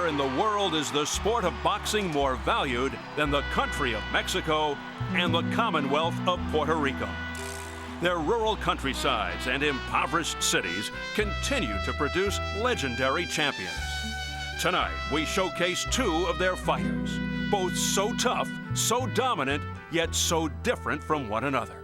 Nowhere in the world is the sport of boxing more valued than the country of Mexico and the Commonwealth of Puerto Rico. Their rural countrysides and impoverished cities continue to produce legendary champions. Tonight, we showcase two of their fighters, both so tough, so dominant, yet so different from one another.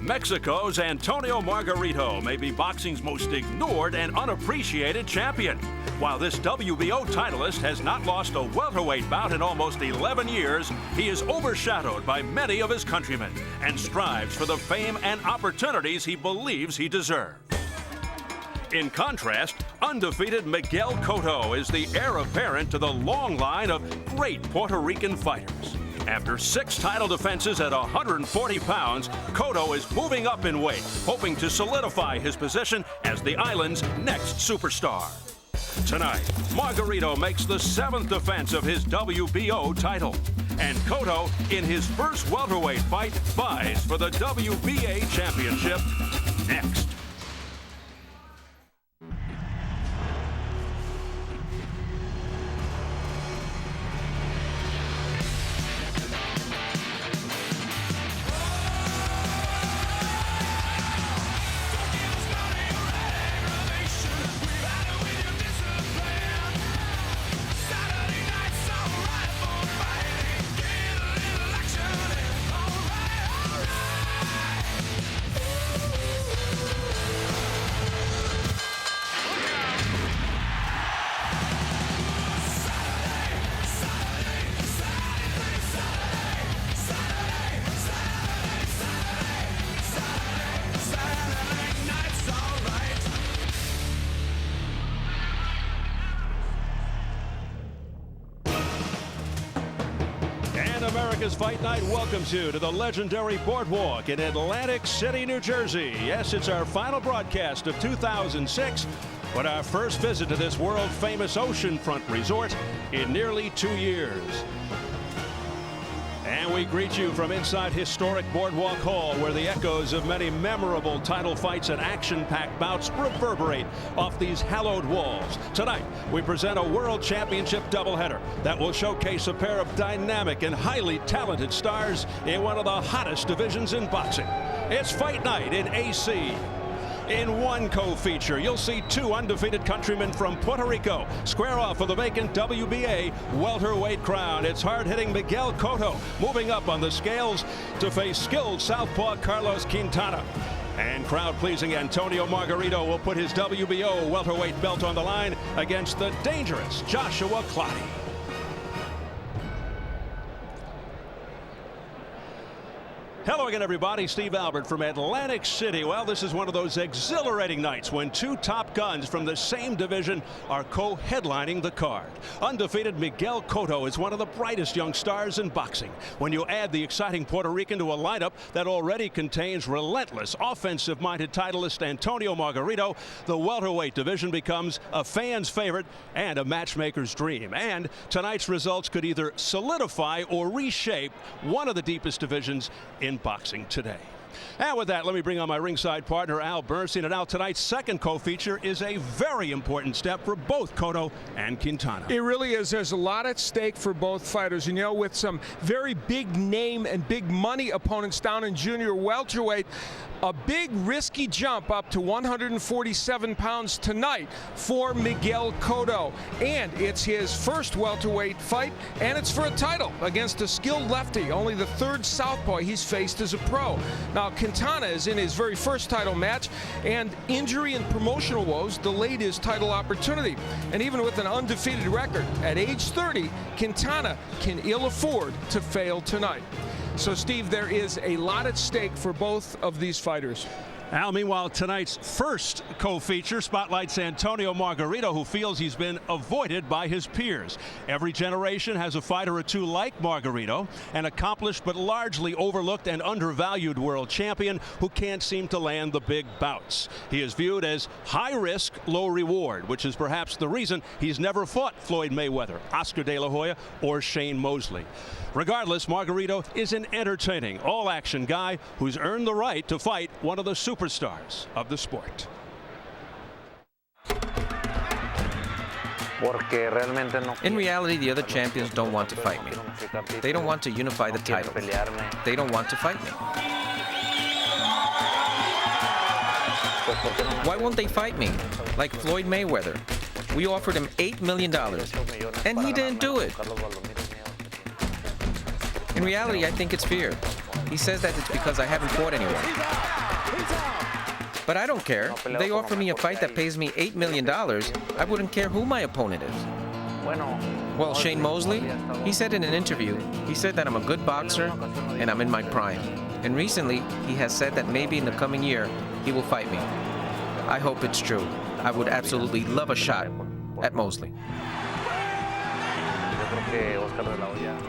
Mexico's Antonio Margarito may be boxing's most ignored and unappreciated champion, while this WBO titleist has not lost a welterweight bout in almost 11 years. He is overshadowed by many of his countrymen and strives for the fame and opportunities he believes he deserves. In contrast, undefeated Miguel Cotto is the heir apparent to the long line of great Puerto Rican fighters. After 6 title defenses at 140 pounds, Cotto is moving up in weight, hoping to solidify his position as the island's next superstar. Tonight, Margarito makes the 7th defense of his WBO title. And Cotto, in his first welterweight fight, vies for the WBA championship next. America's Fight Night welcomes you to the legendary Boardwalk in Atlantic City, New Jersey. Yes, it's our final broadcast of 2006, but our first visit to this world-famous oceanfront resort in nearly 2 years. And we greet you from inside historic Boardwalk Hall, where the echoes of many memorable title fights and action-packed bouts reverberate off these hallowed walls. Tonight, we present a World Championship doubleheader that will showcase a pair of dynamic and highly talented stars in one of the hottest divisions in boxing. It's Fight Night in AC. In one co-feature, you'll see 2 undefeated countrymen from Puerto Rico square off for the vacant WBA welterweight crown. It's hard-hitting Miguel Cotto moving up on the scales to face skilled southpaw Carlos Quintana. And crowd-pleasing Antonio Margarito will put his WBO welterweight belt on the line against the dangerous Joshua Clottey. Hello again, everybody. Steve Albert from Atlantic City. Well, this is one of those exhilarating nights when 2 top guns from the same division are co-headlining the card. Undefeated Miguel Cotto is one of the brightest young stars in boxing. When you add the exciting Puerto Rican to a lineup that already contains relentless, offensive-minded titleist Antonio Margarito, the welterweight division becomes a fan's favorite and a matchmaker's dream. And tonight's results could either solidify or reshape one of the deepest divisions in boxing today. And with that, let me bring on my ringside partner, Al Bernstein. And Al, tonight's second co-feature is a very important step for both Cotto and Quintana. It really is. There's a lot at stake for both fighters. And, you know, with some very big name and big money opponents down in junior welterweight, a big risky jump up to 147 pounds tonight for Miguel Cotto. And it's his first welterweight fight, and it's for a title against a skilled lefty, only the 3rd southpaw he's faced as a pro. Now, Quintana is in his very first title match, and injury and promotional woes delayed his title opportunity. And even with an undefeated record, at age 30, Quintana can ill afford to fail tonight. So, Steve, there is a lot at stake for both of these fighters. Al, meanwhile, tonight's first co-feature spotlights Antonio Margarito, who feels he's been avoided by his peers. Every generation has a fighter or two like Margarito, an accomplished but largely overlooked and undervalued world champion who can't seem to land the big bouts. He is viewed as high risk, low reward, which is perhaps the reason he's never fought Floyd Mayweather, Oscar De La Hoya, or Shane Mosley. Regardless, Margarito is an entertaining, all-action guy who's earned the right to fight one of the superstars of the sport. In reality, the other champions don't want to fight me. They don't want to unify the titles. They don't want to fight me. Why won't they fight me? Like Floyd Mayweather. We offered him $8 million, and he didn't do it. In reality, I think it's fear. He says that it's because I haven't fought anyone. But I don't care. If they offer me a fight that pays me $8 million, I wouldn't care who my opponent is. Well, Shane Mosley, he said in an interview, he said that I'm a good boxer and I'm in my prime. And recently, he has said that maybe in the coming year, he will fight me. I hope it's true. I would absolutely love a shot at Mosley.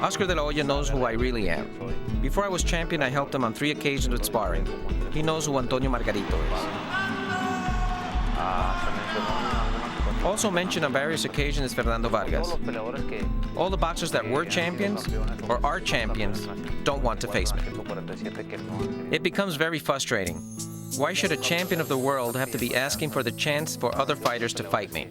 Oscar de la Hoya knows who I really am. Before I was champion, I helped him on 3 occasions with sparring. He knows who Antonio Margarito is. Also mentioned on various occasions is Fernando Vargas. All the boxers that were champions or are champions don't want to face me. It becomes very frustrating. Why should a champion of the world have to be asking for the chance for other fighters to fight me?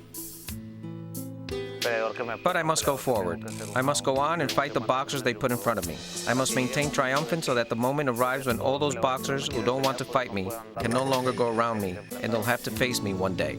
But I must go forward. I must go on and fight the boxers they put in front of me. I must maintain triumphant so that the moment arrives when all those boxers who don't want to fight me can no longer go around me, and they'll have to face me one day.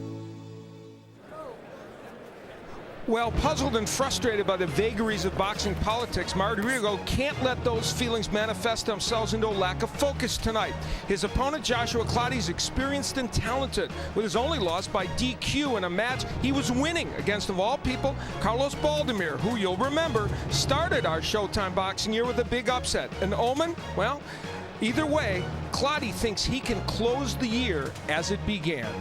Well, puzzled and frustrated by the vagaries of boxing politics, Margarito can't let those feelings manifest themselves into a lack of focus tonight. His opponent, Joshua Clottey, is experienced and talented, with his only loss by DQ in a match he was winning against, of all people, Carlos Baldomir, who you'll remember started our Showtime boxing year with a big upset. An omen? Well, either way, Clottey thinks he can close the year as it began.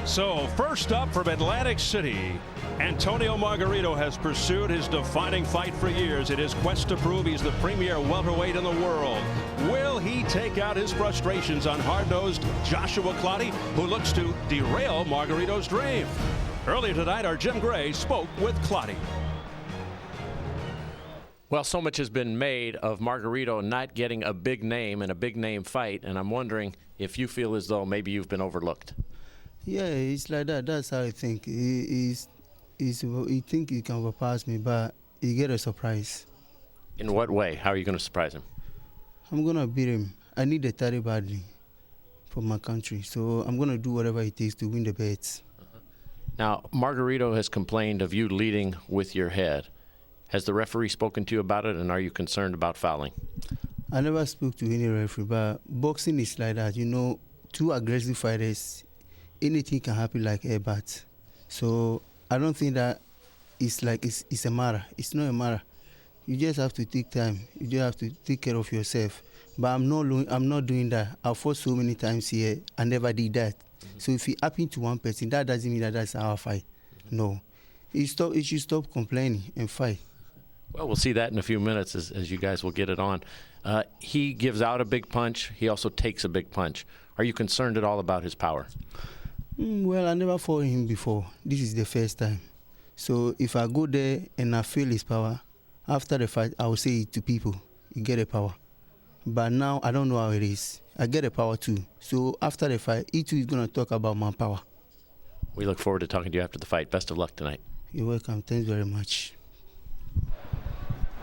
So, first up from Atlantic City, Antonio Margarito has pursued his defining fight for years in his quest to prove he's the premier welterweight in the world. Will he take out his frustrations on hard-nosed Joshua Clottey, who looks to derail Margarito's dream? Earlier tonight, our Jim Gray spoke with Clottey. Well, so much has been made of Margarito not getting a big name in a big name fight, and I'm wondering if you feel as though maybe you've been overlooked. Yeah, it's like that. That's how I think. He think he can overpass me, but he get a surprise. In what way? How are you going to surprise him? I'm going to beat him. I need the title badly for my country, so I'm going to do whatever it takes to win the bets. Now, Margarito has complained of you leading with your head. Has the referee spoken to you about it, and are you concerned about fouling? I never spoke to any referee, but boxing is like that. You know, two aggressive fighters, anything can happen like a bat. So I don't think that it's a matter. It's not a matter. You just have to take time. You just have to take care of yourself. But I'm not doing that. I've fought so many times here. I never did that. So if it happened to one person, that doesn't mean that that's our fight. No. You should stop complaining and fight. Well, we'll see that in a few minutes as you guys will get it on. He gives out a big punch. He also takes a big punch. Are you concerned at all about his power? Well, I never fought him before. This is the first time. So if I go there and I feel his power, after the fight, I will say it to people. You get a power. But now I don't know how it is. I get a power too. So after the fight, he too is going to talk about my power. We look forward to talking to you after the fight. Best of luck tonight. You're welcome. Thanks very much.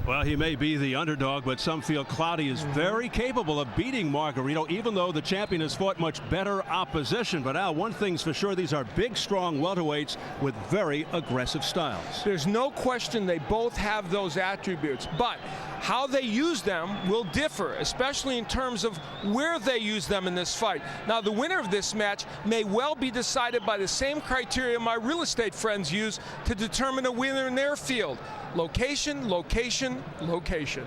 Well, he may be the underdog, but some feel Clottey is very capable of beating Margarito, even though the champion has fought much better opposition. But Al, one thing's for sure, these are big, strong welterweights with very aggressive styles. There's no question they both have those attributes, but how they use them will differ, especially in terms of where they use them in this fight. Now, the winner of this match may well be decided by the same criteria my real estate friends use to determine a winner in their field. Location, location, location.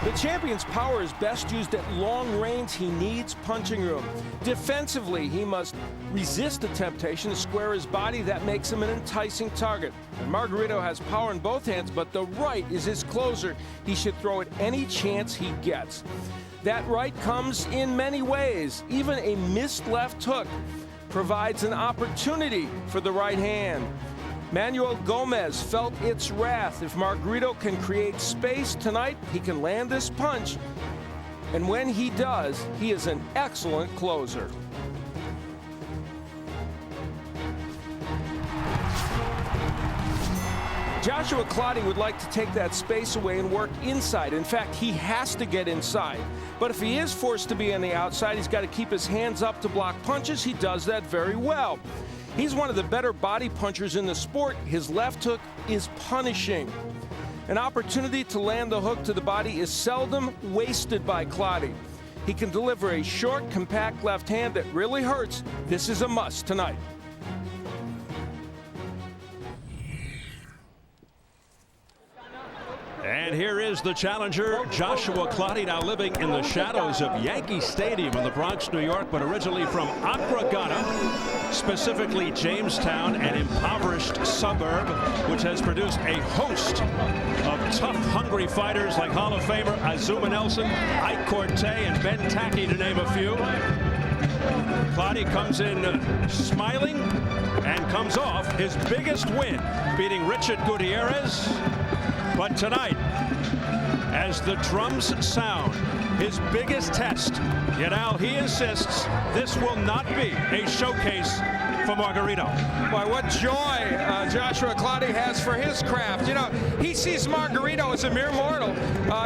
The champion's power is best used at long range. He needs punching room. Defensively, he must resist the temptation to square his body. That makes him an enticing target. And Margarito has power in both hands, but the right is his closer. He should throw it any chance he gets. That right comes in many ways. Even a missed left hook provides an opportunity for the right hand. Manuel Gomez felt its wrath. If Margarito can create space tonight, he can land this punch And when he does, he is an excellent closer. Joshua Clottey would like to take that space away and work inside. In fact, he has to get inside. But if he is forced to be on the outside, he's got to keep his hands up to block punches. He does that very well. He's one of the better body punchers in the sport. His left hook is punishing. An opportunity to land the hook to the body is seldom wasted by Clottey. He can deliver a short, compact left hand that really hurts. This is a must tonight. And here is the challenger, Joshua Clottey, now living in the shadows of Yankee Stadium in the Bronx, New York, but originally from Accra, Ghana, specifically Jamestown, an impoverished suburb which has produced a host of tough, hungry fighters like Hall of Famer Azuma Nelson, Ike Corte, and Ben Tacky, to name a few. Clottey comes in smiling and comes off his biggest win, beating Richard Gutierrez. But tonight, as the drums sound, his biggest test, yet Al, he insists this will not be a showcase for Margarito. Why, what joy Joshua Clottey has for his craft. You know, he sees Margarito as a mere mortal.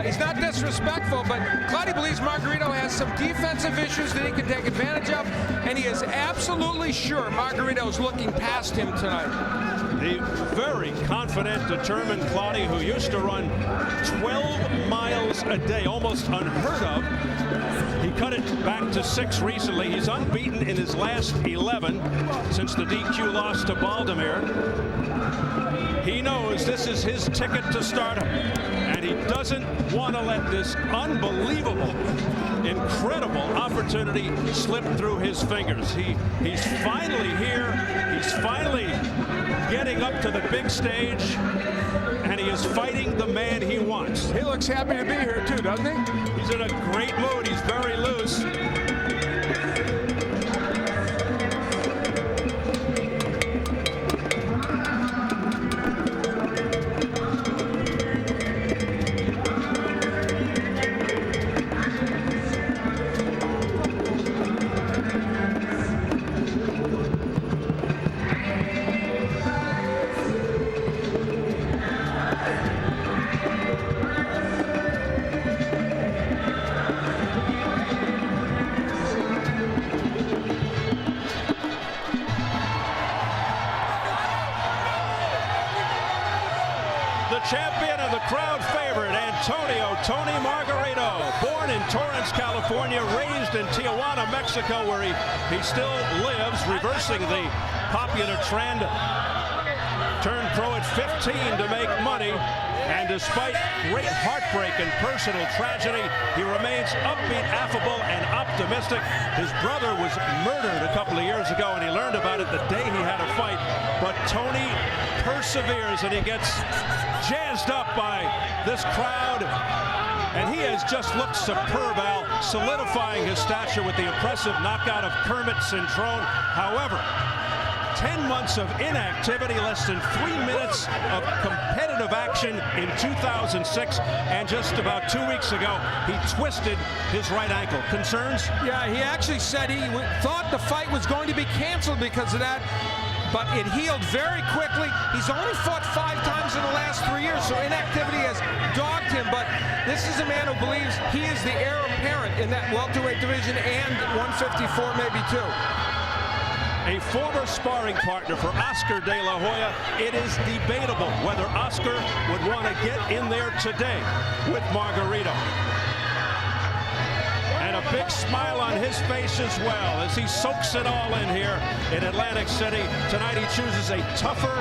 He's not disrespectful, but Clottey believes Margarito has some defensive issues that he can take advantage of, and he is absolutely sure Margarito is looking past him tonight. The very confident, determined Clottey, who used to run 12 miles a day, almost unheard of. He cut it back to 6 recently. He's unbeaten in his last 11 since the DQ loss to Baldomir. He knows this is his ticket to stardom, and he doesn't want to let this unbelievable, incredible opportunity slip through his fingers. He's finally here. He's finally getting up to the big stage, and he is fighting the man he wants. He looks happy to be here too, doesn't he? He's in a great mood. He's very loose. Champion and the crowd favorite, Tony Margarito, born in Torrance, California, raised in Tijuana, Mexico, where he still lives, reversing the popular trend. Turned pro at 15 to make money, and despite great heartbreak and personal tragedy, he remains upbeat, affable, and optimistic. His brother was murdered a couple of years ago, and he learned about it the day he had a fight. But Tony perseveres, and he gets jazzed up by this crowd, and he has just looked superb, Al, solidifying his stature with the impressive knockout of Kermit Cintrone. However, 10 months of inactivity, less than 3 minutes of competitive action in 2006, and just about 2 weeks ago, he twisted his right ankle. Concerns? Yeah, he actually said he thought the fight was going to be canceled because of that, but it healed very quickly. He's only fought 5 times in the last 3 years, so inactivity has dogged him, but this is a man who believes he is the heir apparent in that welterweight division and 154 maybe too. A former sparring partner for Oscar De La Hoya. It is debatable whether Oscar would want to get in there today with Margarito. And a big smile on his face as well as he soaks it all in here in Atlantic City. Tonight he chooses a tougher,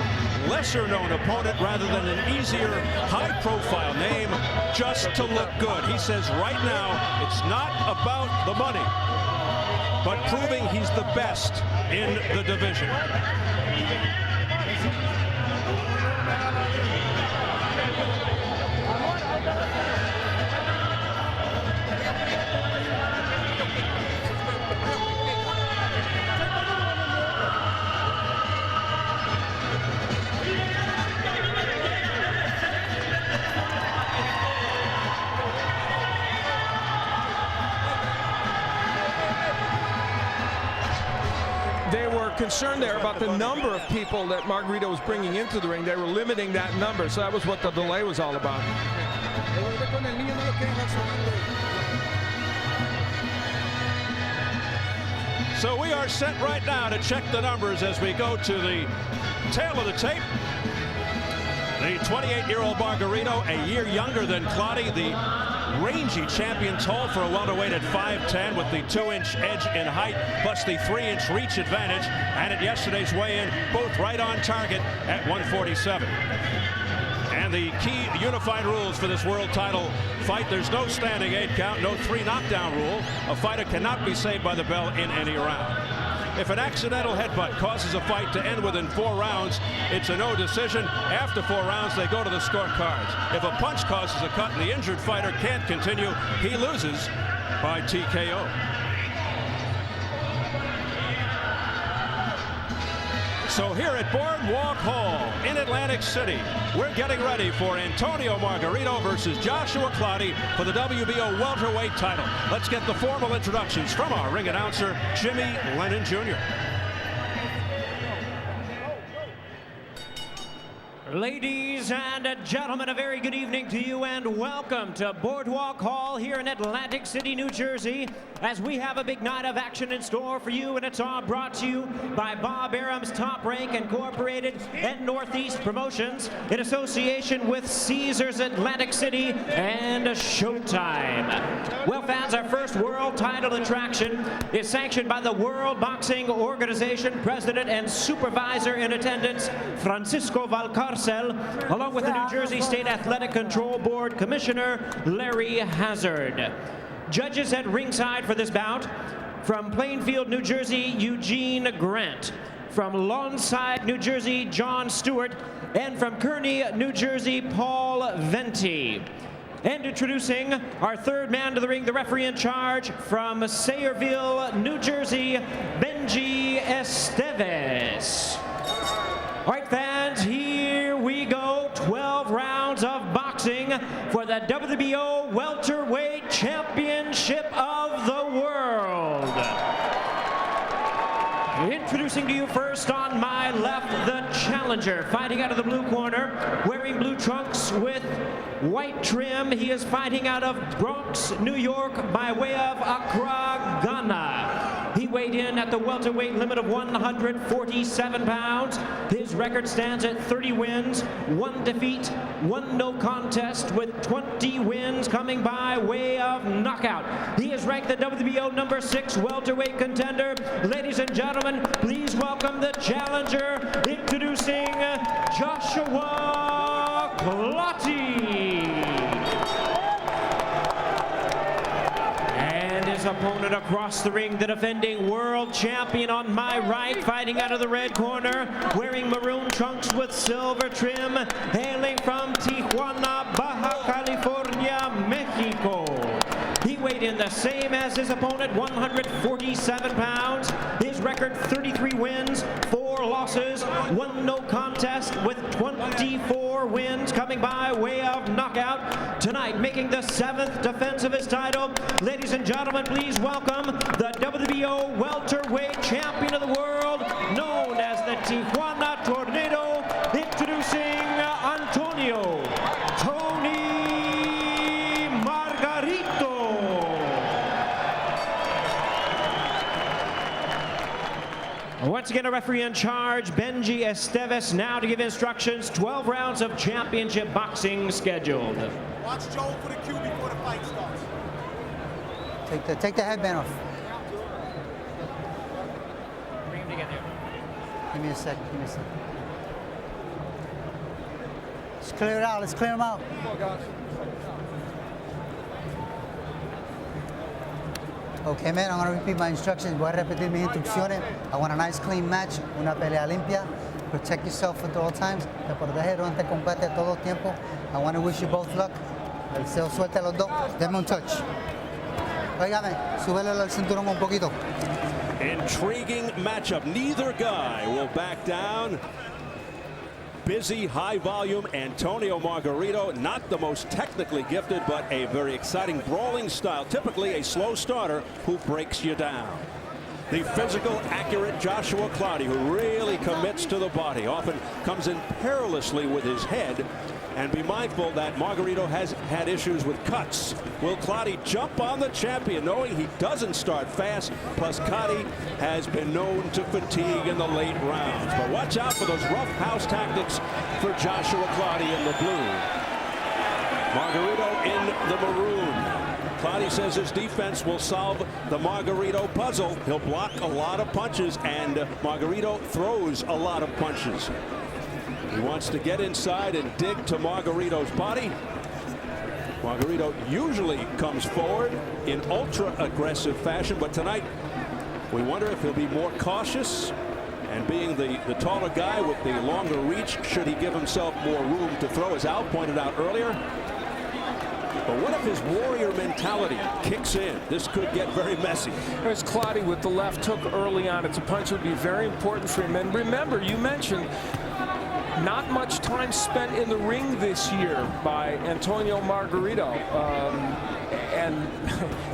lesser-known opponent rather than an easier, high-profile name just to look good. He says right now it's not about the money, but proving he's the best in the division. they were concerned there about the number of people that Margarito was bringing into the ring. They were limiting that number, so that was what the delay was all about. So we are set right now to check the numbers as we go to the tail of the tape. The 28-year-old Margarito, a year younger than Clottey, the rangy champion, tall for a welterweight at 5'10", with the 2-inch edge in height plus the 3-inch reach advantage. And at yesterday's weigh-in, both right on target at 147. And the key unified rules for this world title fight: there's no standing 8 count, no 3 knockdown rule. A fighter cannot be saved by the bell in any round. If an accidental headbutt causes a fight to end within 4 rounds, it's a no decision. After 4 rounds, they go to the scorecards. If a punch causes a cut and the injured fighter can't continue, he loses by TKO. So here at Boardwalk Hall in Atlantic City, we're getting ready for Antonio Margarito versus Joshua Clottey for the WBO welterweight title. Let's get the formal introductions from our ring announcer, Jimmy Lennon Jr. Ladies and gentlemen, a very good evening to you and welcome to Boardwalk Hall here in Atlantic City, New Jersey, as we have a big night of action in store for you, and it's all brought to you by Bob Arum's Top Rank Incorporated and Northeast Promotions in association with Caesars Atlantic City and Showtime. Well, fans, our first world title attraction is sanctioned by the World Boxing Organization President and Supervisor in attendance, Francisco Valcarcel, along with the New Jersey State Athletic Control Board Commissioner, Larry Hazard. Judges at ringside for this bout: from Plainfield, New Jersey, Eugene Grant; from Lawnside, New Jersey, John Stewart; and from Kearney, New Jersey, Paul Venti. And introducing our third man to the ring, the referee in charge from Sayreville, New Jersey, Benji Esteves. All right, fans, here we go. 12 rounds of boxing for the WBO Welterweight Championship of the World. Introducing to you first on my left, the challenger, fighting out of the blue corner, wearing blue trunks with white trim. He is fighting out of Bronx, New York, by way of Accra, Ghana. He weighed in at the welterweight limit of 147 pounds. His record stands at 30 wins, 1 defeat, 1 no contest, with 20 wins coming by way of knockout. He is ranked the WBO number 6 welterweight contender. Ladies and gentlemen, please welcome the challenger, introducing Joshua Clottey. His opponent across the ring, the defending world champion on my right, fighting out of the red corner, wearing maroon trunks with silver trim, hailing from Tijuana, Baja California, Mexico. He weighed in the same as his opponent, 147 pounds. His record, 33 wins, 4 losses, 1 no contest, with 24 wins coming by way of knockout. Tonight, making the 7th defense of his title, ladies and gentlemen, please welcome the WBO welterweight champion of the world, known as the Tijuana Tornado, introducing Antonio "Tony" Margarito. Once again, a referee in charge, Benji Esteves, now to give instructions. 12 rounds of championship boxing scheduled. Watch Joe for the cue before the fight starts. Take the headband off. Bring him together. Give me a sec. Let's clear it out. Let's clear them out. Okay, man, I'm going to repeat my instructions. Voy a repetir mis instrucciones. I want a nice, clean match, una pelea limpia. Protect yourself at all times. Te protege durante el combate todo el tiempo. I want to wish you both luck. El deseo suerte a los dos. Denme un touch. Óigame, súbele el cinturón un poquito. Intriguing matchup. Neither guy will back down. Busy, high-volume Antonio Margarito, not the most technically gifted, but a very exciting brawling style. Typically a slow starter who breaks you down. The physical, accurate Joshua Clottey, who really commits to the body, often comes in perilously with his head. And be mindful that Margarito has had issues with cuts. Will Clottey jump on the champion, knowing he doesn't start fast? Plus, Clottey has been known to fatigue in the late rounds. But watch out for those rough house tactics for Joshua Clottey in the blue. Margarito in the maroon. Clottey says his defense will solve the Margarito puzzle. He'll block a lot of punches, and Margarito throws a lot of punches. He wants to get inside and dig to Margarito's body. Margarito usually comes forward in ultra-aggressive fashion, but tonight we wonder if he'll be more cautious. And being the taller guy with the longer reach, should he give himself more room to throw, as Al pointed out earlier? But what if his warrior mentality kicks in? This could get very messy. There's Clottey with the left hook early on. It's a punch that would be very important for him. And remember, you mentioned not much time spent in the ring this year by Antonio Margarito. And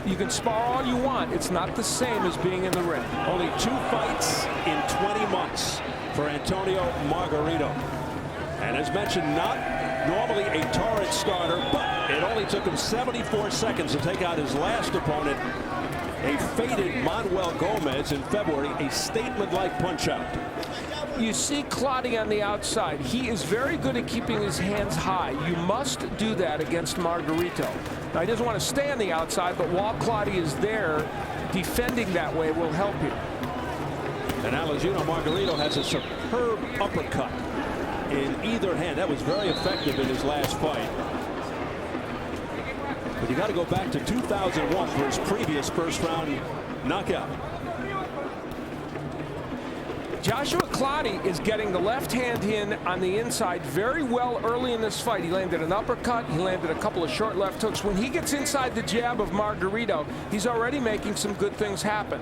you can spar all you want. It's not the same as being in the ring. Only 2 fights in 20 months for Antonio Margarito. And as mentioned, not normally a torrid starter, but it only took him 74 seconds to take out his last opponent, a faded Manuel Gomez in February, a statement-like punch-out. You see Clottey on the outside. He is very good at keeping his hands high. You must do that against Margarito. Now, he doesn't want to stay on the outside, but while Clottey is there, defending that way will help you. And Al, as you know, Margarito has a superb uppercut in either hand. That was very effective in his last fight. But you got to go back to 2001 for his previous first-round knockout. Joshua Clottey is getting the left hand in on the inside very well early in this fight. He landed an uppercut. He landed a couple of short left hooks. When he gets inside the jab of Margarito, he's already making some good things happen.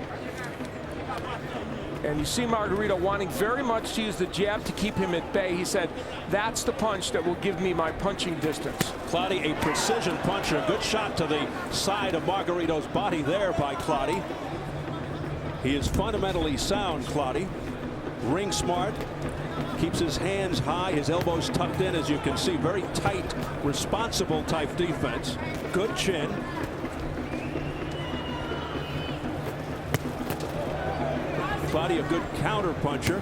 And you see Margarito wanting very much to use the jab to keep him at bay. He said, that's the punch that will give me my punching distance. Clottey, a precision puncher. Good shot to the side of Margarito's body there by Clottey. He is fundamentally sound, Clottey. Ring smart. Keeps his hands high, his elbows tucked in, as you can see. Very tight, responsible type defense. Good chin. Clottey, a good counter puncher.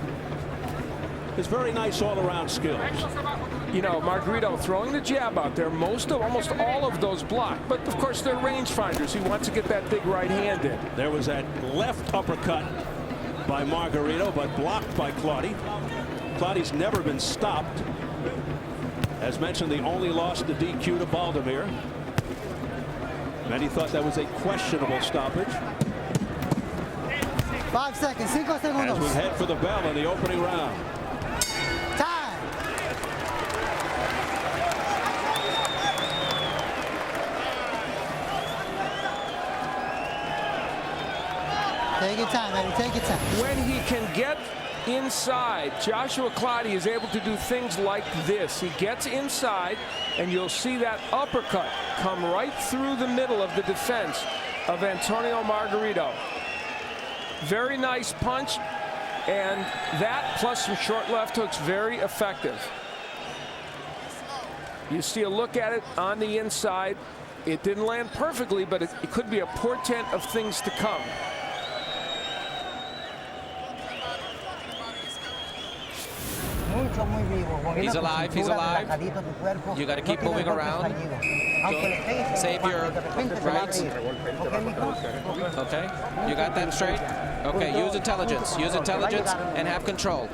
His very nice all-around skills. You know, Margarito throwing the jab out there, almost all of those blocked, but of course they're rangefinders. He wants to get that big right hand in. There was that left uppercut by Margarito, but blocked by Clottey. Clottey's never been stopped. As mentioned, the only loss to DQ to Baldomir. Many thought that was a questionable stoppage. 5 seconds, 5 segundos. As we head for the bell in the opening round. Time. Take your time, baby. Take your time. When he can get inside, Joshua Clottey is able to do things like this. He gets inside, and you'll see that uppercut come right through the middle of the defense of Antonio Margarito. Very nice punch, and that plus some short left hooks, very effective. You see a look at it on the inside. It didn't land perfectly, but it could be a portent of things to come. He's alive, he's alive. You got to keep moving around. Save your rights. Okay, you got that straight? Okay, use intelligence and have control.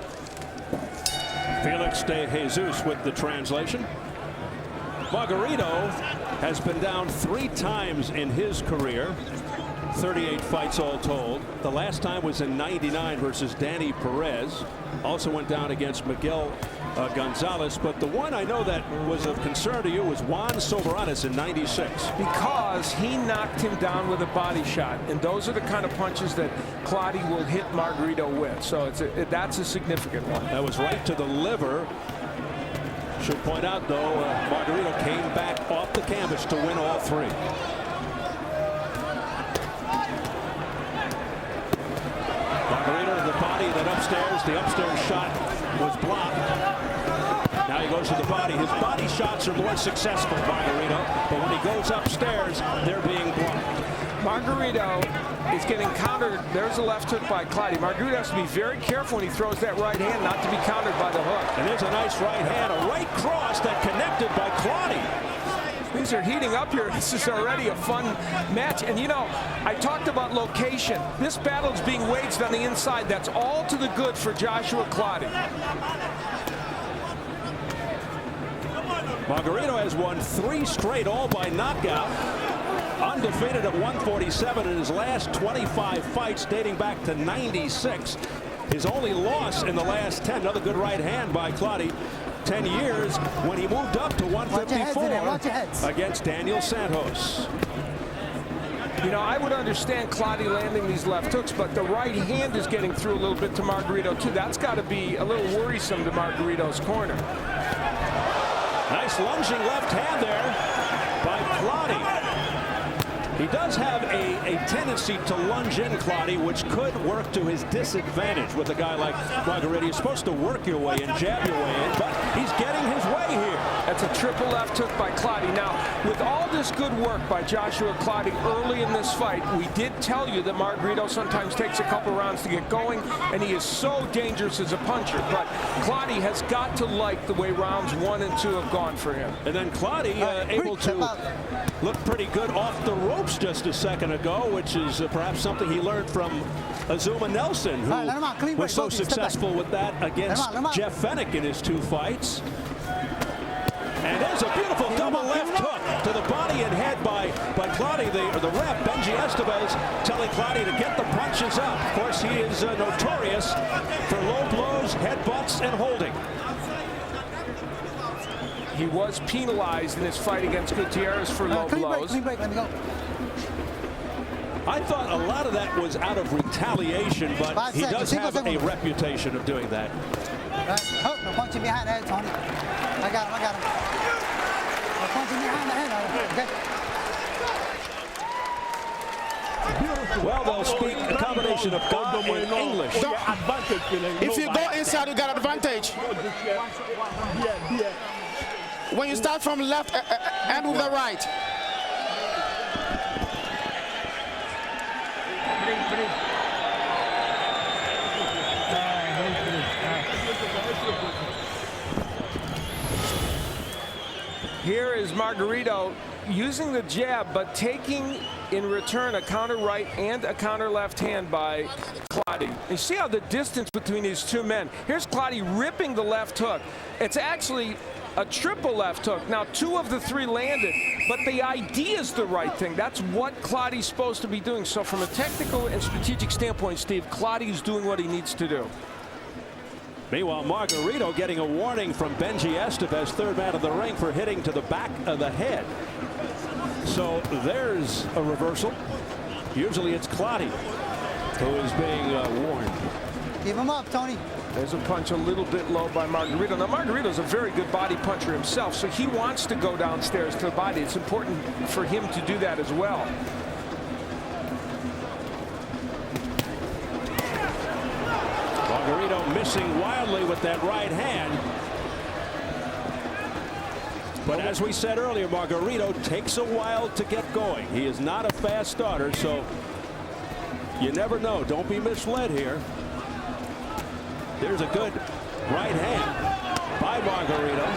Felix de Jesus with the translation. Margarito has been down 3 times in his career. 38 fights all told. The last time was in '99 versus Danny Perez. Also went down against Miguel Gonzalez. But the one I know that was of concern to you was Juan Soberanes in '96. Because he knocked him down with a body shot. And those are the kind of punches that Clottey will hit Margarito with. So that's a significant one. That was right to the liver. Should point out, though, Margarito came back off the canvas to win all 3. body, then upstairs. The upstairs shot was blocked. Now he goes to the body. His body shots are more successful, Margarito, but when he goes upstairs, they're being blocked. Margarito is getting countered. There's a left hook by Clottey. Margarito has to be very careful when he throws that right hand not to be countered by the hook. And there's a nice right hand, a right cross that connected by Clottey. These are heating up here. This is already a fun match. And you know, I talked about location. This battle is being waged on the inside. That's all to the good for Joshua Clottey. Margarito has won 3 straight, all by knockout. Undefeated at 147 in his last 25 fights dating back to '96. His only loss in the last 10. Another good right hand by Clottey. 10 years when he moved up to 154 against Daniel Santos. You know, I would understand Clottey landing these left hooks, but the right hand is getting through a little bit to Margarito, too. That's got to be a little worrisome to Margarito's corner. Nice lunging left hand there by Clottey. He does have a tendency to lunge in, Clottey, which could work to his disadvantage with a guy like Margarito. You're supposed to work your way in, jab your way in, but he's getting his way here. That's a triple left hook by Clottey. Now, with all this good work by Joshua Clottey early in this fight, we did tell you that Margarito sometimes takes a couple rounds to get going, and he is so dangerous as a puncher. But Clottey has got to like the way rounds 1 and 2 have gone for him. And then Clottey able to look pretty good off the ropes just a second ago, which is perhaps something he learned from Azuma Nelson, who was so successful with that against Jeff Fennick in his 2 fights. And there's a beautiful double left hook to the body and head by Clottey. The ref, Benji Estevez, telling Clottey to get the punches up. Of course, he is notorious for low blows, headbutts, and holding. He was penalized in his fight against Gutierrez for low blows. Clean break, let me go. I thought a lot of that was out of retaliation, but he does have a reputation of doing that. Oh, no punching behind the head, Tony. I got him. No punching behind the head, okay? Well, they'll speak a combination of God and English. If you go inside, you got advantage. When you start from left and with the right. Here is Margarito using the jab, but taking in return a counter right and a counter left hand by Clottey. You see how the distance between these 2 men. Here's Clottey ripping the left hook. It's actually a triple left hook. Now, 2 of the 3 landed, but the idea is the right thing. That's what Clottey's supposed to be doing. So from a technical and strategic standpoint, Steve, Clottey's doing what he needs to do. Meanwhile, Margarito getting a warning from Benji Estevez, 3rd man of the ring, for hitting to the back of the head. So there's a reversal. Usually it's Clottey who is being warned. Keep him up, Tony. There's a punch a little bit low by Margarito. Now, Margarito's a very good body puncher himself, so he wants to go downstairs to the body. It's important for him to do that as well. Margarito missing wildly with that right hand. But as we said earlier, Margarito takes a while to get going. He is not a fast starter, so you never know. Don't be misled here. There's a good right hand by Margarito.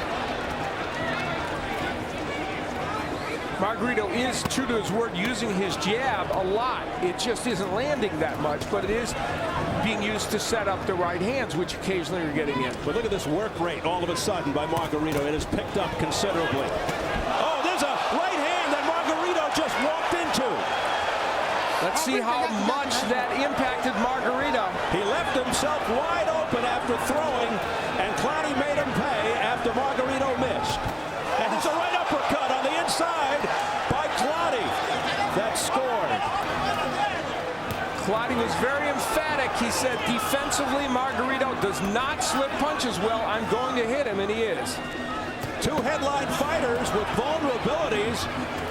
Margarito is true to his word, using his jab a lot. It just isn't landing that much, but it is being used to set up the right hands, which occasionally are getting in. But look at this work rate all of a sudden by Margarito. It has picked up considerably. Oh, there's a right hand that Margarito just walked into. Let's see how much that impacted Margarito. He left himself wide open after throwing, and Clottey made him pay after Margarito missed. And it's a right uppercut on the inside by Clottey that scored. Clottey was very emphatic. He said defensively, Margarito does not slip punches well. I'm going to hit him, and he is. 2 headline fighters with vulnerabilities,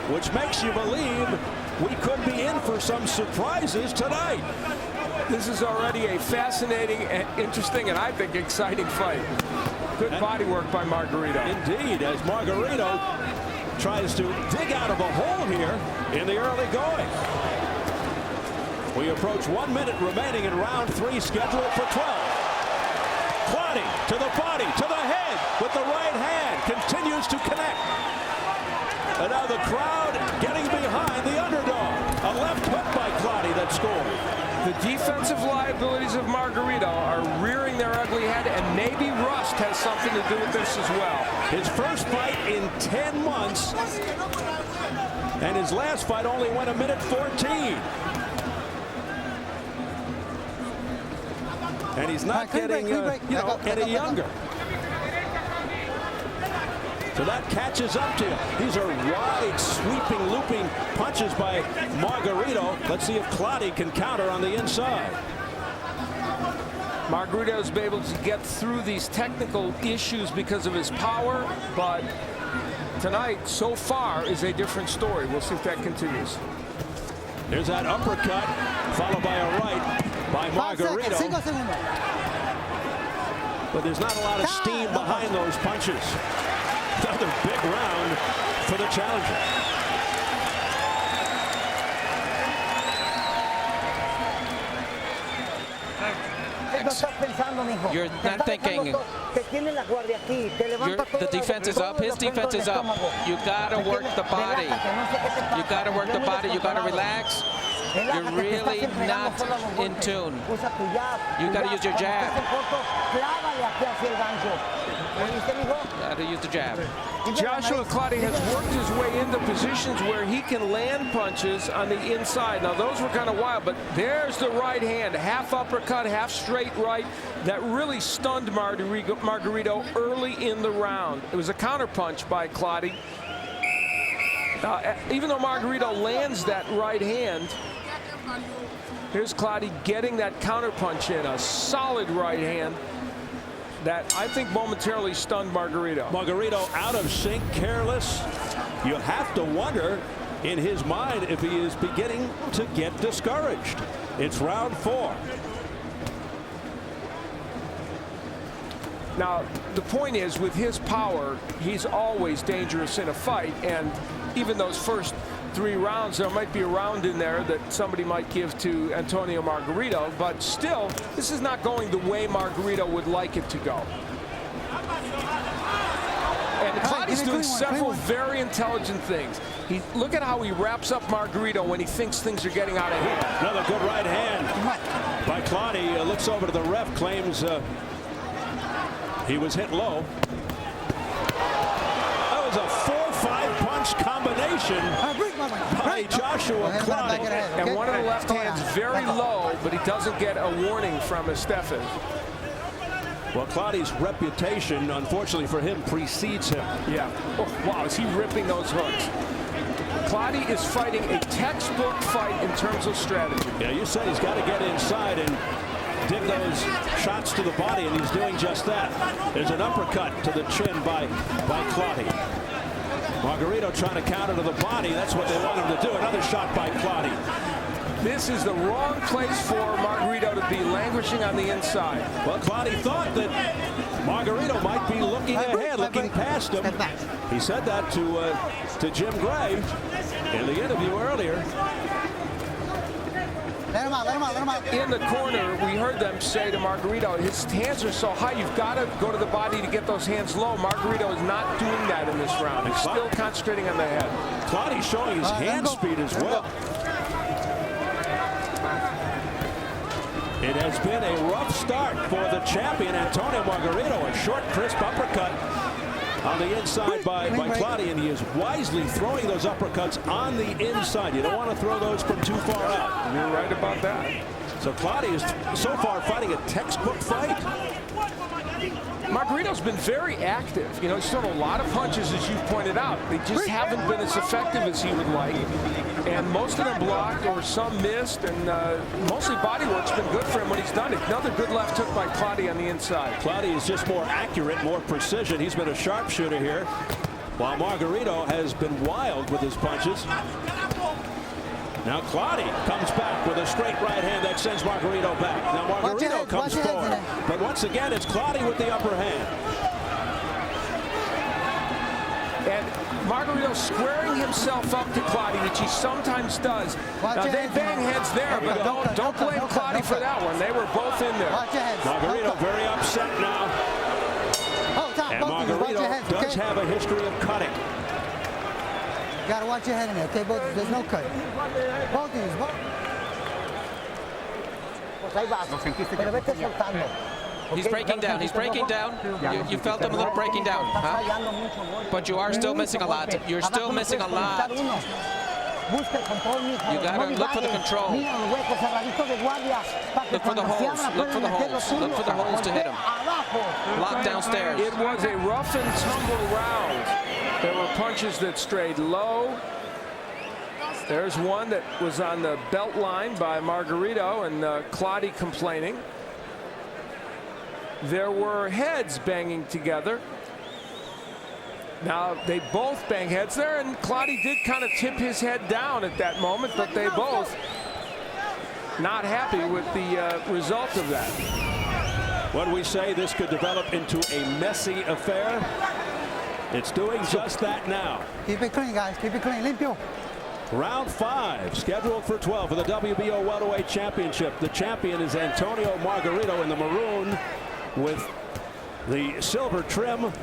which makes you believe we could be in for some surprises tonight. This is already a fascinating, and interesting, and I think exciting fight. Good body work by Margarito. Indeed, as Margarito tries to dig out of a hole here in the early going. We approach 1 minute remaining in round 3, scheduled for 12. Clottey to the body, to the head with the right hand, continues to connect. And now the crowd getting behind the underdog. A left hook by Clottey that scored. The defensive liabilities of Margarito are rearing their ugly head, and maybe rust has something to do with this as well. His first fight in 10 months, and his last fight only went 1:14. And he's not getting, any younger. So that catches up to you. These are wide, sweeping, looping punches by Margarito. Let's see if Clottey can counter on the inside. Margarito's been able to get through these technical issues because of his power, but tonight, so far, is a different story. We'll see if that continues. There's that uppercut, followed by a right by Margarito. But there's not a lot of steam behind those punches. Another big round for the challenger. You're not thinking. The defense is up. His defense is up. You gotta work the body. You gotta work the body. You gotta relax. You're really not in tune. You gotta use your jab. Gotta use the jab. Joshua Clottey has worked his way into positions where he can land punches on the inside. Now, those were kind of wild, but there's the right hand. Half uppercut, half straight right. That really stunned Margarito early in the round. It was a counter punch by Clottey. Even though Margarito lands that right hand, here's Clottey getting that counter punch in. A solid right hand that I think momentarily stunned Margarito. Margarito out of sync, careless. You have to wonder in his mind if he is beginning to get discouraged. It's round 4. Now, the point is, with his power, he's always dangerous in a fight, and even those first 3 rounds, there might be a round in there that somebody might give to Antonio Margarito, but still, this is not going the way Margarito would like it to go. And Clottey's doing several very intelligent things. Look at how he wraps up Margarito when he thinks things are getting out of hand. Another good right hand by Clottey. Looks over to the ref, claims he was hit low. That was a 4-5 punch combination by Joshua Clottey. And one of the left hands very low, but he doesn't get a warning from Estefan. Well, Clottey's reputation, unfortunately for him, precedes him. Yeah. Oh, wow, is he ripping those hooks? Clottey is fighting a textbook fight in terms of strategy. Yeah, you said he's got to get inside and dig those shots to the body, and he's doing just that. There's an uppercut to the chin by Clottey. Margarito trying to counter to the body. That's what they want him to do. Another shot by Clottey. This is the wrong place for Margarito to be, languishing on the inside. Well, Clottey thought that Margarito might be looking ahead, looking past him. He said that to Jim Gray in the interview earlier. In the corner, we heard them say to Margarito, his hands are so high, you've got to go to the body to get those hands low. Margarito is not doing that in this round. He's still concentrating on the head. Clottey's showing his hand speed as well. It has been a rough start for the champion, Antonio Margarito. A short, crisp uppercut on the inside by Clottey, and he is wisely throwing those uppercuts on the inside. You don't want to throw those from too far out. You're right about that. So Clottey is so far fighting a textbook fight. Margarito's been very active. You know, he's thrown a lot of punches, as you've pointed out. They just haven't been as effective as he would like. And most of them blocked or some missed, and mostly body work's been good for him when he's done it. Another good left hook by Clottey on the inside. Clottey is just more accurate, more precision. He's been a sharpshooter here, while Margarito has been wild with his punches. Now Clottey comes back with a straight right hand that sends Margarito back. Now Margarito comes forward. But once again, it's Clottey with the upper hand. And Margarito squaring himself up to Clottey, which he sometimes does. Now they bang heads there, but don't blame Clottey for that one. They were both in there. Margarito very upset now. And Margarito does have a history of cutting. You gotta watch your head in there, okay? Both, there's no cut. Both of these. He's breaking down. He's breaking down. You felt him a little breaking down, huh? But you are still missing a lot. You're still missing a lot. You gotta look for the control. Look for the holes. Look for the holes. Look for the holes to hit him. Block downstairs. It was a rough and tumble round. There were punches that strayed low. There's one that was on the belt line by Margarito, and Clottey complaining. There were heads banging together. Now, they both bang heads there, and Clottey did kind of tip his head down at that moment, but they both not happy with the result of that. When we say this could develop into a messy affair, it's doing just that now. Keep it clean, guys. Keep it clean. Limpio. Round 5, scheduled for 12 for the WBO Welterweight Championship. The champion is Antonio Margarito in the maroon with the silver trim,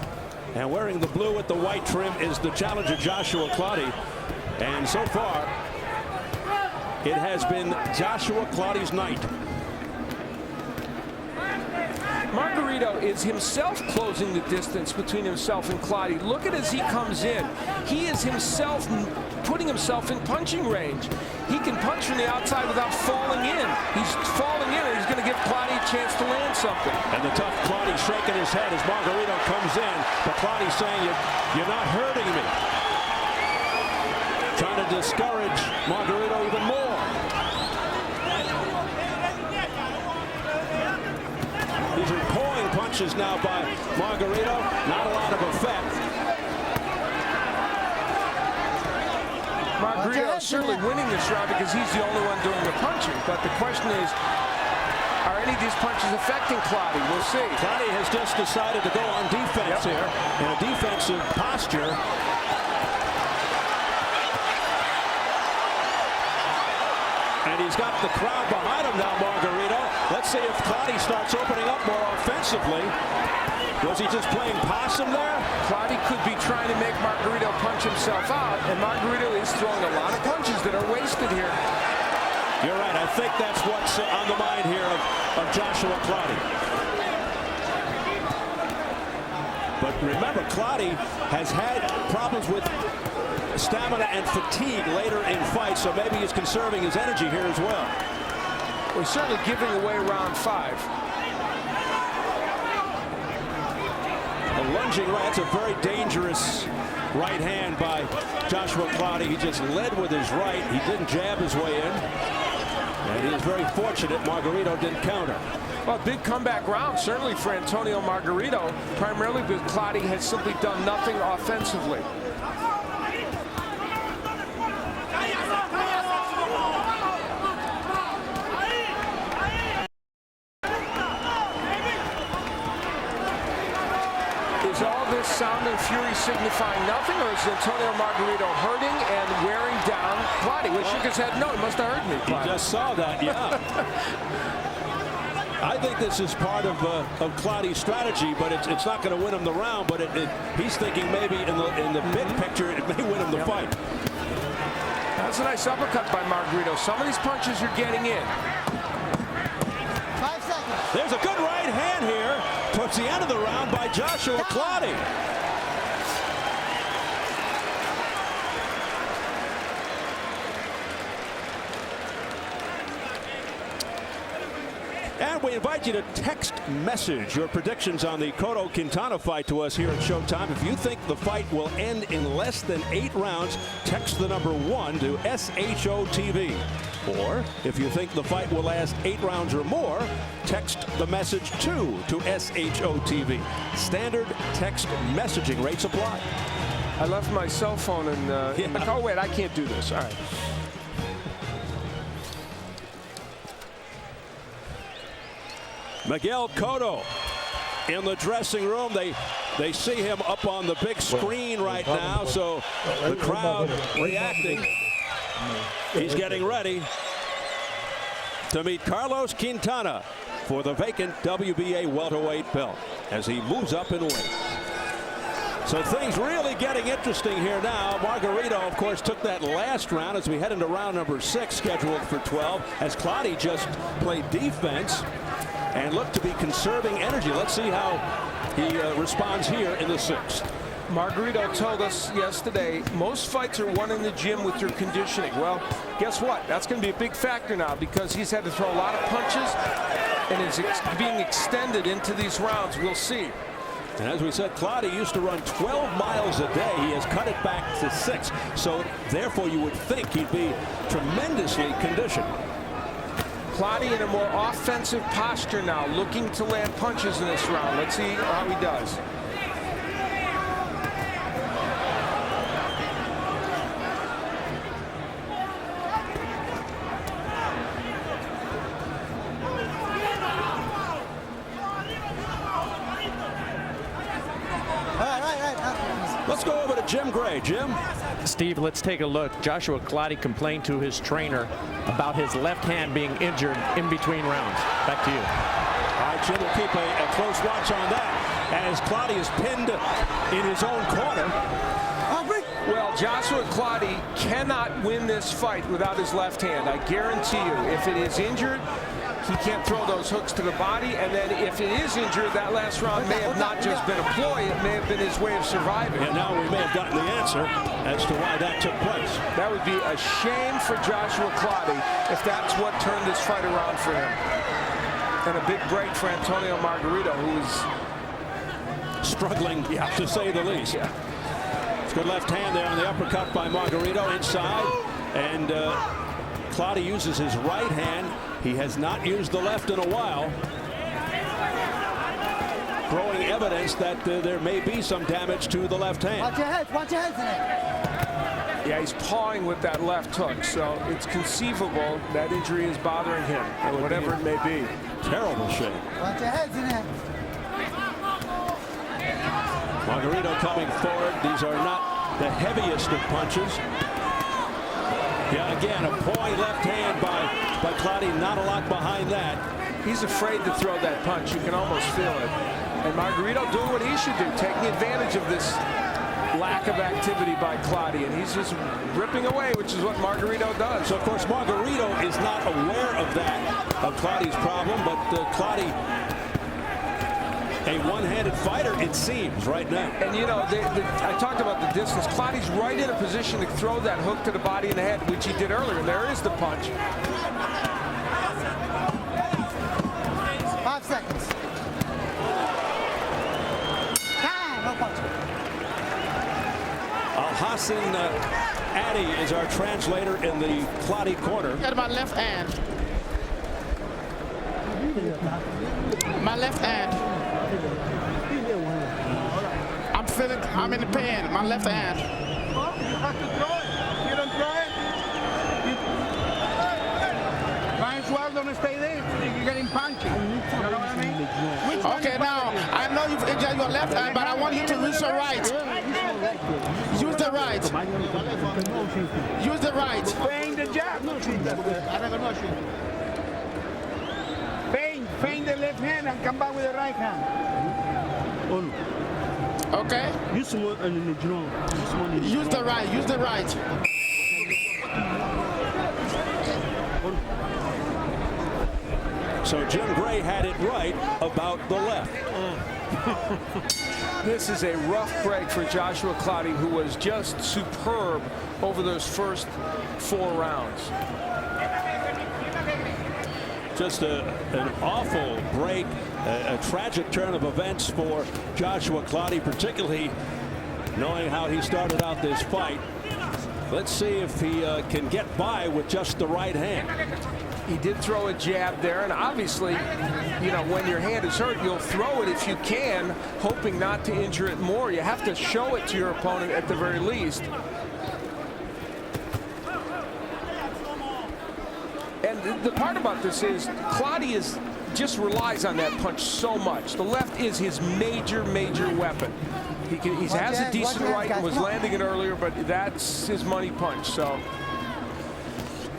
and wearing the blue with the white trim is the challenger Joshua Clottey. And so far, it has been Joshua Clottey's night. Margarito is himself closing the distance between himself and Clottey. Look at as he comes in. He is himself putting himself in punching range. He can punch from the outside without falling in. He's falling in, and he's going to give Clottey a chance to land something. And the tough Clottey shaking his head as Margarito comes in. But Clottey saying, you're not hurting me. Trying to discourage Margarito even more. These are pulling punches now by Margarito. Not a lot of effect. Margarito is certainly winning this round because he's the only one doing the punching. But the question is, are any of these punches affecting Clottey? We'll see. Clottey has just decided to go on defense here in a defensive posture. And he's got the crowd behind him now, Margarito. Let's see if Clottey starts opening up more offensively. Was he just playing possum there? Clottey could be trying to make Margarito punch himself out, and Margarito is throwing a lot of punches that are wasted here. You're right. I think that's what's on the mind here of Joshua Clottey. But remember, Clottey has had problems with stamina and fatigue later in fights, so maybe he's conserving his energy here as well. We're certainly giving away round 5. A lunging right, that's a very dangerous right hand by Joshua Clottey. He just led with his right. He didn't jab his way in. And he is very fortunate Margarito didn't counter. Well, big comeback round, certainly for Antonio Margarito, primarily because Clottey has simply done nothing offensively. Is all this sound and fury signifying nothing, or is Antonio Margarito hurting and wearing down Clottey? Well, shook his head, no, he must have hurt me, Clottey. You just saw that, yeah. I think this is part of Clottey's strategy, but it's not going to win him the round, but he's thinking maybe in the big picture, it may win him the fight. That's a nice uppercut by Margarito. Some of these punches you're getting in. 5 seconds. There's a good right hand here towards the end of the round by Joshua Clottey. And we invite you to text message your predictions on the Cotto Quintana fight to us here at Showtime. If you think the fight will end in less than 8 rounds, text the number 1 to SHOTV. Or if you think the fight will last 8 rounds or more, text the message 2 to SHOTV. Standard text messaging rates apply. I left my cell phone in the oh wait, I can't do this. All right. Miguel Cotto in the dressing room. They see him up on the big screen right now, so the crowd reacting. He's getting ready to meet Carlos Quintana for the vacant WBA welterweight belt as he moves up in weight. So things really getting interesting here now. Margarito, of course, took that last round as we head into round number 6, scheduled for 12, as Clottey just played defense and looked to be conserving energy. Let's see how he responds here in the 6th. Margarito told us yesterday, most fights are won in the gym with your conditioning. Well, guess what? That's going to be a big factor now because he's had to throw a lot of punches and is being extended into these rounds. We'll see. And as we said, Clottey used to run 12 miles a day. He has cut it back to 6. So therefore, you would think he'd be tremendously conditioned. Clottey in a more offensive posture now, looking to land punches in this round. Let's see how he does. Let's go over to Jim Gray. Jim? Steve, let's take a look. Joshua Clottey complained to his trainer about his left hand being injured in between rounds. Back to you. All right, Jim will keep a close watch on that as Clottey is pinned in his own corner. Well, Joshua Clottey cannot win this fight without his left hand. I guarantee you, if it is injured, he can't throw those hooks to the body, and then if it is injured, that last round may have not just been a ploy, it may have been his way of surviving. And now we may have gotten the answer as to why that took place. That would be a shame for Joshua Clottey if that's what turned this fight around for him. And a big break for Antonio Margarito, who is struggling, to say the least. It's good left hand there on the uppercut by Margarito inside, and Clottey uses his right hand. He has not used the left in a while. Growing evidence that there may be some damage to the left hand. Watch your heads in it. Yeah, he's pawing with that left hook, so it's conceivable that injury is bothering him, whatever it may be. Terrible shape. Watch your heads in it. Margarito coming forward. These are not the heaviest of punches. Yeah, again, a pawing left hand by Clottey. Not a lot behind that. He's afraid to throw that punch. You can almost feel it. And Margarito doing what he should do, taking advantage of this lack of activity by Clottey, and he's just ripping away, which is what Margarito does. So, of course, Margarito is not aware of that, of Clottey's problem, but Clottey, a one-handed fighter, it seems, right now. And, you know, I talked about the distance. Clottey's right in a position to throw that hook to the body and the head, which he did earlier. There is the punch. 5 seconds. No punch. Al-Hassan Addy is our translator in the Clottey corner. Got my left hand. My left hand. I'm in the pain. My left hand. You have to throw it. You don't throw it. Might as well don't stay there. You're getting punchy. You know what I mean? Okay, now I know you've injured your left hand, but I want you to use your right. Use the right. Use the right. Feint the jab. Feint the left hand and come back with the right hand. Okay. Use the right. Use the right. So Jim Gray had it right about the left. This is a rough break for Joshua Clottey, who was just superb over those first 4 rounds. Just an awful break, a tragic turn of events for Joshua Clottey, particularly knowing how he started out this fight. Let's see if he can get by with just the right hand. He did throw a jab there, and obviously, you know, when your hand is hurt, you'll throw it if you can, hoping not to injure it more. You have to show it to your opponent at the very least. And the part about this is Clottey is just relies on that punch so much. The left is his major weapon. He has a decent right and was landing it earlier, but that's his money punch. So.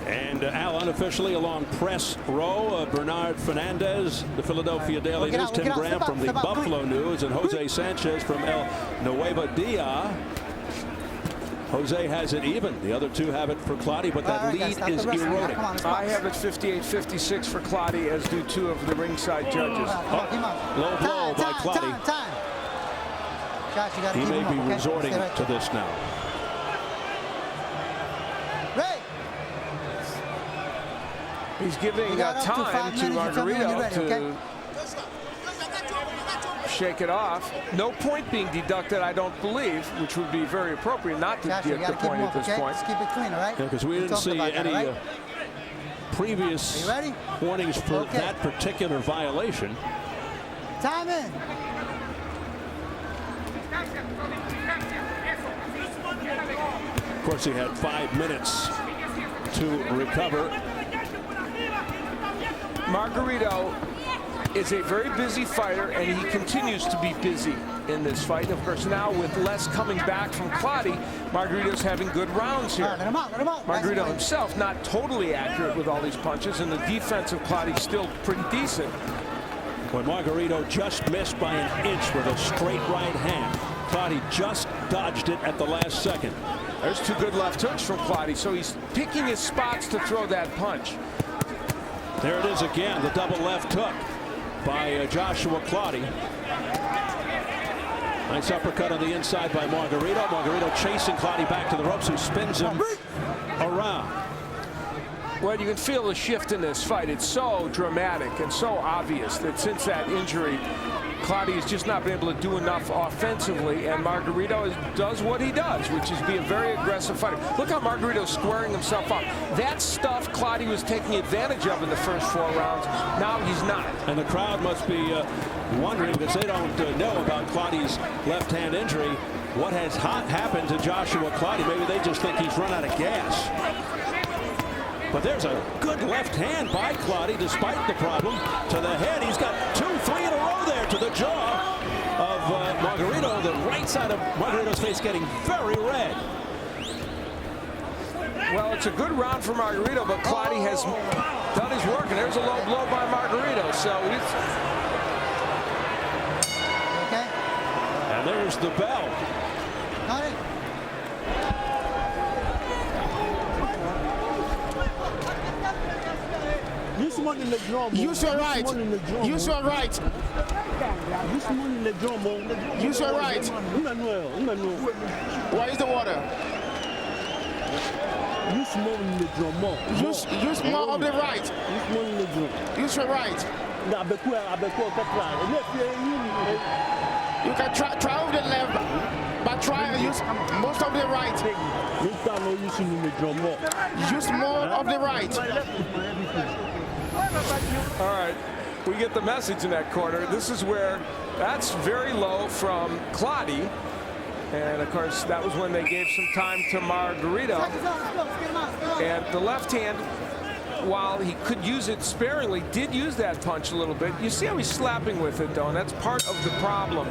And Al, unofficially along press row, Bernard Fernandez, the Philadelphia Daily News, Tim Graham from the Buffalo News, and Jose Sanchez from El Nuevo Dia. Jose has it even. The other two have it for Clottey, but that lead is eroding. I have it 58-56 for Clottey, as do two of the ringside judges. Low blow by Clottey. He may be resorting to this now. He's giving time to Margarito to shake it off. No point being deducted, I don't believe, which would be very appropriate not to get the point at this point. Just keep it clean, all right? Because we didn't see any previous warnings for that particular violation. Time in. Of course, he had 5 minutes to recover. Margarito is a very busy fighter, and he continues to be busy in this fight. And of course, now with less coming back from Clottey, Margarito's having good rounds here. Margarito himself not totally accurate with all these punches, and the defense of Clottey's still pretty decent. When Margarito just missed by an inch with a straight right hand, Clottey just dodged it at the last second. There's two good left hooks from Clottey, so he's picking his spots to throw that punch. There it is again, the double left hook by Joshua Clottey. Nice uppercut on the inside by Margarito. Margarito chasing Clottey back to the ropes, who spins him around. Well, you can feel the shift in this fight. It's so dramatic and so obvious that since that injury, Clottey has just not been able to do enough offensively, and Margarito does what he does, which is be a very aggressive fighter. Look how Margarito's squaring himself up. That stuff Clottey was taking advantage of in the first 4 rounds. Now he's not. And the crowd must be wondering, because they don't know about Clottey's left hand injury, what has happened to Joshua Clottey. Maybe they just think he's run out of gas. But there's a good left hand by Clottey, despite the problem. To the head, he's got 2, 3 in a row there to the jaw of Margarito. The right side of Margarito's face getting very red. Well, it's a good round for Margarito, but Clottey has done his work, and there's a low blow by Margarito. So it's... And there's the bell. Use your right. Use your right. Use your right. Where is the water? Use more of the right. Use your right. You can try with the left, but try and use most of the right. Use more of the right. All right, we get the message in that corner. This is where that's very low from Clottey. And of course, that was when they gave some time to Margarito. And the left hand, while he could use it sparingly, did use that punch a little bit. You see how he's slapping with it, though, and that's part of the problem.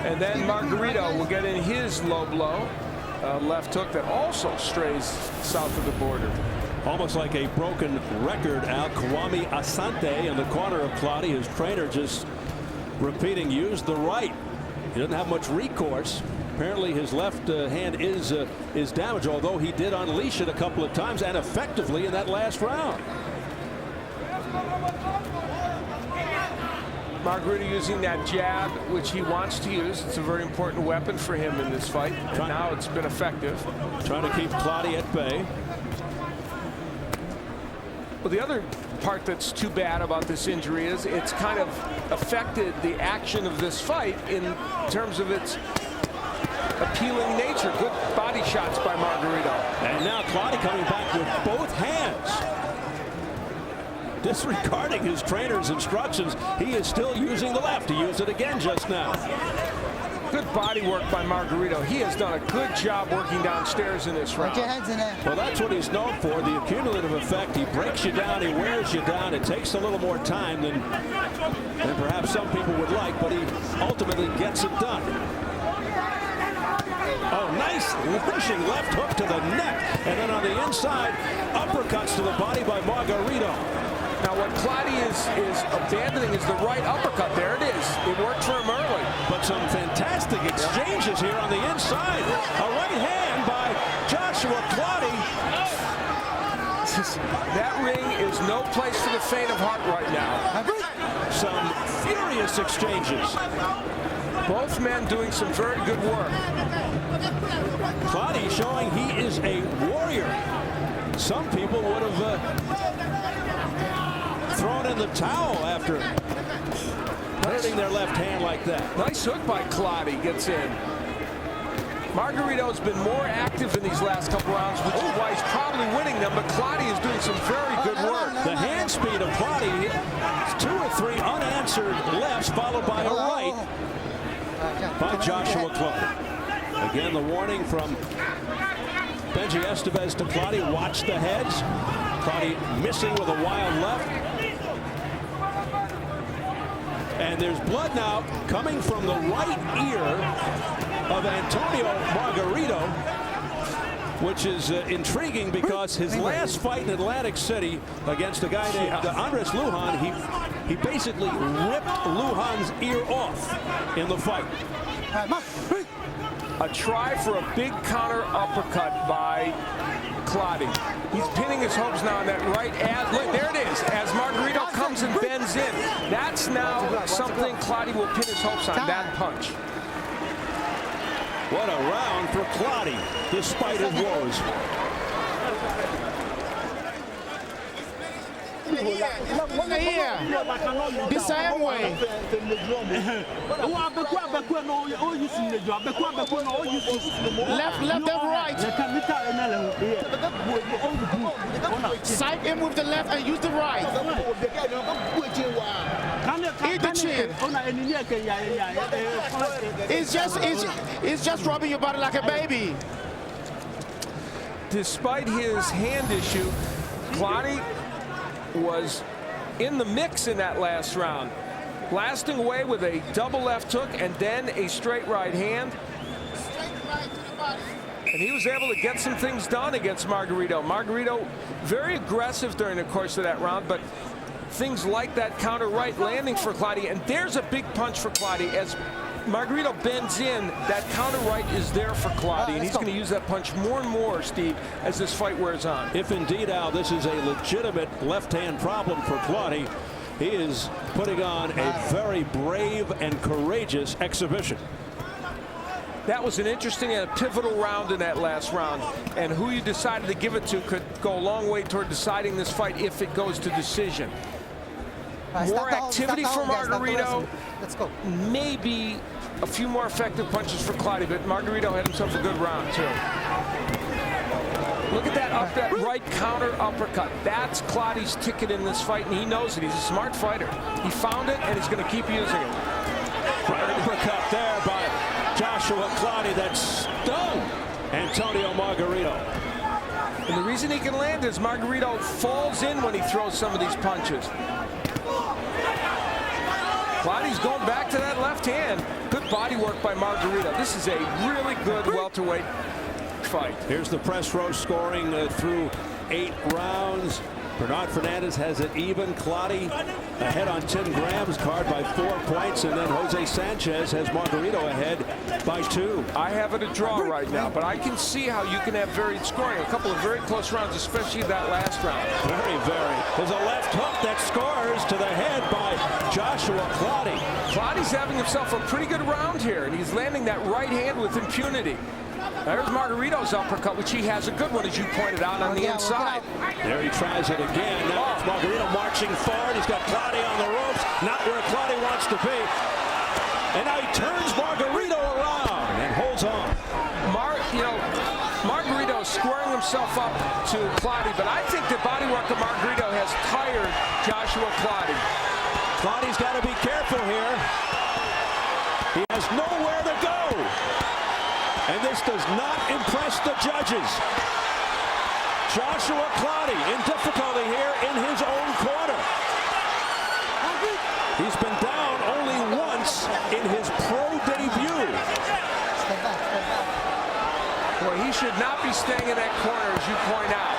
And then Margarito will get in his low blow, left hook that also strays south of the border. Almost like a broken record, Al. Kwame Asante in the corner of Clottey. His trainer just repeating, use the right. He doesn't have much recourse. Apparently his left hand is damaged, although he did unleash it a couple of times and effectively in that last round. Margarito using that jab, which he wants to use. It's a very important weapon for him in this fight. And now it's been effective. Trying to keep Clottey at bay. Well, the other part that's too bad about this injury is it's kind of affected the action of this fight in terms of its appealing nature. Good body shots by Margarito. And now Clottey coming back with both hands. Disregarding his trainer's instructions, he is still using the left. He used it again just now. Good body work by Margarito. He has done a good job working downstairs in this round. Put your hands in there. Well, that's what he's known for, the accumulative effect. He breaks you down, he wears you down. It takes a little more time than perhaps some people would like, but he ultimately gets it done. Oh, nice lunging left hook to the neck. And then on the inside, uppercuts to the body by Margarito. Now what Clottey is abandoning is the right uppercut. There it is. It worked for him early. But some fantastic exchanges here on the inside. A right hand by Joshua Clottey. That ring is no place for the faint of heart right now. Some furious exchanges. Both men doing some very good work. Clottey showing he is a warrior. Some people would have thrown in the towel after hurting their left hand like that. Nice hook by Clottey, gets in. Margarito's been more active in these last couple rounds, which is why he's probably winning them, but Clottey is doing some very good work. The hand speed of Clottey, 2 or 3 unanswered lefts, followed by a right by Joshua Clottey. Again, the warning from Benji Estevez to Clottey, watch the heads. Clottey missing with a wild left. And there's blood now coming from the right ear of Antonio Margarito, which is intriguing because his last fight in Atlantic City against a guy named Andres Lujan, he basically ripped Lujan's ear off in the fight. A try for a big counter uppercut by Clottey. He's pinning his hopes now on that right. Look, there it is. As Margarito comes and bends in. That's now something Clottey will pin his hopes on, that punch. What a round for Clottey, despite his woes. Here, the same way. Left and right. Side him with the left and use the right. Eat the chin. It's just rubbing your body like a baby. Despite his hand issue, Clottey was in the mix in that last round, blasting away with a double left hook and then a straight right hand. And he was able to get some things done against Margarito. Margarito very aggressive during the course of that round, but things like that counter right landing for Clottey. And there's a big punch for Clottey. As Margarito bends in, that counter right is there for Clottey, and he's going to use that punch more and more, Steve, as this fight wears on. If indeed, Al, this is a legitimate left-hand problem for Clottey, he is putting on a very brave and courageous exhibition. That was an interesting and a pivotal round in that last round, and who you decided to give it to could go a long way toward deciding this fight if it goes to decision. More activity for Margarito. Let's go. Maybe a few more effective punches for Clottey, but Margarito had himself a good round too. Look at that right counter uppercut. That's Clottey's ticket in this fight, and he knows it. He's a smart fighter. He found it, and he's going to keep using it. Right uppercut there by Joshua Clottey that stung Antonio Margarito. And the reason he can land is Margarito falls in when he throws some of these punches. Clottey's going back to that left hand. Good body work by Margarito. This is a really good welterweight fight. Here's the press row scoring through 8 rounds. Bernard Fernandez has it even. Clottey ahead on Tim Graham's card by 4 points, and then Jose Sanchez has Margarito ahead by 2. I have it a draw right now, but I can see how you can have varied scoring. A couple of very close rounds, especially that last round. Very. There's a left hook that scores to the head by Joshua Clottey. Clottey's having himself a pretty good round here, and he's landing that right hand with impunity. There's Margarito's uppercut, which he has a good one, as you pointed out, on the inside. There he tries it again. Now it's Margarito marching forward. He's got Clottey on the ropes, not where Clottey wants to be. And now he turns Margarito around and holds on. Margarito is squaring himself up to Clottey, but I think the bodywork of Margarito has tired Joshua Clottey. Clottey's got to be careful here. He has nowhere to go. And this does not impress the judges. Joshua Clottey in difficulty here in his own corner. He's been down only once in his pro debut. Boy, he should not be staying in that corner, as you point out.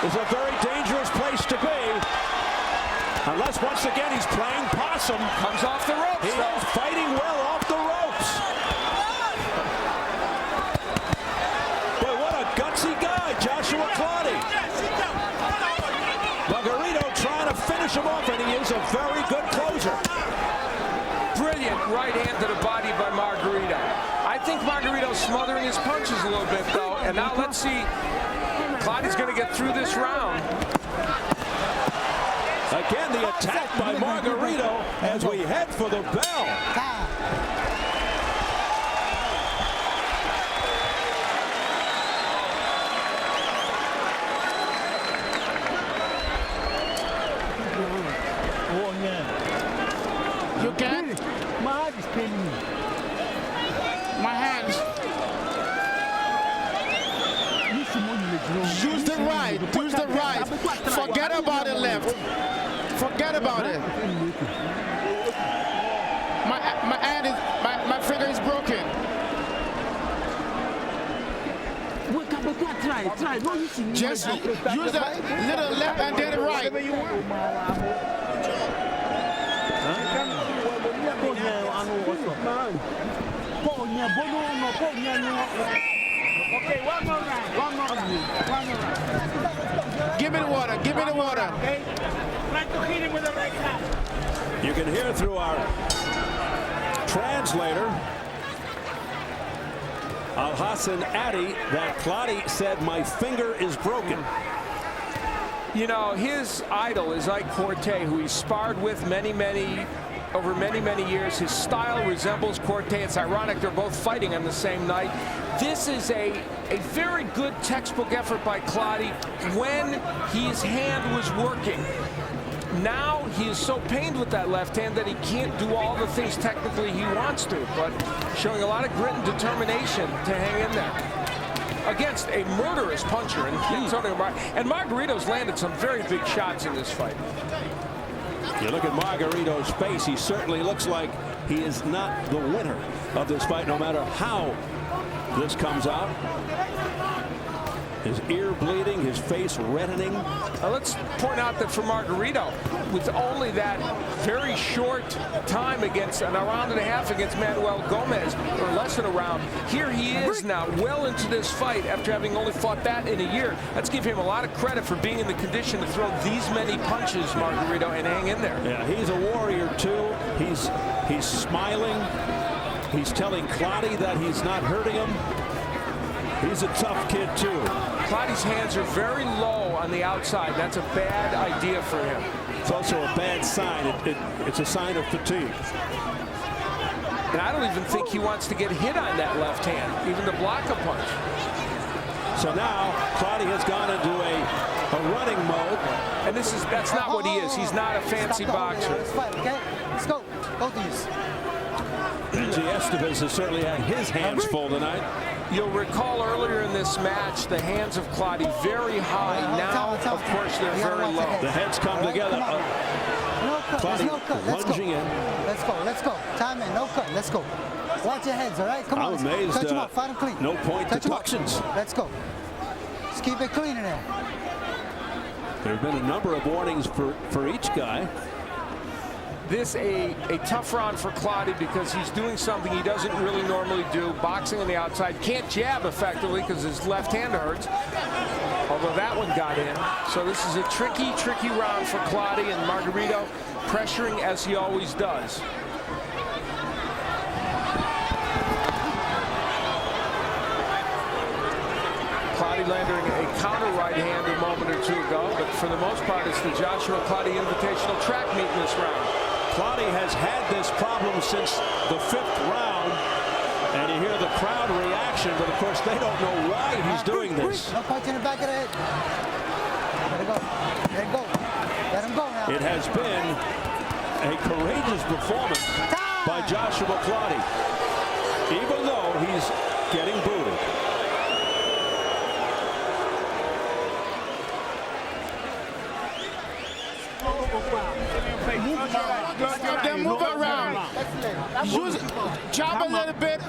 It's a very dangerous place to be. Unless, once again, he's playing possum. Comes off the ropes, He is fighting well off the ropes. Boy, what a gutsy guy, Joshua Clottey. Margarito trying to finish him off, and he is a very good closer. Brilliant right hand to the body by Margarito. I think Margarito's smothering his punches a little bit, though. And now let's see. Clottey's going to get through this round. Again, the attack by Margarito as we head for the bell. You can? My heart is paining me. My hands. Use the right. Use the right. Forget about the left. Forget about it. My hand is my finger is broken. Try. Just use the little left and then right. Okay, one more round. Give me the water. Give me the water. Okay? Try to hit him with the right hand. You can hear through our translator, Al-Hassan Addy, that Clottey said, "My finger is broken." You know, his idol is Ike Cortez, who he sparred with over many years. His style resembles Cortez. It's ironic they're both fighting on the same night. This is a very good textbook effort by Clottey when his hand was working. Now he is so pained with that left hand that he can't do all the things technically he wants to, but showing a lot of grit and determination to hang in there against a murderous puncher. And Margarito's landed some very big shots in this fight. You look at Margarito's face, he certainly looks like he is not the winner of this fight, no matter how this comes out. His ear bleeding, his face reddening. Now let's point out that for Margarito, with only that very short time against a round and a half against Manuel Gomez, or less than a round, here he is now well into this fight after having only fought that in a year. Let's give him a lot of credit for being in the condition to throw these many punches, Margarito, and hang in there. Yeah, he's a warrior too. He's smiling. He's telling Clottey that he's not hurting him. He's a tough kid too. Clottey's hands are very low on the outside. That's a bad idea for him. It's also a bad sign. It's a sign of fatigue. And I don't even think he wants to get hit on that left hand, even to block a punch. So now Clottey has gone into a running mode. And that's not what he is. He's not a fancy boxer. Let's fight, okay? Let's go. Both of you. Benji Estevez has certainly had his hands full tonight. You'll recall earlier in this match, the hands of Clottey very high. Now, of course, they're very low. The heads come together. No cut. Clottey No cut. Let's go. lunging in. Let's go. Time in. No cut. Let's go. Watch your heads, all right? Come on. I'm amazed. Touch him up. Fight him clean. No point deductions. Let's go. Just keep it clean in there. There have been a number of warnings for each guy. This a tough round for Clottey because he's doing something he doesn't really normally do. Boxing on the outside. Can't jab effectively because his left hand hurts. Although that one got in. So this is a tricky round for Clottey, and Margarito pressuring as he always does. Clottey landing a counter right hand a moment or two ago, but for the most part it's the Joshua Clottey Invitational track meet in this round. Clottey has had this problem since the 5th round, and you hear the crowd reaction, but of course they don't know why he's doing this. No punch in the back of the head. Let it go. Let it go. Let him go now. It has been a courageous performance by Joshua Clottey. even though he's getting booted. Then move around. Use, jab a little bit.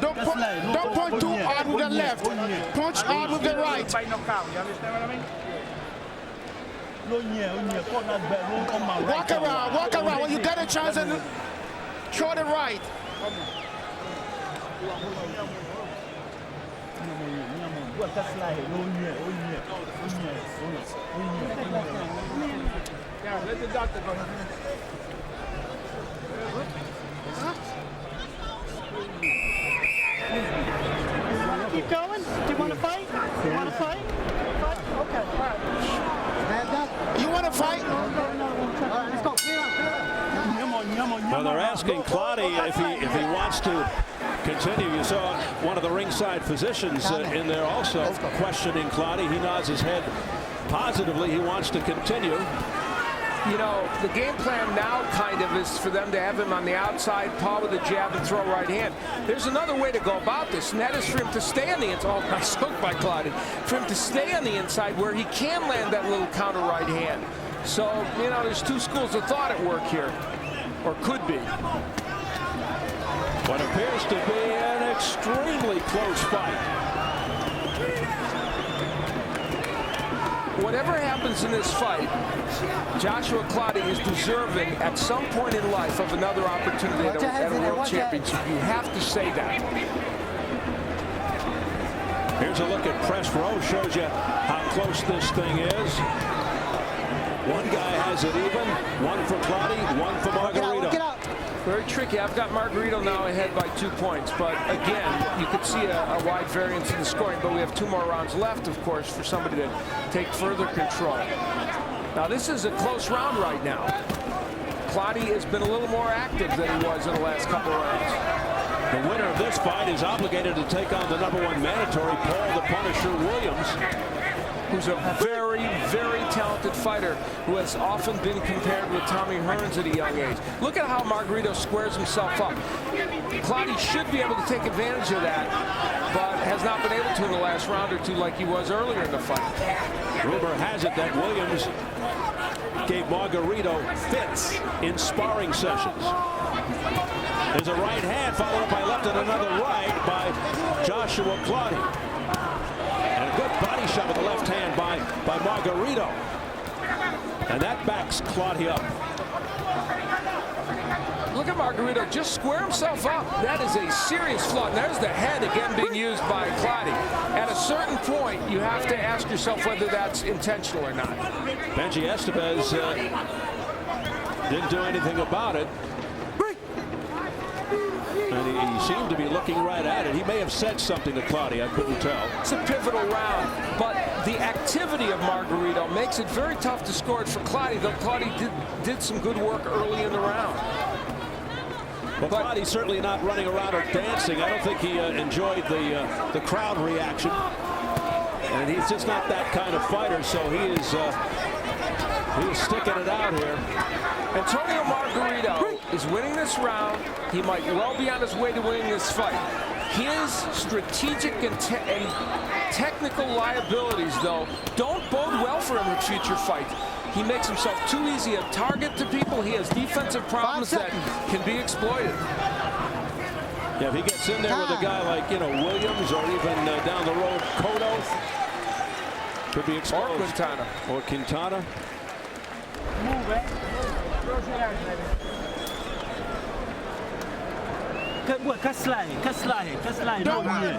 Don't punch too hard with the left. Punch hard with the right. Walk around. When you get a chance, and throw the right. Yeah, let the doctor go. Keep going? Do you want to fight? You want to fight? Okay, all right. You want to fight? Let's go. Well, they're asking Clottey if he wants to continue. You saw one of the ringside physicians in there also questioning Clottey. He nods his head positively. He wants to continue. You know, the game plan now kind of is for them to have him on the outside, paw with a jab and throw right hand. There's another way to go about this, and that is for him to stay on the inside. Oh, nice hook by Clottey. For him to stay on the inside where he can land that little counter right hand. So, you know, there's two schools of thought at work here, or could be. What appears to be an extremely close fight. Whatever happens in this fight, Joshua Clottey is deserving at some point in life of another opportunity at a world championship. You have to say that. Here's a look at press row. Shows you how close this thing is. One guy has it even. One for Clottey, one for Margarito. Very tricky. I've got Margarito now ahead by 2 points, but again, you could see a wide variance in the scoring, but we have 2 more rounds left, of course, for somebody to take further control. Now, this is a close round right now. Clottey has been a little more active than he was in the last couple of rounds. The winner of this fight is obligated to take on the #1 mandatory, Paul the Punisher Williams, who's a very, very talented fighter who has often been compared with Tommy Hearns at a young age. Look at how Margarito squares himself up. Clottey should be able to take advantage of that, but has not been able to in the last round or two like he was earlier in the fight. Rumor has it that Williams gave Margarito fits in sparring sessions. There's a right hand followed up by left and another right by Joshua Clottey. And a good body shot with the left hand by Margarito. And that backs Clottey up. Look at Margarito just square himself up. That is a serious flaw. And there's the head again being used by Clottey. At a certain point, you have to ask yourself whether that's intentional or not. Benji Estevez didn't do anything about it. And he seemed to be looking right at it. He may have said something to Clottey. I couldn't tell. It's a pivotal round, but the activity of Margarito makes it very tough to score it for Clottey, though Clottey did some good work early in the round. Well, Clottey's certainly not running around or dancing. I don't think he enjoyed the crowd reaction. And he's just not that kind of fighter, so he's sticking it out here. Antonio Margarito is winning this round. He might well be on his way to winning this fight. His strategic and technical liabilities, though, don't bode well for him in future fights. He makes himself too easy a target to people. He has defensive problems that can be exploited. Yeah, if he gets in there with a guy like, Williams or even down the road, Cotto, could be exposed. Or Quintana. Or Quintana. Move, eh? Close your eyes, baby.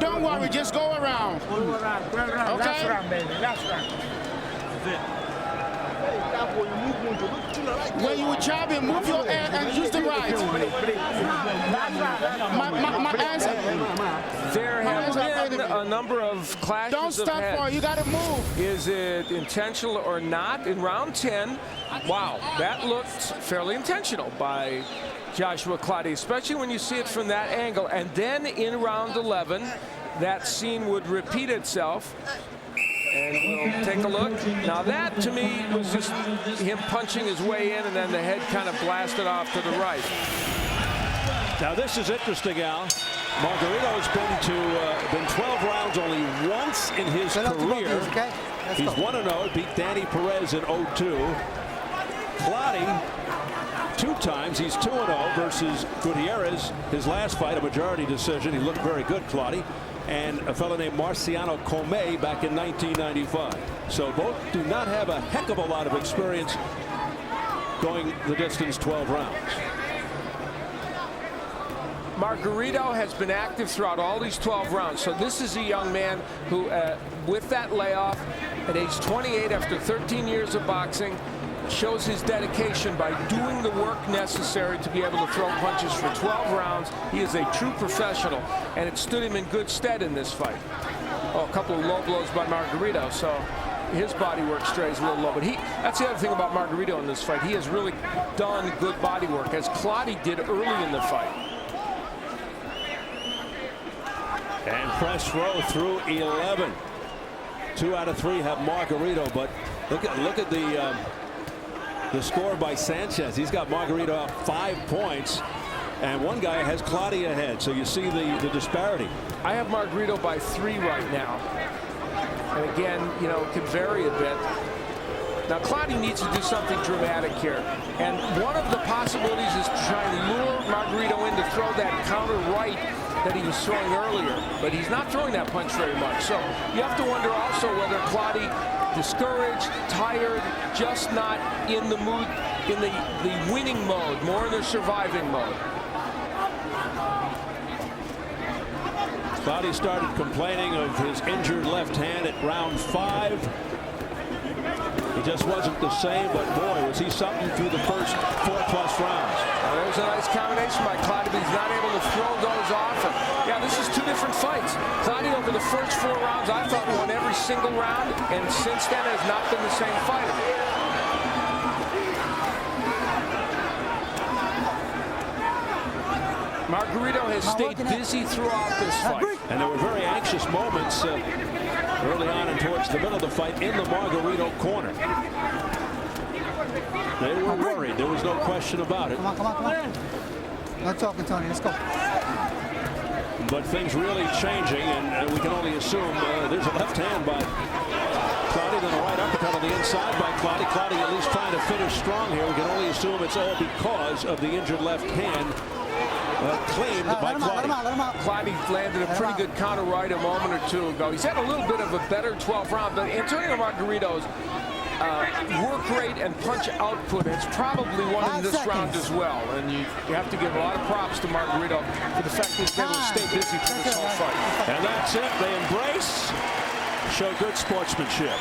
Don't worry, just go around. Go around. Okay? Last round, baby. Last round. When you jab him, move your hand and use the right. My answer. There have been a number of clashes. Don't stop for it. You got to move. Is it intentional or not? In round 10, wow, that looked fairly intentional by Joshua Clottey, especially when you see it from that angle. And then in round 11, that scene would repeat itself. And we'll take a look. Now that, to me, was just him punching his way in, and then the head kind of blasted off to the right. Now this is interesting, Al. Margarito's been 12 rounds only once in his career. He's 1-0. Beat Danny Perez in 0-2. Clottey 2 times. He's 2-0 versus Gutierrez. His last fight, a majority decision. He looked very good, Clottey. And a fellow named Marciano Comey back in 1995. So both do not have a heck of a lot of experience going the distance 12 rounds. Margarito has been active throughout all these 12 rounds. So this is a young man who, with that layoff, at age 28, after 13 years of boxing, shows his dedication by doing the work necessary to be able to throw punches for 12 rounds. He is a true professional, and it stood him in good stead in this fight. Oh, a couple of low blows by Margarito, so his body work strays a little low. But that's the other thing about Margarito in this fight. He has really done good body work, as Clottey did early in the fight. And press row through 11. 2 out of 3 have Margarito, but look at the score by Sanchez. He's got Margarito up 5 points, and one guy has Clottey ahead. So you see the disparity. I have Margarito by 3 right now, and again, you know, it can vary a bit. Now Clottey needs to do something dramatic here, and one of the possibilities is to try and lure Margarito in to throw that counter right that he was throwing earlier, but he's not throwing that punch very much. So you have to wonder also whether Clottey, discouraged, tired, just not in the mood, in the winning mode, more in the surviving mode. Clottey started complaining of his injured left hand at round 5. He just wasn't the same, but boy, was he something through the first 4+ rounds. Well, there's a nice combination by Clottey, but he's not able to throw those off. And yeah, this is 2 different fights. Clottey over the first 4 rounds, I thought, won every single round, and since then has not been the same fighter. Margarito has stayed busy throughout this fight. And there were very anxious moments early on and towards the middle of the fight in the Margarito corner. They were worried. There was no question about it. Come on. No talking, Tony. Let's go. But things really changing, and we can only assume there's a left hand by Clottey, then a right uppercut on the inside by Clottey. Clottey at least trying to finish strong here. We can only assume it's all because of the injured left hand. Claimed by Clottey. Clottey landed a pretty good counter right a moment or 2 ago. He's had a little bit of a better 12th round, but Antonio Margarito's work rate and punch output has probably won in this round as well. And you have to give a lot of props to Margarito for the fact that he's able to stay busy through this whole fight. And that's it. They embrace, show good sportsmanship.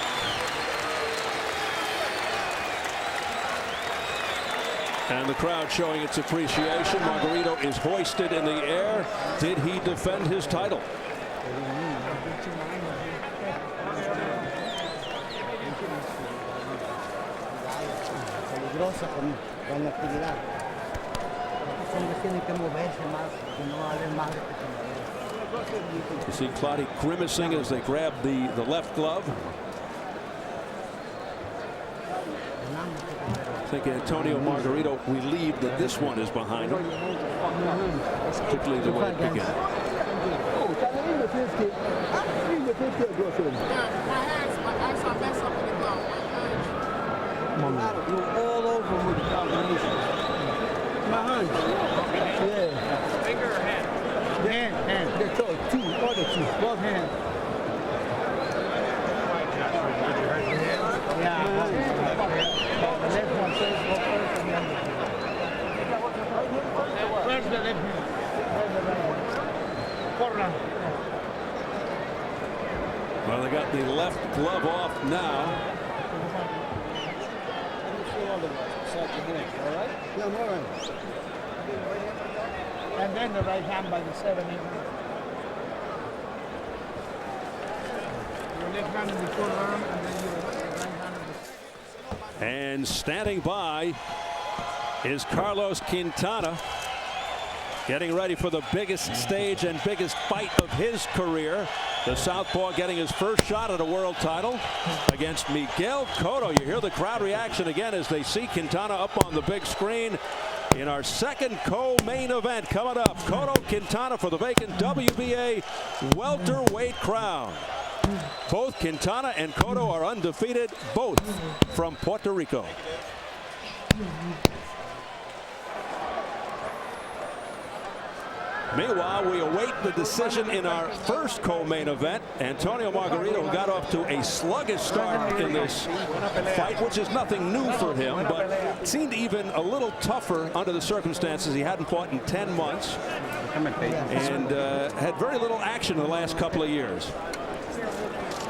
And the crowd showing its appreciation. Margarito is hoisted in the air. Did he defend his title? You see Clottey grimacing as they grab the left glove. I think Antonio Margarito relieved that this one is behind him, particularly the way it began. You're all over with the combination. My hand. Yeah. Finger or hand? Hand. That's all. 2, other 2. Both hands. Where's the left hand? Where's the right hand? Corner. Well, they got the left glove off now. All right? Yeah, I'm all right. And then the right hand by the 7, 8. Your left hand in the forearm, and then your right hand in the... And standing by is Carlos Quintana, getting ready for the biggest stage and biggest fight of his career. The southpaw getting his first shot at a world title against Miguel Cotto. You hear the crowd reaction again as they see Quintana up on the big screen. in our second co-main event coming up. Cotto Quintana for the vacant WBA welterweight crown. Both Quintana and Cotto are undefeated, both from Puerto Rico. Meanwhile, we await the decision in our first co-main event. Antonio Margarito got off to a sluggish start in this fight, which is nothing new for him, but it seemed even a little tougher under the circumstances. He hadn't fought in 10 months and had very little action in the last couple of years.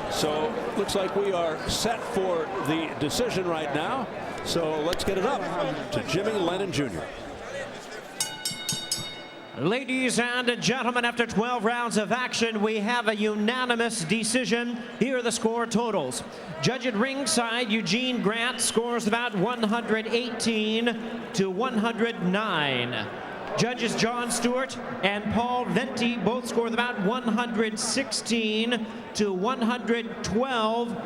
So looks like we are set for the decision right now. So let's get it up to Jimmy Lennon Jr. Ladies and gentlemen, after 12 rounds of action, we have a unanimous decision. Here are the score totals. Judge at ringside, Eugene Grant scores about 118 to 109. Judges John Stewart and Paul Venti both scored about 116 to 112.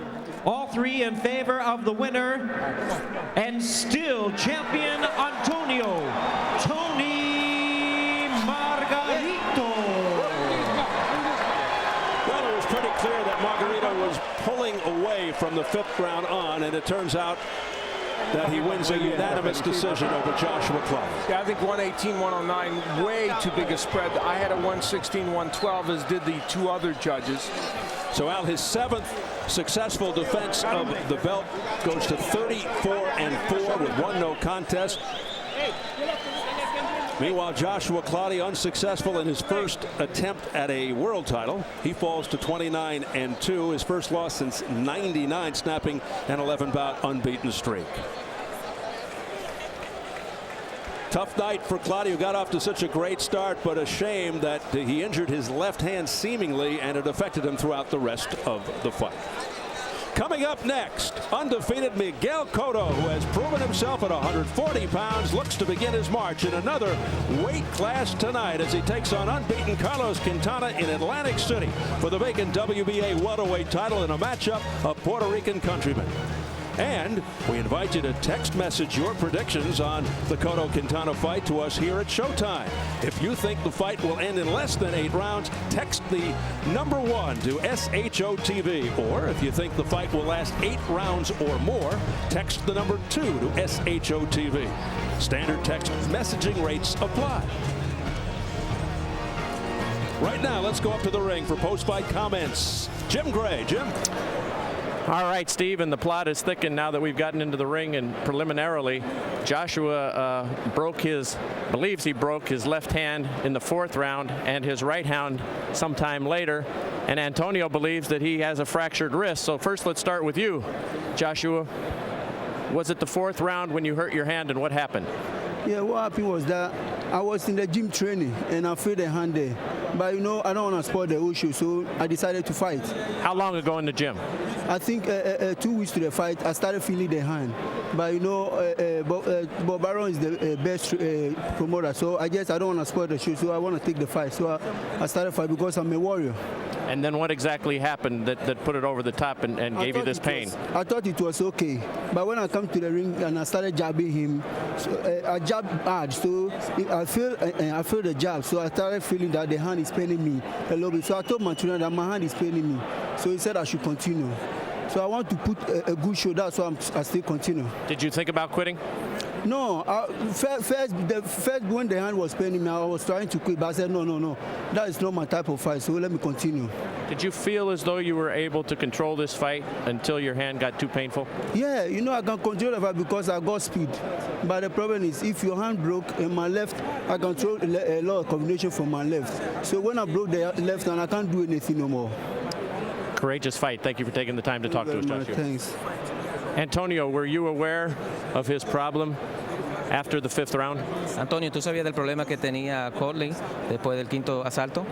All three in favor of the winner, and still champion Antonio Margarito. Well, it was pretty clear that Margarito was pulling away from the 5th round on, and it turns out that he wins a unanimous decision over Joshua Clottey. Yeah, I think 118-109, way too big a spread. I had a 116-112, as did the two other judges. So Al, his 7th successful defense of the belt goes to 34-4 with 1 no contest. Meanwhile, Joshua Clottey unsuccessful in his first attempt at a world title. He falls to 29-2, his first loss since '99, snapping an 11-bout unbeaten streak. Tough night for Clottey, who got off to such a great start, but a shame that he injured his left hand seemingly, and it affected him throughout the rest of the fight. Coming up next, undefeated Miguel Cotto, who has proven himself at 140 pounds, looks to begin his march in another weight class tonight as he takes on unbeaten Carlos Quintana in Atlantic City for the vacant WBA welterweight title in a matchup of Puerto Rican countrymen. And we invite you to text message your predictions on the Cotto Quintana fight to us here at Showtime. If you think the fight will end in less than 8 rounds, text the number 1 to SHOTV. Or if you think the fight will last 8 rounds or more, text the number 2 to SHOTV. Standard text messaging rates apply. Right now, let's go up to the ring for post-fight comments. Jim Gray. Jim? All right, Steve, and the plot is thickened now that we've gotten into the ring, and preliminarily, Joshua believes he broke his left hand in the 4th round and his right hand sometime later, and Antonio believes that he has a fractured wrist. So first, let's start with you, Joshua. Was it the 4th round when you hurt your hand, and what happened? Yeah, what happened was that I was in the gym training and I feel the hand there. But you know, I don't want to spoil the issue, so I decided to fight. How long ago in the gym? I think 2 weeks to the fight, I started feeling the hand. But you know, Bob Baron is the best promoter, so I don't want to spoil the show, so I want to take the fight. So I started fight because I'm a warrior. And then what exactly happened that put it over the top and gave you this pain? I thought it was okay. But when I come to the ring and I started jabbing him, so, I jabbed hard. So I feel the jab. So I started feeling that the hand is paining me a little bit. So I told my trainer that my hand is paining me. So he said I should continue. So I want to put a good show. That's why I still continue. Did you think about quitting? No, first when the hand was paining me, I was trying to quit, but I said, no, that is not my type of fight, so let me continue. Did you feel as though you were able to control this fight until your hand got too painful? Yeah, you know, I can control the fight because I got speed. But the problem is, if your hand broke in my left, I control a lot of combination from my left. So when I broke the left hand, I can't do anything no more. Courageous fight. Thank you for taking the time to talk to us, Joshua. Thanks. Antonio, were you aware of his problem after the 5th round? Antonio, ¿tú sabías del problema que tenía Clottey después del 5º asalto?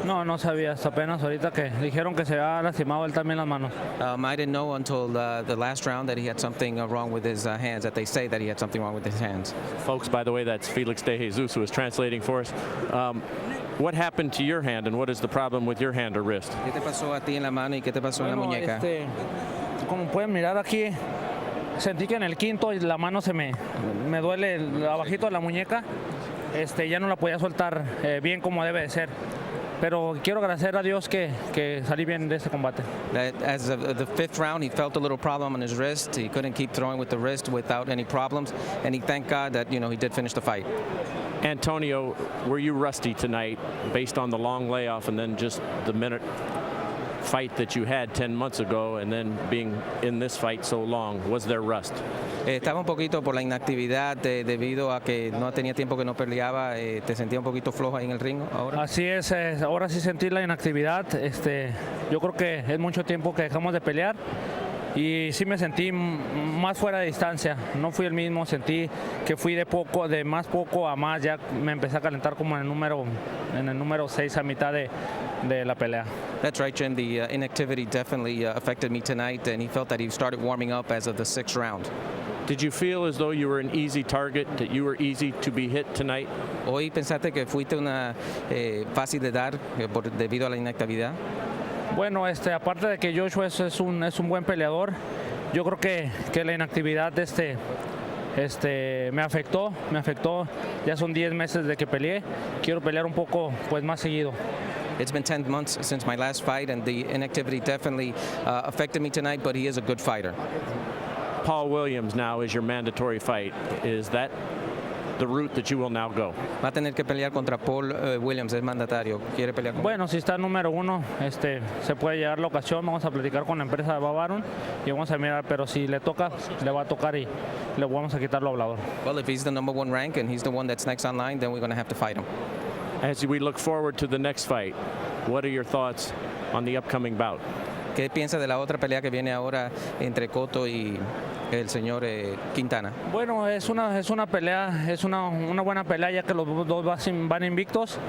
No, no sabía, hasta apenas ahorita que dijeron que se había lastimado él también las manos. I didn't know until the last round that he had something wrong with his hands, that they say that he had something wrong with his hands. Folks, by the way, that's Felix De Jesus who is translating for us. What happened to your hand, and what is the problem with your hand or wrist? ¿Qué te pasó a ti en la mano y qué te pasó en la muñeca? Como pueden mirar aquí, sentí que en el quinto la mano me duele abajito de la muñeca, ya no la podía soltar bien como debe de ser. Pero quiero agradecer a Dios que salí bien de ese combate. As of the fifth round, he felt a little problem on his wrist. He couldn't keep throwing with the wrist without any problems, and he thanked God that he did finish the fight. Antonio, were you rusty tonight based on the long layoff and then just the minute fight that you had 10 months ago and then being in this fight so long? Was there rust? Estaba un poquito por la inactividad debido a que no tenía tiempo que no peleaba. ¿Te sentía un poquito flojo ahí en el ring ahora? Así es, ahora sí sentí la inactividad. Yo creo que es mucho tiempo que dejamos de pelear y sí me sentí más fuera de distancia. No fui el mismo, sentí que fui de más poco a más. Ya me empecé a calentar como en el número 6 a mitad de la pelea. That's right, Jim. The inactivity definitely affected me tonight, and he felt that he started warming up as of the 6th round. Did you feel as though you were an easy target, that you were easy to be hit tonight? ¿Hoy pensaste que fuiste una fácil de dar debido a la inactividad? Bueno, aparte de que Joshua es un buen peleador, yo creo que la inactividad me afectó. Ya son 10 meses de que peleé. Quiero pelear un poco pues más seguido. It's been 10 months since my last fight, and the inactivity definitely affected me tonight, but he is a good fighter. Paul Williams now is your mandatory fight. Is that the route that you will now go? Va a tener que pelear contra Paul Williams, es mandatario. ¿Quiere pelear con? Bueno, si está número 1, se puede llegar la ocasión. Vamos a platicar con la empresa de Babaron y vamos a mirar, pero si le toca, le va a tocar y le vamos a quitar lo hablador. Well, if he's the number 1 rank and he's the one that's next online, then we're going to have to fight him. As we look forward to the next fight, what are your thoughts on the upcoming bout? ¿Qué piensa de la otra pelea que viene ahora entre Cotto y el señor Quintana? Bueno, es una pelea, es una buena pelea ya que los dos van invictos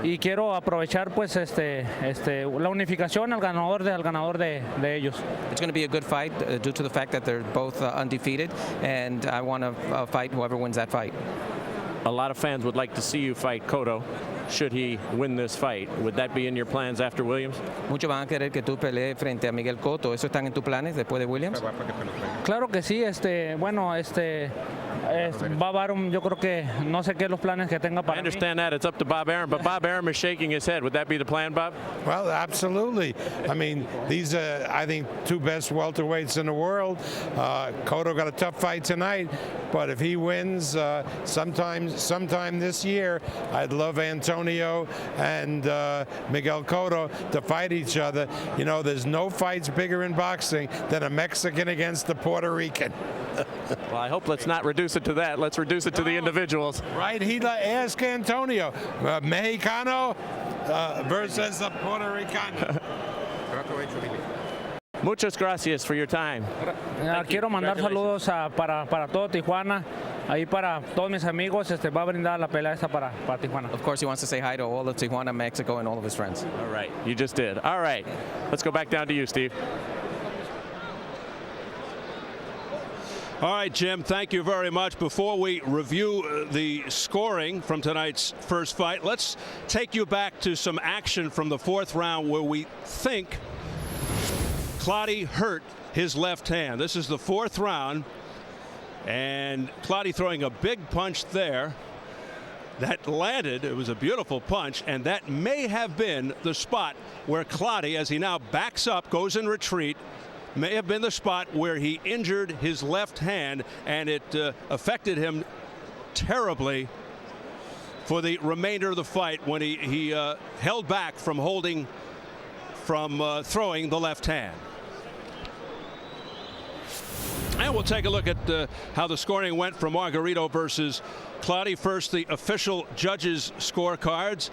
y quiero aprovechar pues la unificación al ganador de ellos. It's going to be a good fight due to the fact that they're both undefeated, and I want to fight whoever wins that fight. A lot of fans would like to see you fight Cotto. Should he win this fight, would that be in your plans after Williams? Muchos van a querer que tú pelees frente a Miguel Cotto. ¿Eso están en tus planes después de Williams? Claro que sí. Bob Arum, yo creo que no sé qué los planes que tenga para I understand that it's up to Bob Arum, but Bob Arum is shaking his head. Would that be the plan, Bob? Well, absolutely. I mean, these are, I think, 2 best welterweights in the world. Cotto got a tough fight tonight, but if he wins sometime this year, I'd love Antonio and Miguel Cotto to fight each other. There's no fights bigger in boxing than a Mexican against a Puerto Rican. Well, I hope let's not reduce it to that. Let's reduce it to the individuals. Right? Ask Antonio. Mexicano versus a Puerto Ricano. Muchas gracias for your time. Quiero mandar saludos para todo Tijuana. Ahí para todos mis amigos, va a brindar la pelea esta para Tijuana. Of course, he wants to say hi to all of Tijuana, Mexico, and all of his friends. All right, you just did. All right, let's go back down to you, Steve. All right, Jim, thank you very much. Before we review the scoring from tonight's first fight, let's take you back to some action from the 4th round where we think Clottey hurt his left hand. This is the 4th round, and Clottey throwing a big punch there that landed. It was a beautiful punch, and that may have been the spot where Clottey, as he now backs up, goes in retreat, may have been the spot where he injured his left hand, and it affected him terribly for the remainder of the fight when he held back from throwing the left hand. And we'll take a look at how the scoring went from Margarito versus Clottey. First, the official judges' scorecards.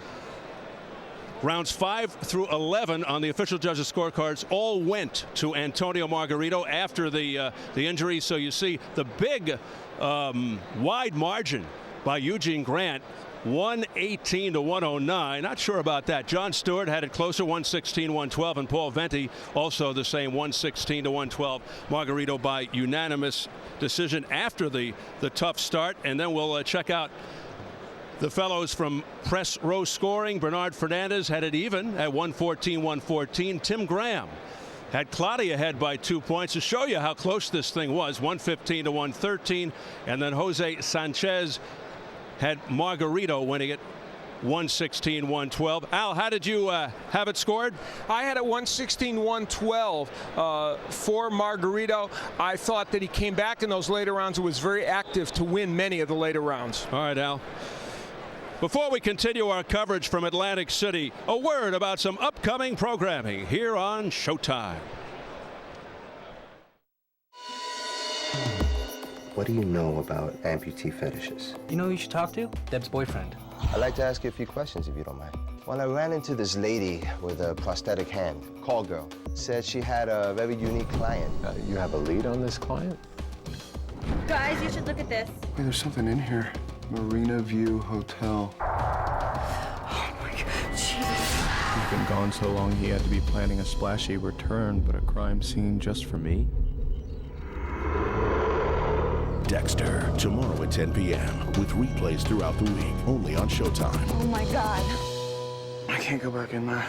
Rounds 5 through 11 on the official judges' scorecards all went to Antonio Margarito after the injury. So you see the big wide margin by Eugene Grant, 118 to 109. Not sure about that. John Stewart had it closer, 116-112, and Paul Venti also the same, 116 to 112. Margarito by unanimous decision after the tough start. And then we'll check out the fellows from press row scoring. Bernard Fernandez had it even at 114-114. Tim Graham had Clottey ahead by 2 points to show you how close this thing was, 115 to 113. And then Jose Sanchez had Margarito winning it 116-112. Al, how did you have it scored? I had it 116-112 for Margarito. I thought that he came back in those later rounds and was very active to win many of the later rounds. All right, Al. Before we continue our coverage from Atlantic City, a word about some upcoming programming here on Showtime. What do you know about amputee fetishes? You know who you should talk to? Deb's boyfriend. I'd like to ask you a few questions if you don't mind. Well, I ran into this lady with a prosthetic hand, call girl. Said she had a very unique client. You have a lead on this client? Guys, you should look at this. Wait, there's something in here. Marina View Hotel. Oh my God, Jesus. He's been gone so long he had to be planning a splashy return, but a crime scene just for me? Dexter, tomorrow at 10 p.m. with replays throughout the week, only on Showtime. Oh my God. I can't go back in there.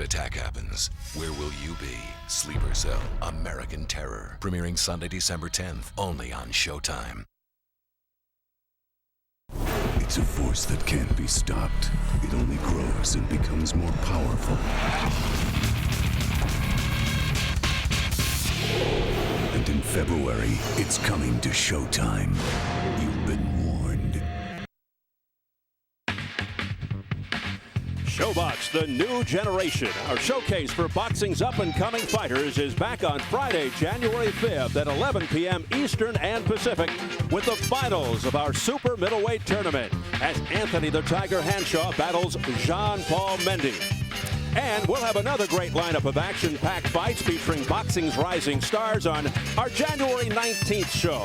Attack happens, where will you be? Sleeper Cell, American Terror, premiering Sunday, December 10th, only on Showtime. It's a force that can't be stopped. It only grows and becomes more powerful. And in February, it's coming to Showtime. You've been warned. ShowBox, the new generation. Our showcase for boxing's up-and-coming fighters is back on Friday, January 5th at 11 p.m. Eastern and Pacific with the finals of our super middleweight tournament as Anthony the Tiger Hanshaw battles Jean-Paul Mendy. And we'll have another great lineup of action-packed fights featuring boxing's rising stars on our January 19th show.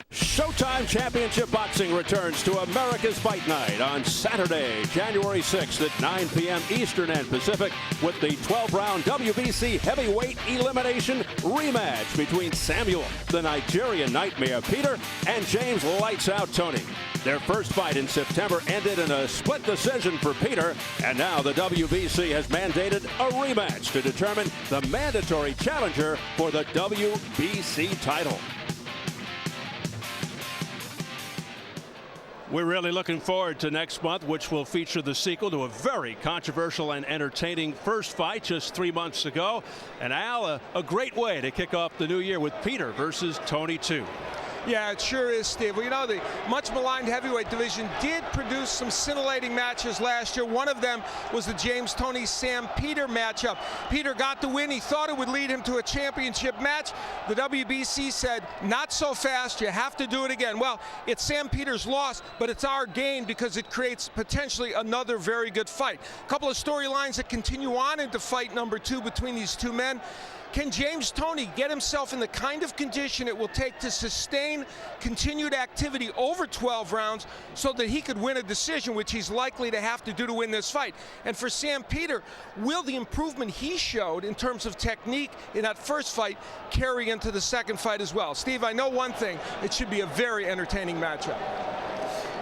Showtime Championship Boxing returns to America's Fight Night on Saturday, January 6th at 9 p.m. Eastern and Pacific with the 12-round WBC Heavyweight Elimination rematch between Samuel, the Nigerian Nightmare Peter, and James Lights Out Tony. Their first fight in September ended in a split decision for Peter, and now the WBC has mandated a rematch to determine the mandatory challenger for the WBC title. We're really looking forward to next month, which will feature the sequel to a very controversial and entertaining first fight just 3 months ago. And Al, a great way to kick off the new year with Peter versus Tony 2. Yeah, it sure is, Steve. Well, you know, the much maligned heavyweight division did produce some scintillating matches last year. One of them was the James Toney Sam Peter matchup. Peter got the win. He thought it would lead him to a championship match. The WBC said, not so fast. You have to do it again. Well, it's Sam Peter's loss, but it's our gain because it creates potentially another very good fight. A couple of storylines that continue on into fight number 2 between these two men. Can James Toney get himself in the kind of condition it will take to sustain continued activity over 12 rounds so that he could win a decision, which he's likely to have to do to win this fight? And for Sam Peter, will the improvement he showed in terms of technique in that first fight carry into the second fight as well? Steve, I know one thing. It should be a very entertaining matchup.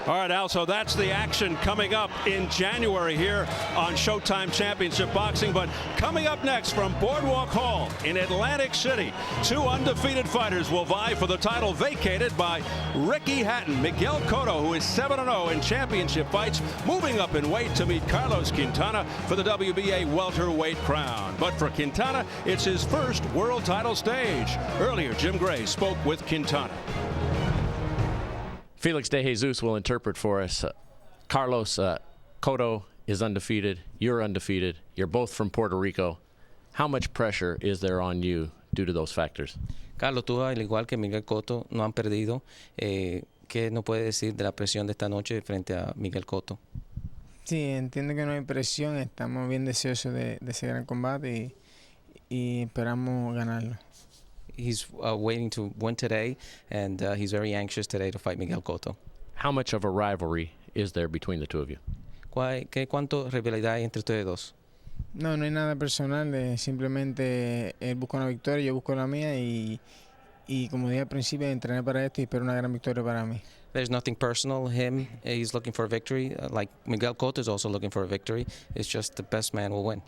All right, Al, so that's the action coming up in January here on Showtime Championship Boxing. But coming up next from Boardwalk Hall in Atlantic City, 2 undefeated fighters will vie for the title vacated by Ricky Hatton. Miguel Cotto, who is 7-0 in championship fights, moving up in weight to meet Carlos Quintana for the WBA welterweight crown. But for Quintana, it's his first world title stage. Earlier, Jim Gray spoke with Quintana. Felix De Jesus will interpret for us. Carlos, Cotto is undefeated. You're undefeated. You're both from Puerto Rico. How much pressure is there on you due to those factors? Carlos, tú, al igual que Miguel Cotto, no han perdido. ¿Qué nos puede decir de la presión de esta noche frente a Miguel Cotto? Sí, entiendo que no hay presión. Estamos bien deseosos de ese gran combate y esperamos ganarlo. He's waiting to win today, and he's very anxious today to fight Miguel Cotto. How much of a rivalry is there between the two of you? ¿Cuánto rivalidad hay entre ustedes dos? No, no hay nada personal, simplemente él busca una victoria, yo busco la mía y como dije al principio, entrené para esto y espero una gran victoria para mí. There's nothing personal. He's looking for a victory. Like Miguel Cotto is also looking for a victory. It's just the best man will win.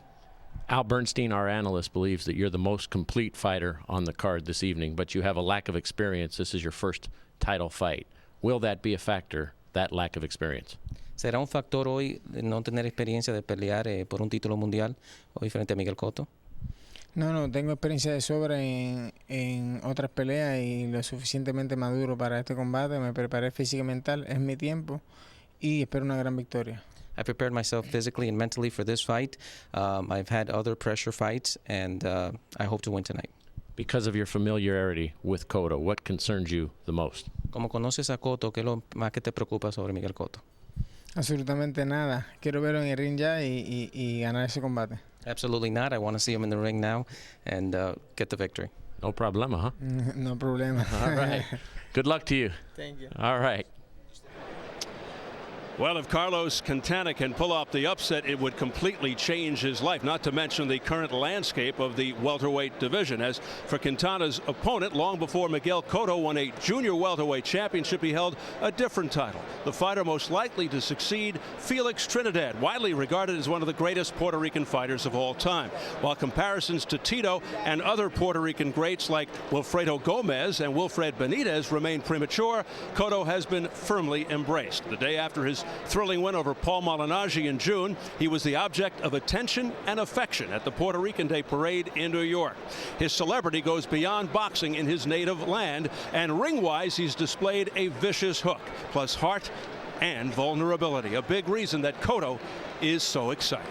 Al Bernstein, our analyst, believes that you're the most complete fighter on the card this evening, but you have a lack of experience. This is your first title fight. Will that be a factor, that lack of experience? ¿Será un factor hoy no tener experiencia de pelear por un título mundial hoy frente a Miguel Cotto? No, tengo experiencia de sobra en otras peleas y lo suficientemente maduro para este combate. Me preparé física y mental, es mi tiempo y espero una gran victoria. I prepared myself physically and mentally for this fight. I've had other pressure fights, and I hope to win tonight. Because of your familiarity with Cotto, what concerns you the most? Como conoces a Cotto, ¿qué es lo más que te preocupa sobre Miguel Cotto? Absolutamente nada. Quiero verlo en el ring ya y ganar ese combate. Absolutely not. I want to see him in the ring now and get the victory. No problema, huh? No problema. All right. Good luck to you. Thank you. All right. Well, if Carlos Quintana can pull off the upset, it would completely change his life, not to mention the current landscape of the welterweight division. As for Quintana's opponent, long before Miguel Cotto won a junior welterweight championship, he held a different title. The fighter most likely to succeed, Felix Trinidad, widely regarded as one of the greatest Puerto Rican fighters of all time. While comparisons to Tito and other Puerto Rican greats like Wilfredo Gomez and Wilfred Benitez remain premature, Cotto has been firmly embraced. The day after his thrilling win over Paul Malignaggi in June, he was the object of attention and affection at the Puerto Rican Day Parade in New York. His celebrity goes beyond boxing in his native land, and ring-wise he's displayed a vicious hook, plus heart and vulnerability, a big reason that Cotto is so exciting.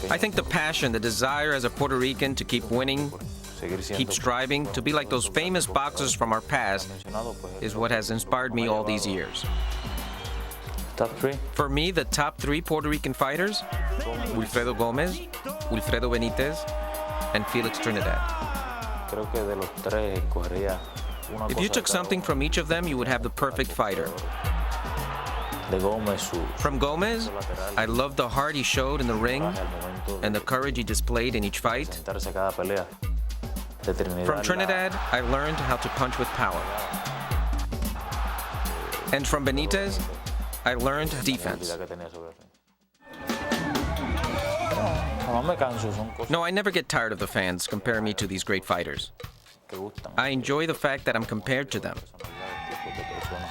I think the passion, the desire as a Puerto Rican to keep winning, keep striving, to be like those famous boxers from our past is what has inspired me all these years. Top three? For me, the top three Puerto Rican fighters, Wilfredo Gomez, Wilfredo Benitez, and Felix Trinidad. If you took something from each of them, you would have the perfect fighter. From Gomez, I loved the heart he showed in the ring and the courage he displayed in each fight. From Trinidad, I learned how to punch with power. And from Benitez, I learned defense. No, I never get tired of the fans comparing me to these great fighters. I enjoy the fact that I'm compared to them.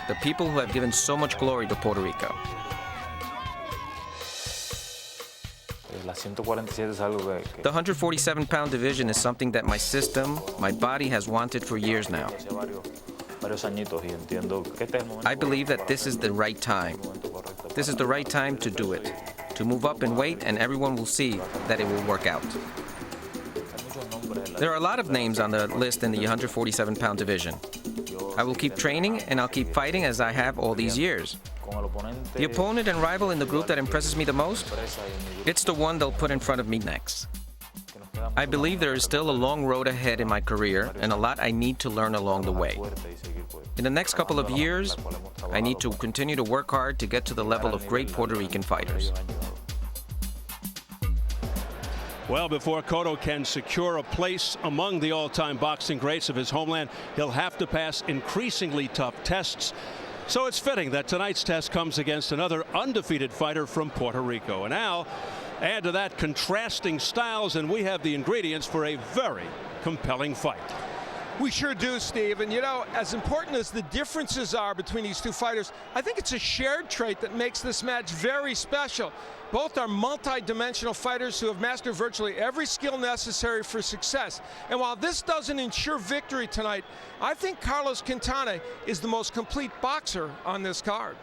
The people who have given so much glory to Puerto Rico. The 147-pound division is something that my system, my body has wanted for years now. I believe that this is the right time. This is the right time to do it, to move up in weight, and everyone will see that it will work out. There are a lot of names on the list in the 147-pound division. I will keep training and I'll keep fighting as I have all these years. The opponent and rival in the group that impresses me the most, it's the one they'll put in front of me next. I believe there is still a long road ahead in my career and a lot I need to learn along the way. In the next couple of years, I need to continue to work hard to get to the level of great Puerto Rican fighters. Well, before Cotto can secure a place among the all-time boxing greats of his homeland, he'll have to pass increasingly tough tests. So it's fitting that tonight's test comes against another undefeated fighter from Puerto Rico. And now, add to that contrasting styles, and we have the ingredients for a very compelling fight. We sure do, Steve. And you know, as important as the differences are between these two fighters, I think it's a shared trait that makes this match very special. Both are multi-dimensional fighters who have mastered virtually every skill necessary for success. And while this doesn't ensure victory tonight, I think Carlos Quintana is the most complete boxer on this card.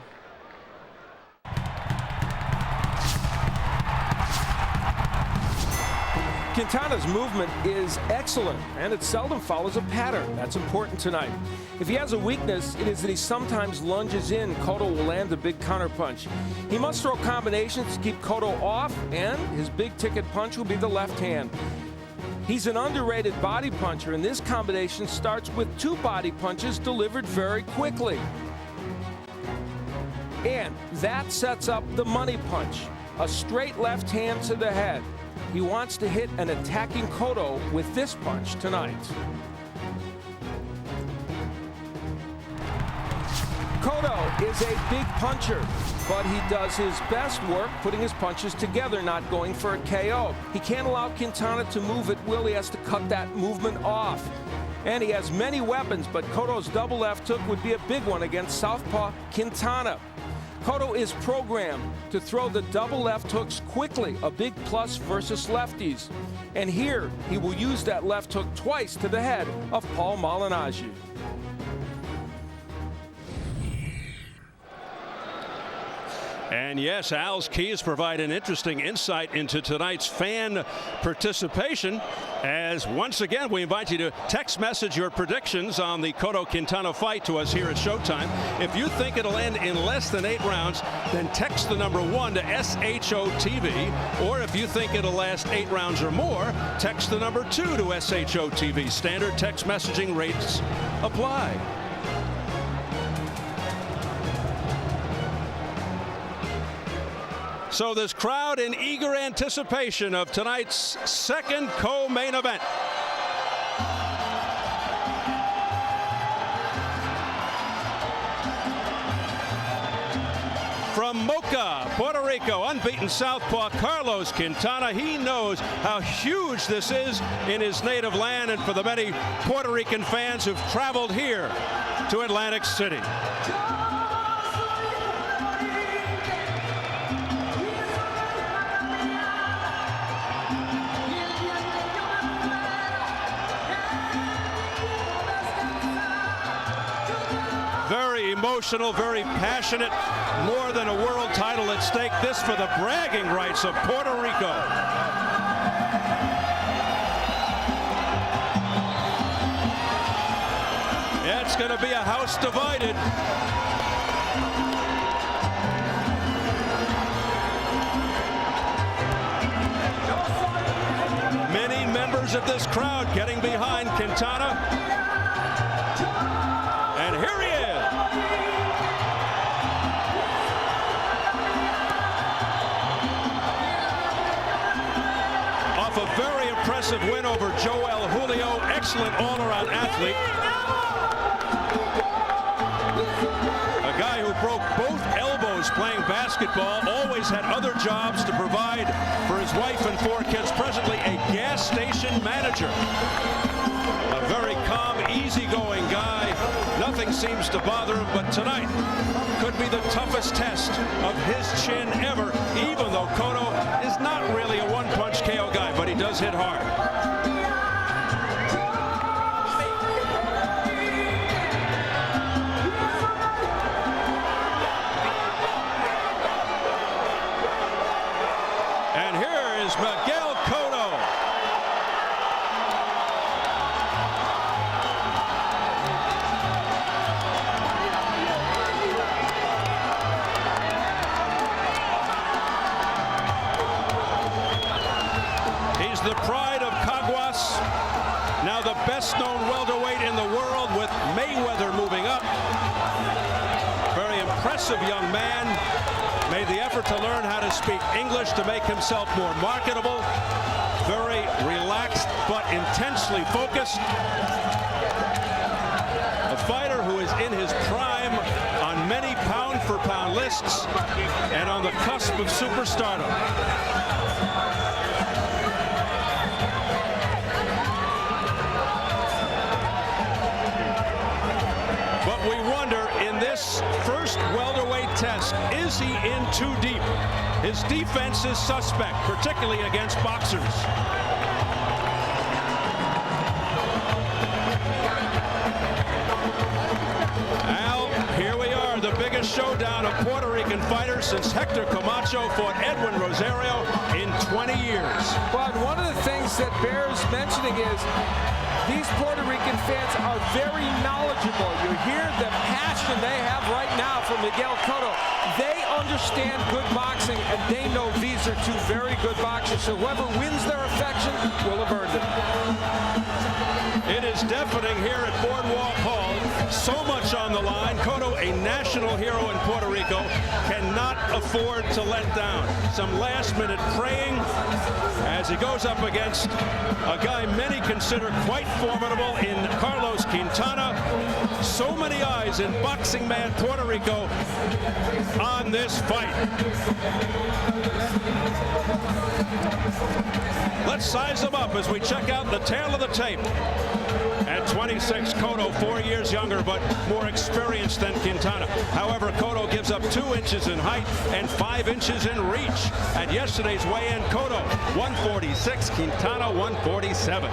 Quintana's movement is excellent, and it seldom follows a pattern. That's important tonight. If he has a weakness, it is that he sometimes lunges in. Cotto will land a big counterpunch. He must throw combinations to keep Cotto off, and his big-ticket punch will be the left hand. He's an underrated body puncher, and this combination starts with 2 body punches delivered very quickly. And that sets up the money punch, a straight left hand to the head. He wants to hit an attacking Cotto with this punch tonight. Cotto is a big puncher, but he does his best work putting his punches together, not going for a KO. He can't allow Quintana to move at will. He has to cut that movement off. And he has many weapons, but Cotto's double left hook would be a big one against southpaw Quintana. Cotto is programmed to throw the double left hooks quickly, a big plus versus lefties. And here, he will use that left hook twice to the head of Paul Malignaggi. And yes, Al's keys provide an interesting insight into tonight's fan participation, as once again we invite you to text message your predictions on the Cotto-Quintana fight to us here at Showtime. If you think it'll end in less than 8 rounds, then text the number 1 to SHOTV, or if you think it'll last 8 rounds or more, text the number 2 to SHOTV. Standard text messaging rates apply. So this crowd in eager anticipation of tonight's second co-main event. From Mocha, Puerto Rico, unbeaten southpaw Carlos Quintana. He knows how huge this is in his native land and for the many Puerto Rican fans who've traveled here to Atlantic City. Very emotional, very passionate, more than a world title at stake. This for the bragging rights of Puerto Rico. It's going to be a house divided. Many members of this crowd getting behind Quintana. And here he is. Off a very impressive win over Joel Julio, excellent all-around athlete. A guy who broke both elbows playing basketball, always had other jobs to provide for his wife and 4 kids, presently a gas station manager. A very calm, easygoing guy. Nothing seems to bother him, but tonight could be the toughest test of his chin ever, even though Cotto is not really a one-punch KO guy, but he does hit hard. And here is Miguel Cotto. He's the pride of Caguas, now the best-known welterweight in the world, with Mayweather moving up. Very impressive young man. Made the effort to learn how to speak English to make himself more marketable. Very relaxed but intensely focused. A fighter who is in his prime on many pound-for-pound lists and on the cusp of superstardom. But we wonder, in this first welterweight test, is he in too deep? His defense is suspect, particularly against boxers. Al, here we are, the biggest showdown of Puerto Rican fighters since Hector Camacho fought Edwin Rosario in 20 years. But one of the things that bears mentioning is these Puerto Rican fans are very knowledgeable. You hear the passion they have right now for Miguel Cotto. They understand good boxing, and they know these are two very good boxers. So whoever wins their affection will have earned it. It is deafening here at Boardwalk Hall. So much on the line. Cotto, a national hero in Puerto Rico, cannot afford to let down. Some last-minute praying as he goes up against a guy many consider quite formidable in Carlos Quintana. So many eyes in boxing man Puerto Rico on this fight. Let's size them up as we check out the tail of the tape. At 26, Cotto, 4 years younger, but more experienced than Quintana. However, Cotto gives up 2 inches in height and 5 inches in reach. At yesterday's weigh-in, Cotto, 146, Quintana, 147.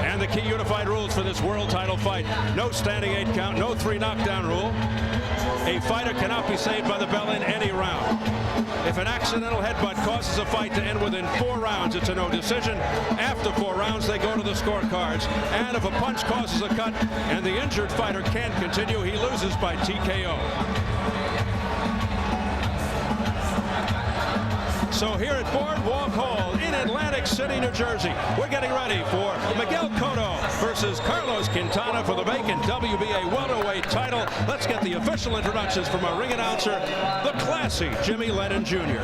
And the key unified rules for this world title fight: no standing 8 count, no 3 knockdown rule. A fighter cannot be saved by the bell in any round. If an accidental headbutt causes a fight to end within 4 rounds, it's a no decision. After 4 rounds, they go to the scorecards. And if a punch causes a cut and the injured fighter can't continue, he loses by TKO. So here at Boardwalk Hall in Atlantic City, New Jersey, we're getting ready for Miguel Cotto versus Carlos Quintana for the vacant WBA welterweight title. Let's get the official introductions from our ring announcer, the classy Jimmy Lennon Jr.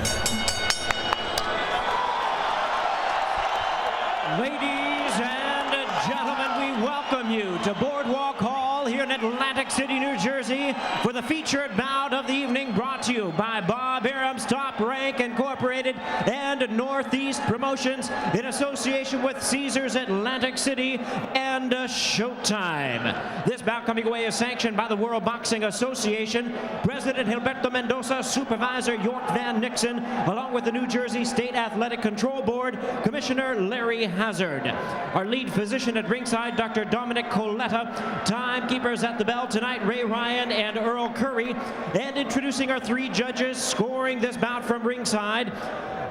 Ladies and gentlemen, we welcome you to Boardwalk Hall here in Atlantic City, New Jersey, for the featured bout of the evening, brought to you by Bob Arum's Top Rank Incorporated and Northeast Promotions in association with Caesars Atlantic City and Showtime. This bout coming away is sanctioned by the World Boxing Association, President Gilberto Mendoza, Supervisor York Van Nixon, along with the New Jersey State Athletic Control Board, Commissioner Larry Hazard. Our lead physician at ringside, Dr. Dominic Coletta. Timekeepers at the bell tonight, Ray Ryan and Earl Curry. And introducing our 3 judges scoring this bout from ringside.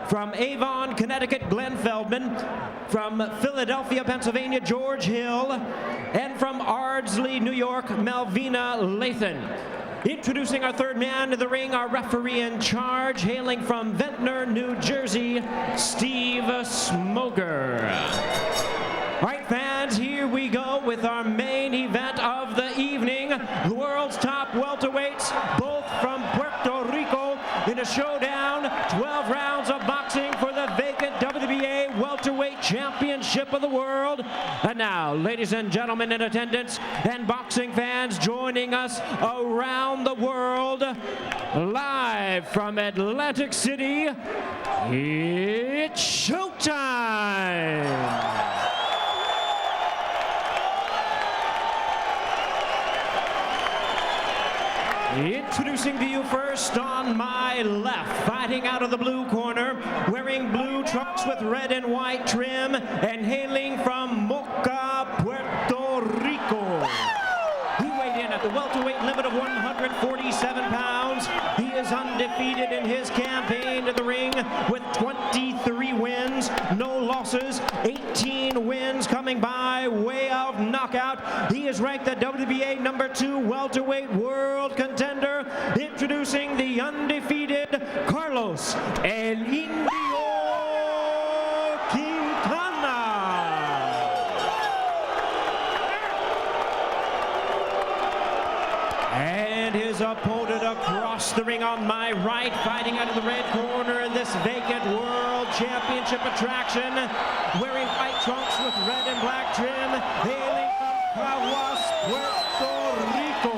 From Avon, Connecticut, Glenn Feldman. From Philadelphia, Pennsylvania, George Hill. And from Ardsley, New York, Malvina Lathan. Introducing our 3rd man in the ring, our referee in charge, hailing from Ventnor, New Jersey, Steve Smoger. All right, fans, here we go with our main event of the evening. The world's top welterweights, both from Puerto Rico, in a showdown, 12 rounds of boxing for the vacant WBA welterweight championship of the world. And now, ladies and gentlemen in attendance and boxing fans joining us around the world, live from Atlantic City, it's showtime! Introducing to you first on my left, fighting out of the blue corner, wearing blue trunks with red and white trim, and hailing from Moca, Puerto Rico. He weighed in at the welterweight limit of 147 pounds. He is undefeated in his campaign to the ring with 23 wins, no losses, 18 wins coming by way of knockout. He is ranked the WBA #2 welterweight world contender. Introducing the undefeated Carlos El Indio Quintana. And his opponent across the ring on my right, fighting out of the red corner in this vacant world championship attraction, wearing white trunks with red and black trim, hailing from Caguas, Puerto Rico.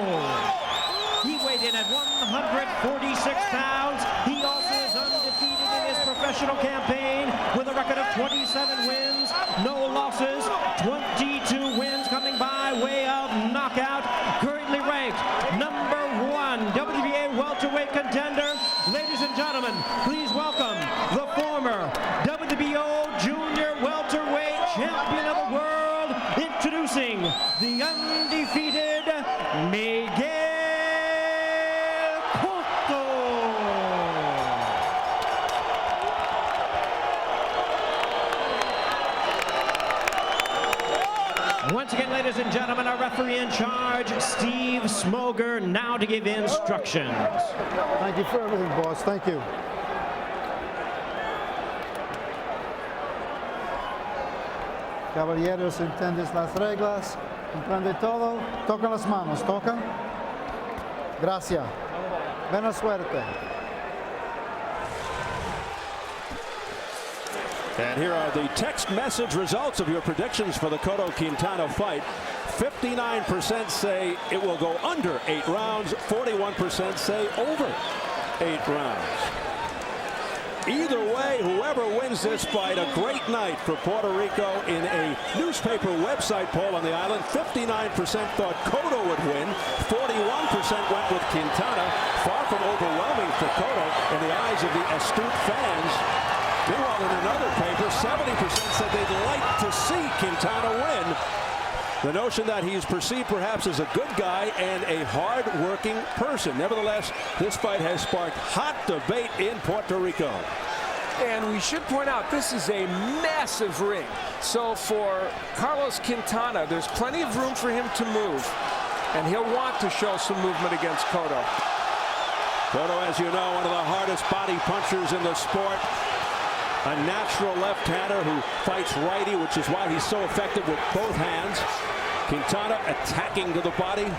He weighed in at 146 pounds. He also is undefeated in his professional campaign with a record of 27 wins, no losses, 22 wins coming by way of knockout. Currently ranked #1 WBA welterweight contender. Ladies and gentlemen, please welcome the former WBO junior welterweight champion of the world, introducing the undefeated Miguel Cotto. and gentlemen, our referee in charge, Steve Smoger, now to give instructions. Thank you for everything, boss. Thank you. Caballeros, entiendes las reglas, comprende todo, tocan las manos, tocan. Gracias. Buena suerte. And here are the text message results of your predictions for the Cotto-Quintana fight. 59% say it will go under 8 rounds. 41% say over 8 rounds. Either way, whoever wins this fight, a great night for Puerto Rico. In a newspaper website poll on the island, 59% thought Cotto would win. 41% went with Quintana. Far from overwhelming for Cotto in the eyes of the astute fans. Meanwhile, in another paper, 70% said they'd like to see Quintana win. The notion that he's perceived perhaps as a good guy and a hard-working person. Nevertheless, this fight has sparked hot debate in Puerto Rico. And we should point out, this is a massive ring. So for Carlos Quintana, there's plenty of room for him to move. And he'll want to show some movement against Cotto. Cotto, as you know, one of the hardest body punchers in the sport. A natural left-hander who fights righty, which is why he's so effective with both hands. Quintana attacking to the body.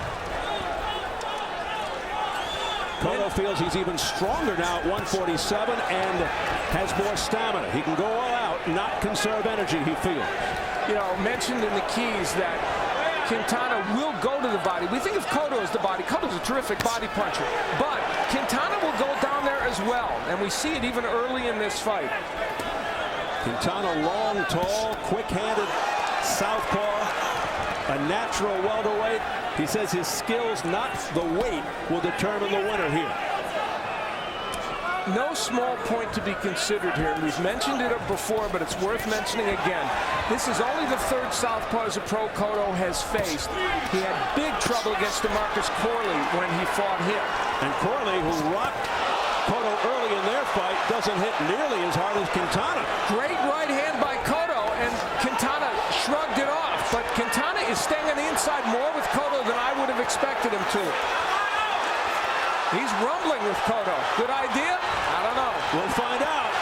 Cotto feels he's even stronger now at 147 and has more stamina. He can go all out, not conserve energy, he feels. You know, mentioned in the keys that Quintana will go to the body. We think of Cotto as the body. Cotto's a terrific body puncher. But Quintana will go down there as well. And we see it even early in this fight. Quintana, long, tall, quick-handed southpaw, a natural welterweight. He says his skills, not the weight, will determine the winner here. No small point to be considered here. We've mentioned it before, but it's worth mentioning again. This is only the third southpaw as a pro Cotto has faced. He had big trouble against DeMarcus Corley when he fought him. And Corley, who rocked Cotto early in their fight, doesn't hit nearly as hard as Quintana. Great right hand by Cotto, and Quintana shrugged it off. But Quintana is staying on the inside more with Cotto than I would have expected him to. He's rumbling with Cotto. Good idea? I don't know. We'll find out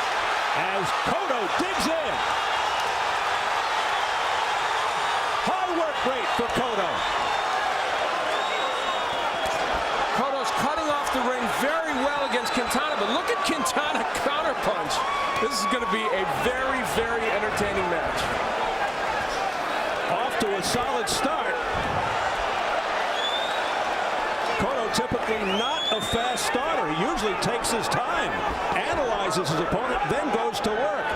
as Cotto digs in. High work rate for Cotto. Cotto's cutting off the ring very well against Quintana, but look at Quintana counterpunch. This is going to be a very, very entertaining match. Off to a solid start. Cotto typically not a fast starter. He usually takes his time, analyzes his opponent, then goes to work.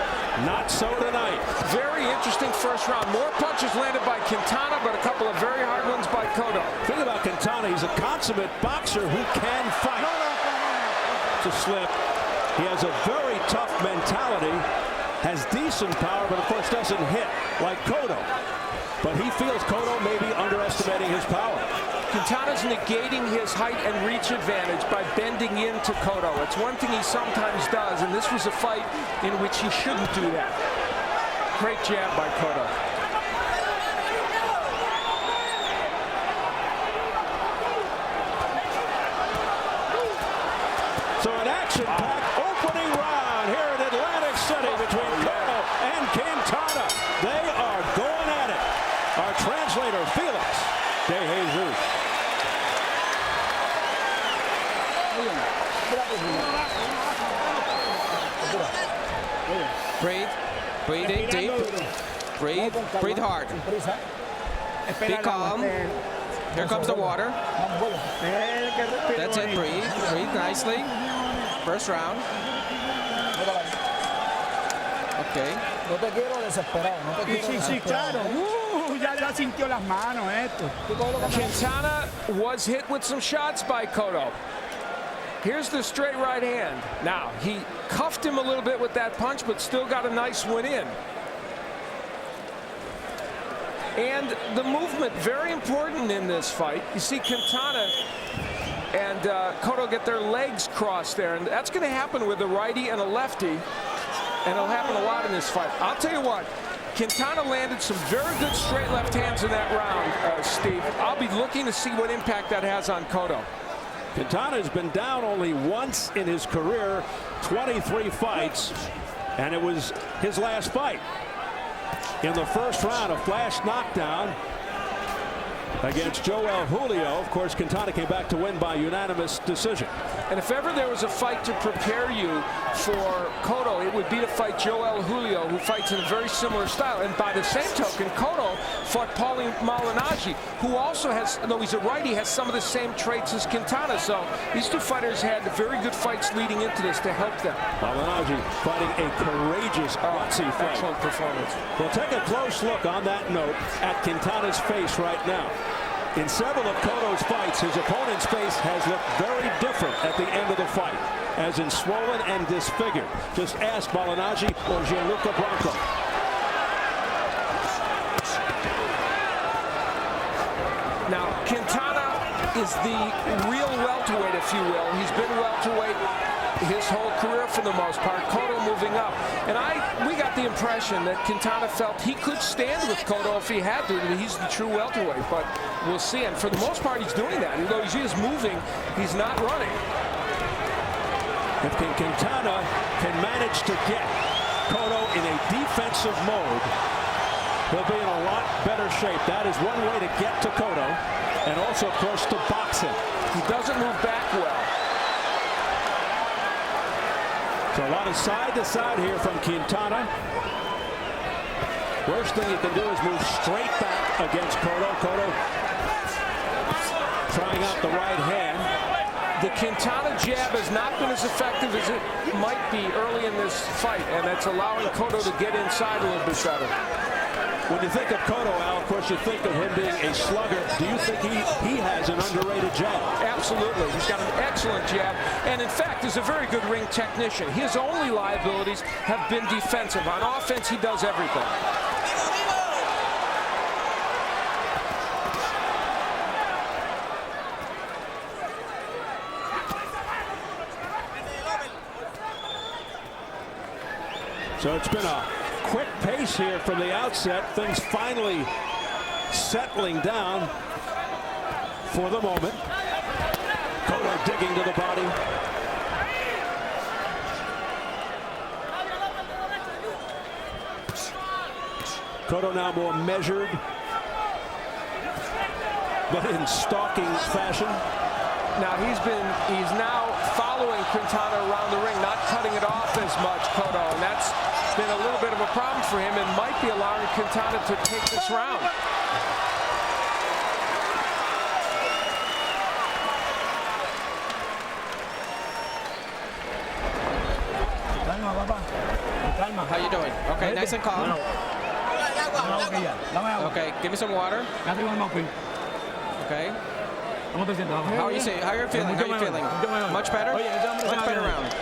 Not so tonight. Very interesting first round. More punches landed by Quintana, but a couple of very hard ones by Cotto. Think about Quintana. He's a consummate boxer who can fight. It's a slip. He has a very tough mentality, has decent power, but of course doesn't hit like Cotto. But he feels Cotto may be underestimating his power. Quintana's negating his height and reach advantage by bending into Cotto. It's one thing he sometimes does, and this was a fight in which he shouldn't do that. Great jab by Cotto. So an action-packed opening round here in Atlantic City between Cotto and Quintana. They are going at it. Our translator, Felix De Jesus. Breathe. Breathe in deep. Breathe. Breathe hard. Be calm. Here comes the water. That's it. Breathe. Breathe nicely. First round. Okay. No te quiero desesperado. No te quiero Sí, claro. Ya sintió las manos esto. Quintana was hit with some shots by Cotto. Here's the straight right hand. Now, he cuffed him a little bit with that punch, but still got a nice one in. And the movement, very important in this fight. You see Quintana and Cotto get their legs crossed there, and that's going to happen with a righty and a lefty, and it'll happen a lot in this fight. I'll tell you what, Quintana landed some very good straight left hands in that round, Steve. I'll be looking to see what impact that has on Cotto. Quintana has been down only once in his career, 23 fights, and it was his last fight. In the first round, a flash knockdown against Joel Julio. Of course, Quintana came back to win by unanimous decision. And if ever there was a fight to prepare you for Cotto, it would be to fight Joel Julio, who fights in a very similar style. And by the same token, Cotto fought Paulie Malignaggi, who also has, though he's a righty, has some of the same traits as Quintana. So these two fighters had very good fights leading into this to help them. Malignaggi fighting a courageous, gutsy fight. Excellent performance. We'll take a close look on that note at Quintana's face right now. In several of Cotto's fights, his opponent's face has looked very different at the end of the fight, as in swollen and disfigured. Just ask Malignaggi or Gianluca Branco. Now, Quintana is the real welterweight, if you will. He's been welterweight his whole career for the most part. Cotto moving up. And we got the impression that Quintana felt he could stand with Cotto if he had to, that he's the true welterweight. But we'll see. And for the most part, he's doing that. Although he is moving, he's not running. If Quintana can manage to get Cotto in a defensive mode, he'll be in a lot better shape. That is one way to get to Cotto, and also, of course, to box him. He doesn't move back well. So a lot of side to side here from Quintana. Worst thing you can do is move straight back against Cotto. Cotto trying out the right hand. The Quintana jab has not been as effective as it might be early in this fight, and that's allowing Cotto to get inside a little bit better. When you think of Cotto, Al, of course, you think of him being a slugger. Do you think he has an underrated jab? Absolutely. He's got an excellent jab, and in fact, is a very good ring technician. His only liabilities have been defensive. On offense, he does everything. So it's been a quick pace here from the outset. Things finally settling down for the moment. Cotto digging to the body. Cotto now more measured, but in stalking fashion. Now he's now following Quintana around the ring, not cutting it off as much, Cotto, and that's been a little bit of a problem for him and might be allowing Quintana to take this round. How you doing? Okay, nice and calm. Okay, give me some water. Okay. How are you saying? How are you feeling? How are you feeling? Much better? Much better round.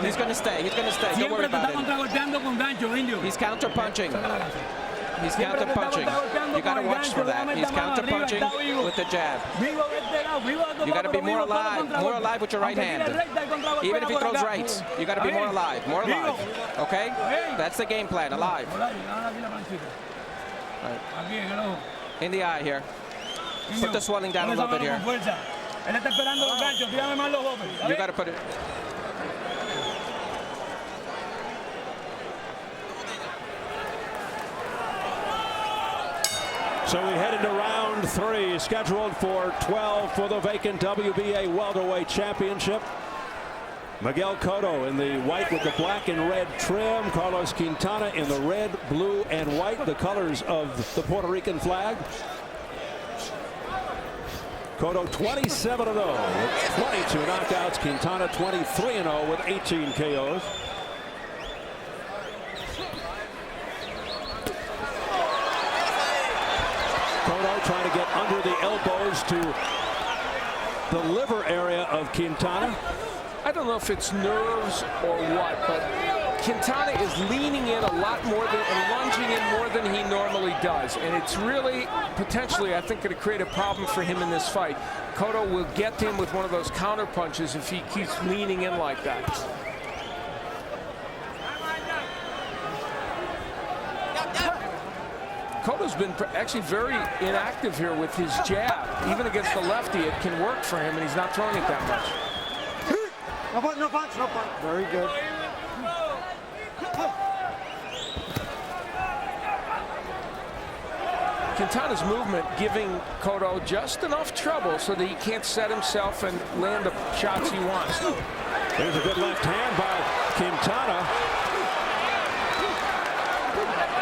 He's going to stay. He's going to stay. Don't worry about it. He's counter-punching. He's counter-punching. You got to watch for that. He's counter-punching with the jab. You got to be more alive with your right hand. Even if he throws rights, you got to be more alive. Okay? That's the game plan. Alive. Right. In the eye here. Put the swelling down a little bit here. You got to put it. So we head into round 3, scheduled for 12 for the vacant WBA welterweight championship. Miguel Cotto in the white with the black and red trim. Carlos Quintana in the red, blue, and white, the colors of the Puerto Rican flag. Cotto 27-0 with 22 knockouts. Quintana 23-0 with 18 KOs. Cotto trying to get under the elbows to the liver area of Quintana. I don't know if it's nerves or what, but Quintana is leaning in a lot more and lunging in more than he normally does. And it's really, potentially, I think, going to create a problem for him in this fight. Cotto will get to him with one of those counter punches if he keeps leaning in like that. Cotto's been actually very inactive here with his jab. Even against the lefty, it can work for him, and he's not throwing it that much. No punch, no punch, no punch. Very good. Quintana's movement giving Cotto just enough trouble so that he can't set himself and land the shots he wants. There's a good left hand by Quintana.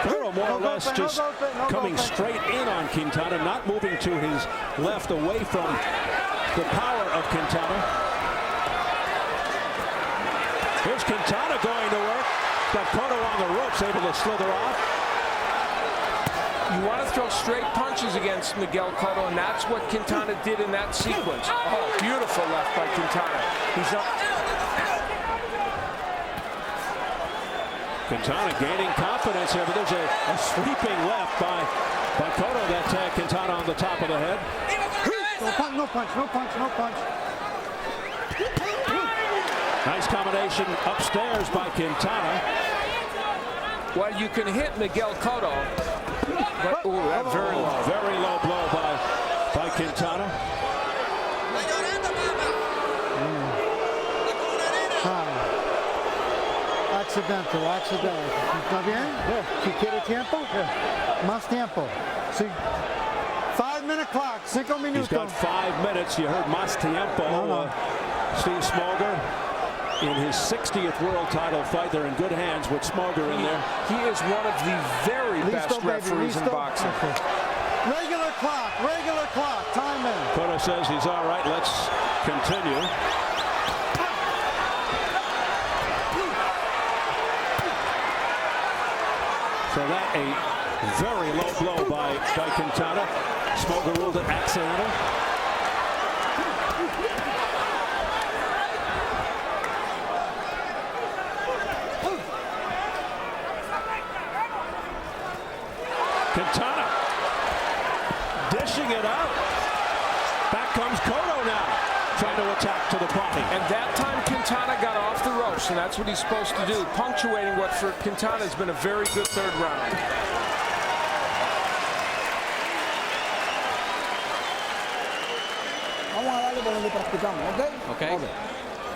Cotto more or less just coming straight in on Quintana, not moving to his left away from the power of Quintana. Here's Quintana going to work. Got Cotto on the ropes, able to slither off. You want to throw straight punches against Miguel Cotto, and that's what Quintana did in that sequence. Oh, beautiful left by Quintana. He's up. Quintana gaining confidence here, but there's a sweeping left by Cotto that tagged Quintana on the top of the head. No punch, no punch, no punch, no punch. Nice combination upstairs by Quintana. Well, you can hit Miguel Cotto, but that very low blow by Quintana. Accidental. ¿Está bien? Si quiere tiempo? Más tiempo. Sí. 5-minute clock, 5 minutos. He's got 5 minutes. You heard más tiempo. Steve Smoger in his 60th world title fight. They're in good hands with Smoger in there. He is one of the very best referees in boxing. Okay. Regular clock, time in. Cotto says he's all right. Let's continue. So that a very low blow by Quintana. Smoger ruled it accidental. Quintana dishing it out. Back comes Cotto now, trying to attack to the body. And that time Quintana got off the ropes, and that's what he's supposed to do, punctuating what for Quintana has been a very good third round. Okay.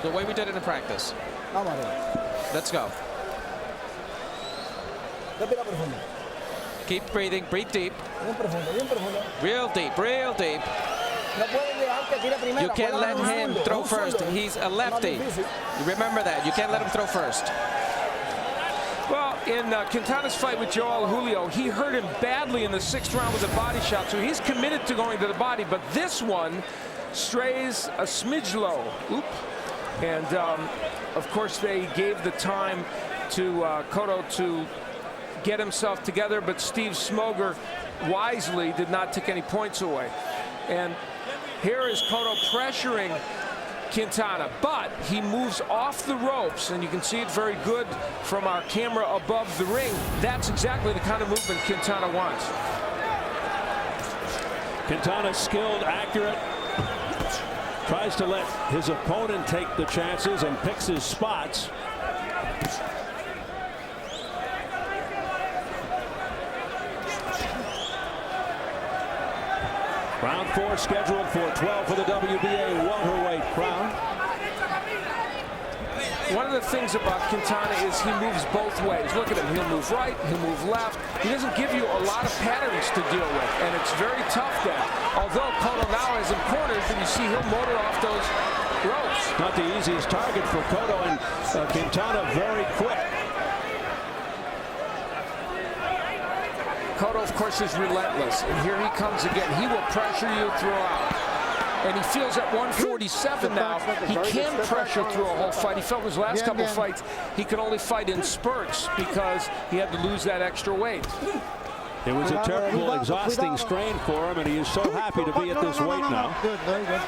The way we did it in practice. Let's go. Keep breathing. Breathe deep. Real deep. Real deep. You can't let him throw first. He's a lefty. Remember that. You can't let him throw first. Well, in Quintana's fight with Joel Julio, he hurt him badly in the 6th round with a body shot, so he's committed to going to the body. But this one strays a smidge low. Oop. And, of course, they gave the time to Cotto to get himself together, but Steve Smoger wisely did not take any points away. And here is Cotto pressuring Quintana, but he moves off the ropes, and you can see it very good from our camera above the ring. That's exactly the kind of movement Quintana wants. Quintana skilled, accurate, tries to let his opponent take the chances and picks his spots. Round 4 scheduled for 12 for the WBA welterweight crown. One of the things about Quintana is he moves both ways. Look at him. He'll move right, he'll move left. He doesn't give you a lot of patterns to deal with, and it's very tough then. Although Cotto now has him cornered, and you see he'll motor off those ropes. Not the easiest target for Cotto, and Quintana very quick. Cotto, of course, is relentless, and here he comes again. He will pressure you throughout. And he feels at 147 now, he can pressure through a whole fight. He felt his last couple fights, he could only fight in spurts because he had to lose that extra weight. It was a terrible, exhausting strain for him, and he is so happy to be at this weight now. Good, very good.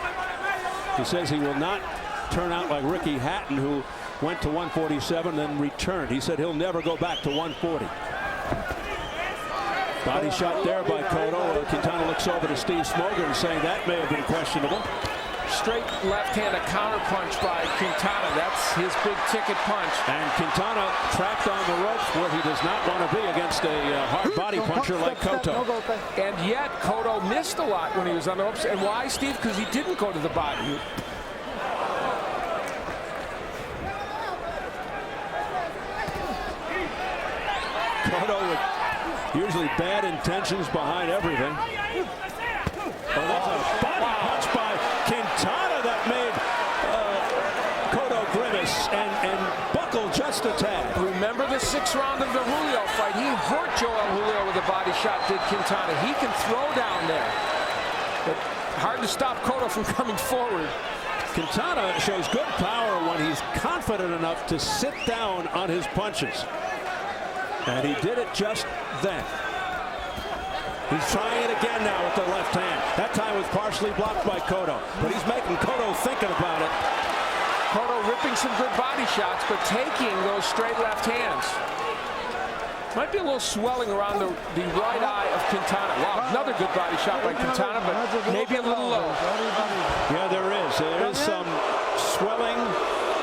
He says he will not turn out like Ricky Hatton, who went to 147 then returned. He said he'll never go back to 140. Body shot there by Cotto. Quintana looks over to Steve Smoger and saying that may have been questionable. Straight left hand, a counter punch by Quintana. That's his big ticket punch. And Quintana trapped on the ropes where he does not want to be against a hard body puncher like Cotto. And yet Cotto missed a lot when he was on the ropes. And why, Steve? Because he didn't go to the body. Cotto with usually bad intentions behind everything. Oh, that's a body punch by Quintana that made Cotto grimace and buckle just a tad. Remember the 6th round of the Julio fight? He hurt Joel Julio with a body shot, did Quintana. He can throw down there. But hard to stop Cotto from coming forward. Quintana shows good power when he's confident enough to sit down on his punches. And he did it just then. He's trying it again now with the left hand. That time was partially blocked by Cotto. But he's making Cotto thinking about it. Cotto ripping some good body shots, but taking those straight left hands. Might be a little swelling around the right eye of Quintana. Wow, another good body shot by Quintana, but maybe a little low. Yeah, there is. There is some swelling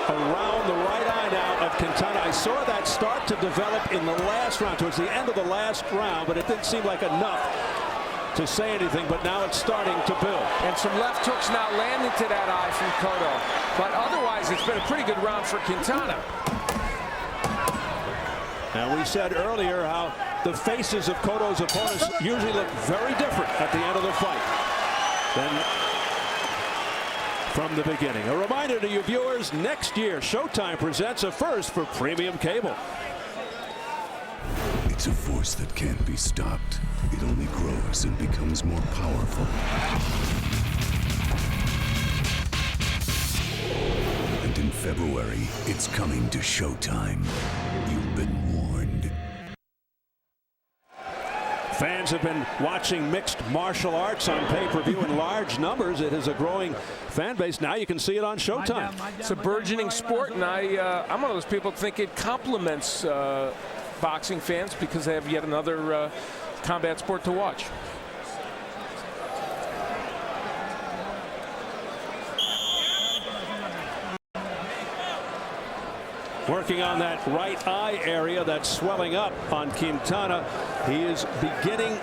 around the right eye now of Quintana. I saw that start to develop in the last round, towards the end of the last round, but it didn't seem like enough to say anything, but now it's starting to build. And some left hooks now landing to that eye from Cotto. But otherwise, it's been a pretty good round for Quintana. Now, we said earlier how the faces of Cotto's opponents usually look very different at the end of the fight than from the beginning. A reminder to you viewers, next year, Showtime presents a first for premium cable. It's a force that can't be stopped. It only grows and becomes more powerful. And in February, it's coming to Showtime. You've been warned. Fans have been watching mixed martial arts on pay-per-view in large numbers. It is a growing fan base. Now you can see it on Showtime. It's a burgeoning sport, and I'm one of those people who think it complements boxing fans because they have yet another combat sport to watch. Working on that right eye area that's swelling up on Quintana. He is beginning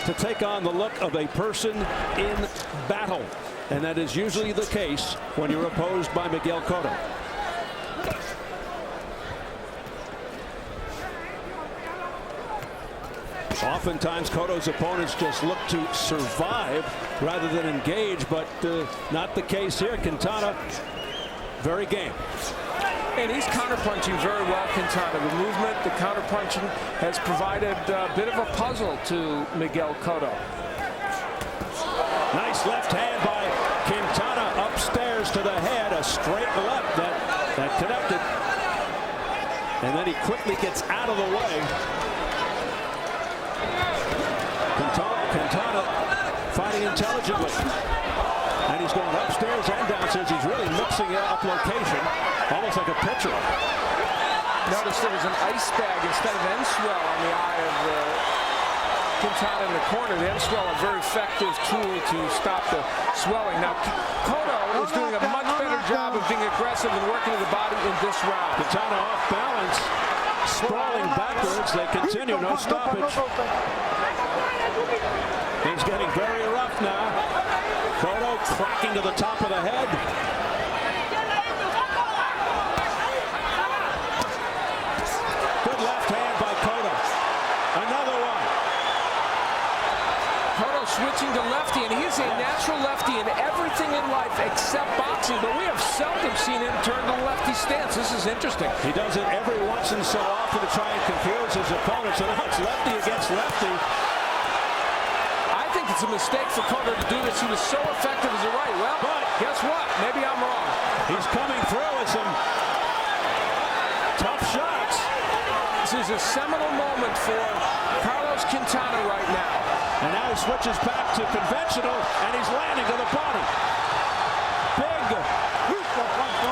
to take on the look of a person in battle. And that is usually the case when you're opposed by Miguel Cotto. Oftentimes Cotto's opponents just look to survive rather than engage, but not the case here. Quintana, very game. And he's counterpunching very well, Quintana. The movement, the counterpunching has provided a bit of a puzzle to Miguel Cotto. Nice left hand by Quintana upstairs to the head. A straight left that connected. And then he quickly gets out of the way. Quintana fighting intelligently. And he's going upstairs and downstairs. He's really mixing up location, almost like a pitcher. Notice there was an ice bag instead of end swell on the eye of Quintana in the corner. The end swell, a very effective tool to stop the swelling. Now, Cotto is doing a much better job of being aggressive and working to the body in this round. Quintana off balance, sprawling backwards. They continue, no stoppage. Things getting very rough now. Cotto cracking to the top of the head. Good left hand by Cotto. Another one. Cotto switching to lefty, and he's a natural lefty in everything in life except boxing, but we have seldom seen him turn to the lefty stance. This is interesting. He does it every once in so often to try and confuse his opponents, and now it's lefty against lefty. It's a mistake for Cotto to do this. He was so effective as a right. Well, but guess what? Maybe I'm wrong. He's coming through with some tough shots. This is a seminal moment for Carlos Quintana right now. And now he switches back to conventional, and he's landing to the body. Big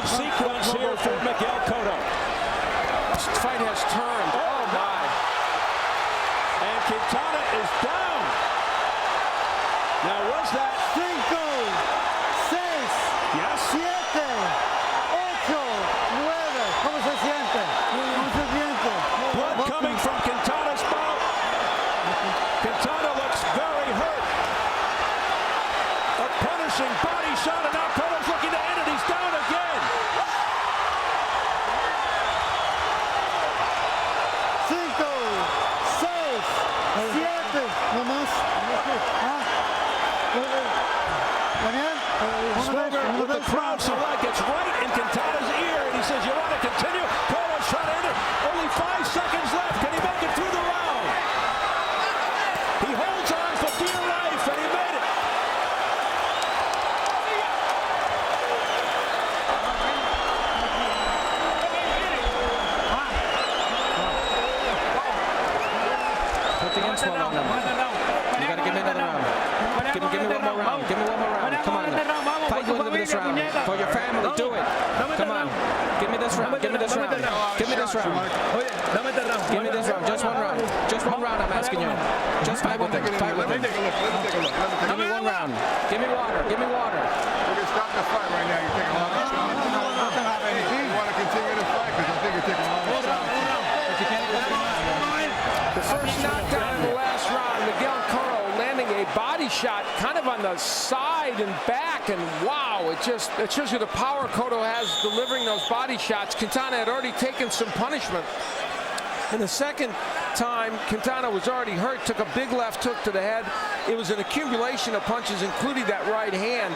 sequence here for Miguel Cotto. This fight has turned. Oh, my. And Quintana is down. Now, was that 5, 6, yes? 7, 8, 9. crowd select. It's right in Quintana's ear, and he says, "You want to continue?" Cotto's trying to end it. Only 5 seconds left. Can he make it through the round? He holds on for dear life, and he made it. Put the insult on him. You got to give me another round. Give me one more round. Give me one more round. Come on. Fight with me this round. For your family, do it. Come on. Give me this round. Give me this round. Give me this round. Give me this round. Just one round. Just one round, I'm asking you. Just fight with him. Fight with him. Give me one round. Give me water. Give me water. We're going to stop the fight right now. You're taking a long time. You want to continue the fight because I think you're taking a long time. The first knockdown in the last round, Miguel Cotto landing a body shot kind of on the side and back, and wow, it shows you the power Cotto has delivering those body shots. Quintana had already taken some punishment. And the second time, Quintana was already hurt, took a big left hook to the head. It was an accumulation of punches, including that right hand,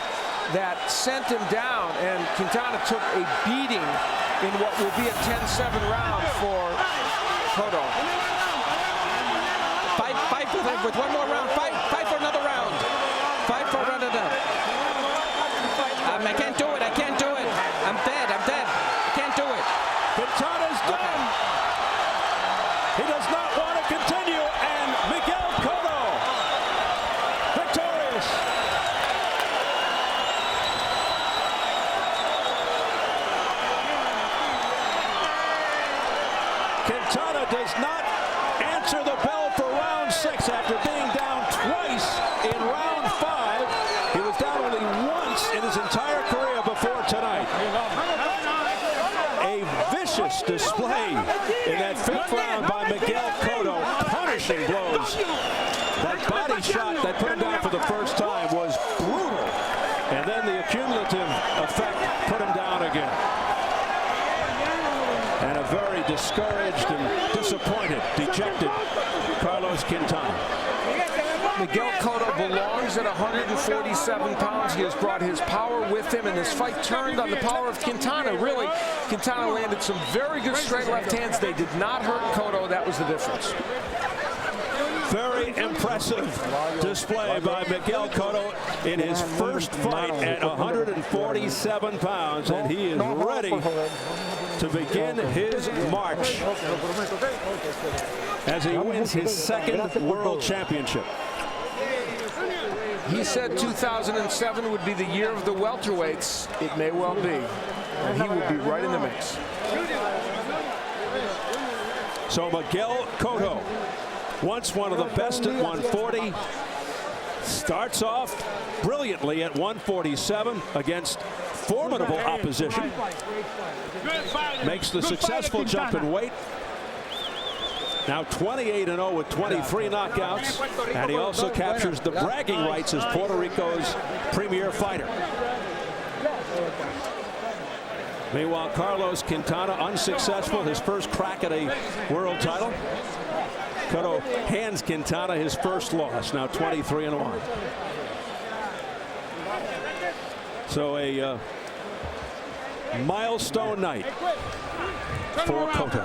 that sent him down, and Quintana took a beating in what will be a 10-7 round for Cotto. Fight with one more round. Fight for another round. Fight for another round. I can't do it. I can't do it. I'm dead. I'm dead. I can't do it. Quintana's done. He does not want to continue, and Miguel Cotto victorious. Quintana does not answer the bell for round 6 after being down twice in round 5. He was down only once in his entire career before tonight. A vicious display in that 5th round by Miguel Cotto, punishing blows. That body shot that put him down for the first time was brutal, and then the accumulative effect put him down again. And a very discouraged and disappointed, dejected Carlos Quintana. Miguel Cotto belongs at 147 pounds. He has brought his power with him, and this fight turned on the power of Quintana. Really, Quintana landed some very good straight left hands. They did not hurt Cotto. That was the difference. Very impressive display by Miguel Cotto in his first fight at 147 pounds, and he is ready to begin his march as he wins his 2nd world championship. He said 2007 would be the year of the welterweights. It may well be, and he will be right in the mix. So Miguel Cotto, once one of the best at 140, starts off brilliantly at 147 against formidable opposition. Makes the successful jump in weight. Now 28-0 with 23 knockouts, and he also captures the bragging rights as Puerto Rico's premier fighter. Meanwhile, Carlos Quintana unsuccessful, his first crack at a world title. Cotto hands Quintana his first loss, now 23-1. So a milestone night for Cotto.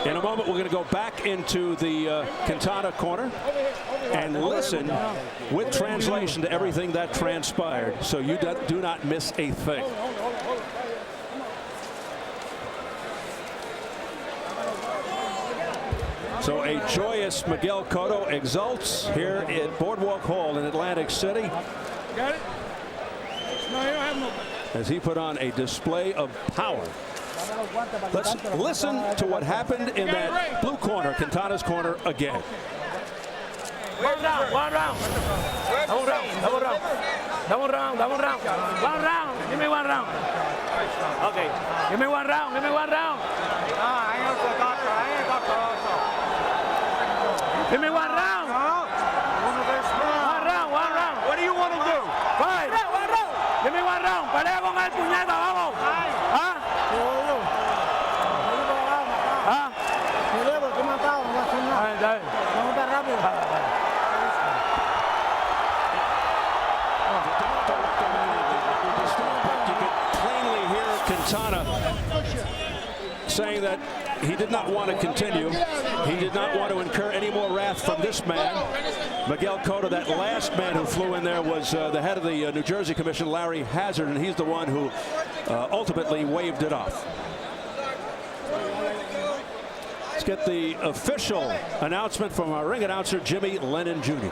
In a moment, we're going to go back into the Quintana corner and listen with translation to everything that transpired, so you do not miss a thing. So a joyous Miguel Cotto exults here at Boardwalk Hall in Atlantic City as he put on a display of power. Let's listen to what happened in that blue corner, Quintana's corner, again. One round, one round. Double round, double round. Double round, double round. One round, give me one round. Okay, give me one round, give me one round. Give me one round. One round, one round. What do you want to do? Fight. One round. Give me one round. Pelea con el puñeta, vamos. ¿Ah? ¿Ah? Vamos a rápido. Quintana saying that he did not want to continue. He did not want to incur any more wrath from this man. Miguel Cotto, that last man who flew in there, was the head of the New Jersey Commission, Larry Hazard, and he's the one who ultimately waved it off. Let's get the official announcement from our ring announcer, Jimmy Lennon Jr.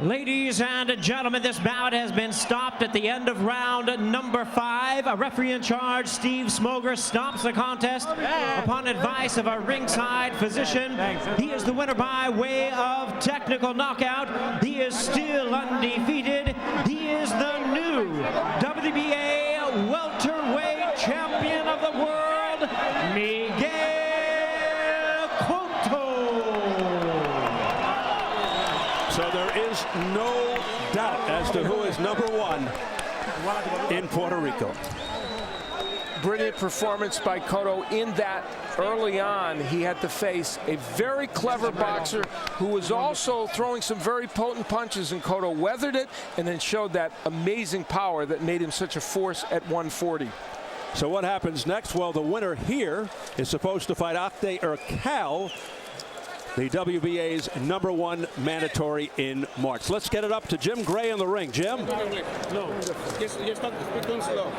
Ladies and gentlemen, this bout has been stopped at the end of round number 5. A referee in charge, Steve Smoger, stops the contest upon advice of a ringside physician. He is the winner by way of technical knockout. He is still undefeated. He is the new WBA welterweight champion of the world, Miguel Cotto. So there is no doubt as to who is #1 in Puerto Rico. Brilliant performance by Cotto in that early on. He had to face a very clever boxer who was also throwing some very potent punches, and Cotto weathered it and then showed that amazing power that made him such a force at 140. So what happens next? Well, the winner here is supposed to fight Akde Urcal, the WBA's #1 mandatory in March. Let's get it up to Jim Gray in the ring. Jim?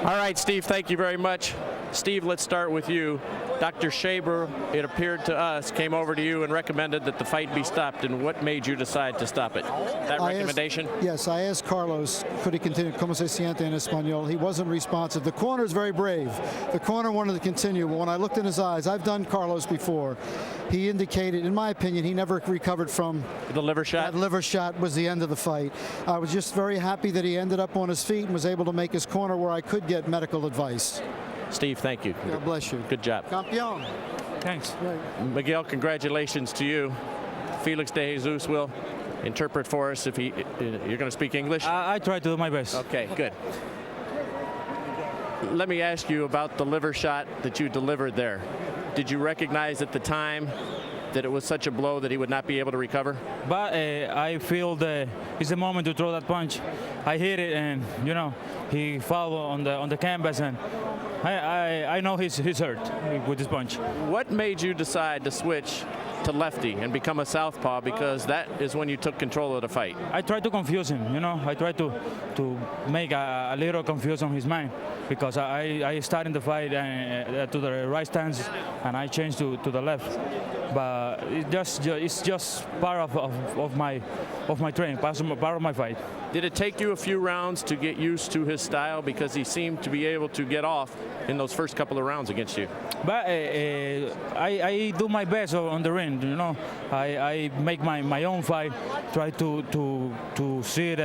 All right, Steve, thank you very much. Steve, let's start with you. Dr. Shaber, it appeared to us, came over to you and recommended that the fight be stopped. And what made you decide to stop it? That recommendation? Yes, I asked Carlos, could he continue? Como se siente in Espanol? He wasn't responsive. The corner is very brave. The corner wanted to continue, but when I looked in his eyes, I've done Carlos before. He indicated, in my opinion, he never recovered from the liver shot. That liver shot was the end of the fight. I was just very happy that he ended up on his feet and was able to make his corner where I could get medical advice. Steve, thank you. God bless you. Good job. Campeón. Thanks. Miguel, congratulations to you. Felix de Jesus will interpret for us if you're going to speak English. I try to do my best. Okay, good. Let me ask you about the liver shot that you delivered there. Did you recognize at the time that it was such a blow that he would not be able to recover? But I feel it's the moment to throw that punch. I hit it, and he fell on the canvas, and I know he's hurt with this punch. What made you decide to switch to lefty and become a southpaw, because that is when you took control of the fight? I tried to confuse him, I tried to make a little confusion in his mind, because I started the fight to the right stance and I changed to the left. But it's just part of my training, part of my fight. Did it take you a few rounds to get used to his style, because he seemed to be able to get off in those first couple of rounds against you? But I do my best on the ring. I make my own fight, try to see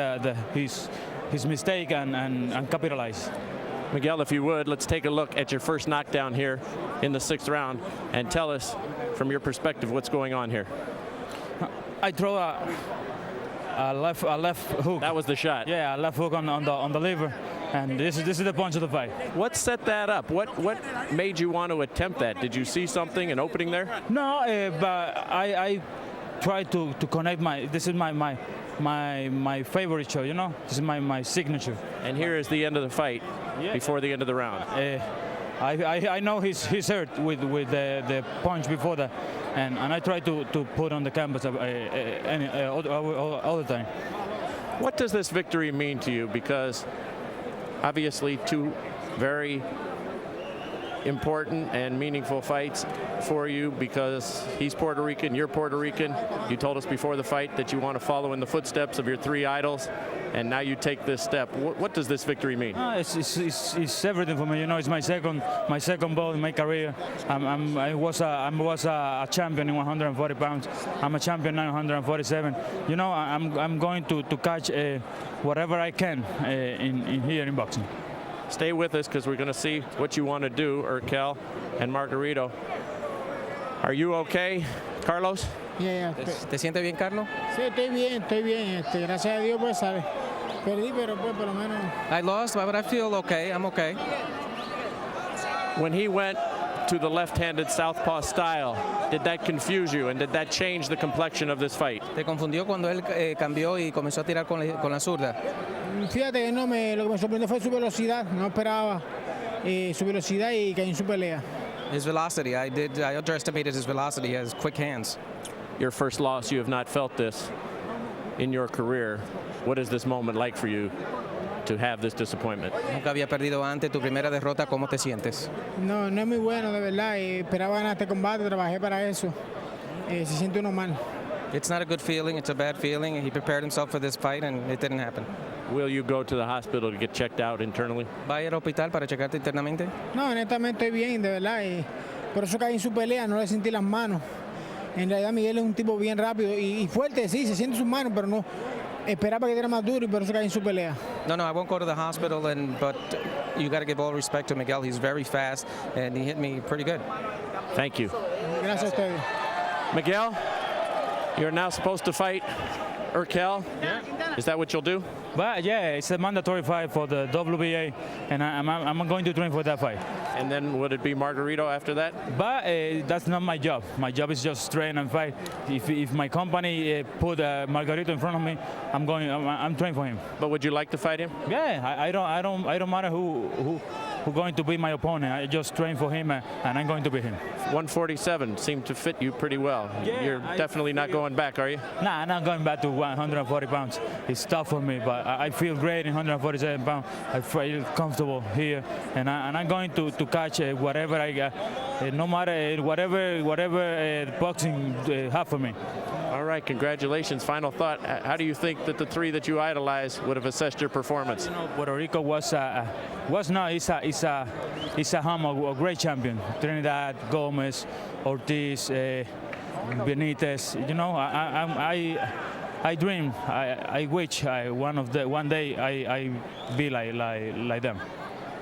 his mistake and capitalize. Miguel, if you would, let's take a look at your first knockdown here in the 6th round and tell us from your perspective what's going on here. I throw a left hook. That was the shot. Yeah, a left hook on the liver, and this is the punch of the fight. What set that up? What made you want to attempt that? Did you see something, an opening there? No, but I tried to connect this is my favorite show, This is my signature. And here is the end of the fight, before the end of the round. I know he's hurt with the punch before that, and I try to put on the canvas all the time. What does this victory mean to you? Because obviously 2 very important and meaningful fights for you, because he's Puerto Rican, you're Puerto Rican. You told us before the fight that you want to follow in the footsteps of your 3 idols, and now you take this step. What does this victory mean? It's everything for me. It's my second bout in my career. I was a champion in 140 pounds. I'm a champion now in 147. I'm going to catch whatever I can in here in boxing. Stay with us, because we're going to see what you want to do, Urcal and Margarito. Are you okay, Carlos? Yeah. ¿Te siente bien, Carlos? Sí, estoy bien. Gracias a Dios, pues, ¿sabes? Perdí, pero pues por lo menos. I lost, but I feel okay. I'm okay. When he went to the left-handed southpaw style. Did that confuse you, and did that change the complexion of this fight? ¿Te confundió cuando él cambió y comenzó a tirar con la zurda? Fíjate que lo que me sorprendió fue su velocidad. No esperaba su velocidad y caí en su pelea. His velocity. I underestimated his velocity. He has quick hands. Your first loss, you have not felt this in your career. What is this moment like for you to have this disappointment? Nunca había perdido antes. Tu primera derrota, ¿cómo te sientes? No es muy bueno, de verdad. Esperaba ganar este combate, trabajé para eso. Se siente uno mal. It's not a good feeling. It's a bad feeling. He prepared himself for this fight, and it didn't happen. Will you go to the hospital to get checked out internally? ¿Va al hospital para checarte internamente? No, honestamente estoy bien, de verdad. Por eso caí en su pelea, no le sentí las manos. En realidad Miguel es un tipo bien rápido y fuerte, sí, se siente sus manos, pero no esperaba que diera más duro y por eso caí en su pelea. No, I won't go to the hospital, but you got to give all respect to Miguel. He's very fast, and he hit me pretty good. Thank you. Gracias a ustedes. Miguel, you're now supposed to fight Urkel. Yeah. Is that what you'll do? But yeah, it's a mandatory fight for the WBA, and I'm going to train for that fight. And then would it be Margarito after that? But that's not my job. My job is just train and fight. If my company put Margarito in front of me, I'm training for him. But would you like to fight him? Yeah, I don't matter who's going to be my opponent. I just train for him, and I'm going to beat him. 147 seemed to fit you pretty well. Yeah, You're definitely not going back, are you? Nah, I'm not going back to 140 pounds. It's tough for me, but I feel great in 147 pounds. I feel comfortable here, and I'm going to catch whatever I got, no matter whatever boxing have for me. All right, congratulations. Final thought, how do you think that the three that you idolize would have assessed your performance? You know, Puerto Rico is a great champion. Trinidad, Gomez, Ortiz, Benitez. You know, I dream, I wish one day I be like them.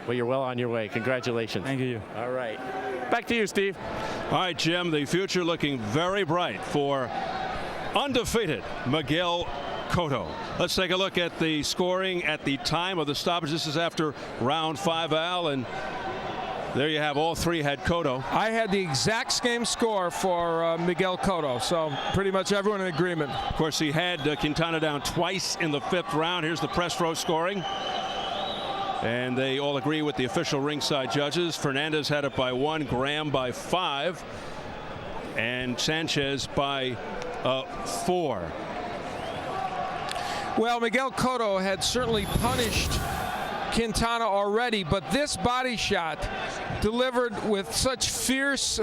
Well, you're well on your way. Congratulations. Thank you. All right. Back to you, Steve. All right, Jim, the future looking very bright for undefeated Miguel Cotto. Let's take a look at the scoring at the time of the stoppage. This is after round 5, Al, and there you have all three had Cotto. I had the exact same score for Miguel Cotto, so pretty much everyone in agreement. Of course, he had Quintana down twice in the 5th round. Here's the press row scoring. And they all agree with the official ringside judges. Fernandez had it by 1, Graham by 5, and Sanchez by 4. Well, Miguel Cotto had certainly punished Quintana already, but this body shot delivered with such fierce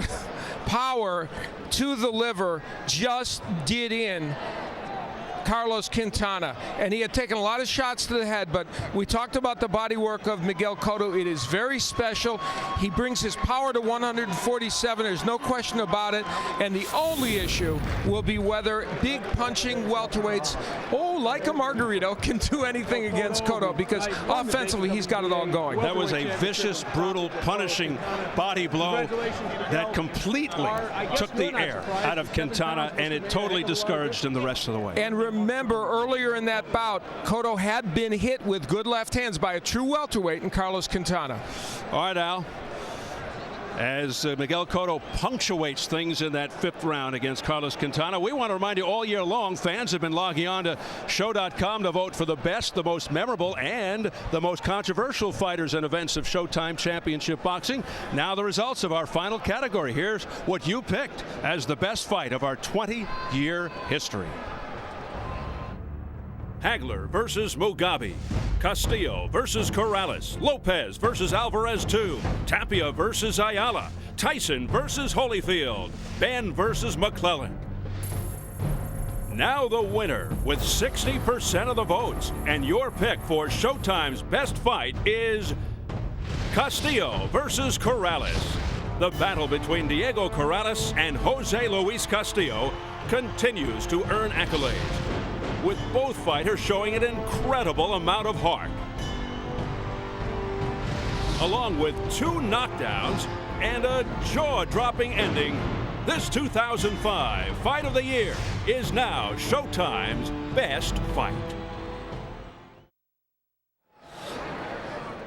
power to the liver just did in Carlos Quintana, and he had taken a lot of shots to the head, but we talked about the body work of Miguel Cotto. It is very special. He brings his power to 147. There's no question about it, and the only issue will be whether big punching welterweights, like a Margarito, can do anything against Cotto, because offensively he's got it all going. That was a vicious, brutal, punishing body blow that completely took the air out of Quintana, and it totally discouraged him the rest of the way. And remember, earlier in that bout, Cotto had been hit with good left hands by a true welterweight in Carlos Quintana. All right, Al. As Miguel Cotto punctuates things in that 5th round against Carlos Quintana, we want to remind you all year long, fans have been logging on to show.com to vote for the best, the most memorable, and the most controversial fighters and events of Showtime Championship Boxing. Now the results of our final category. Here's what you picked as the best fight of our 20-year history. Hagler versus Mugabe. Castillo versus Corrales. Lopez versus Alvarez II. Tapia versus Ayala. Tyson versus Holyfield. Ben versus McClellan. Now the winner with 60% of the votes. And your pick for Showtime's best fight is Castillo versus Corrales. The battle between Diego Corrales and Jose Luis Castillo continues to earn accolades, with both fighters showing an incredible amount of heart. Along with 2 knockdowns and a jaw-dropping ending, this 2005 Fight of the Year is now Showtime's best fight.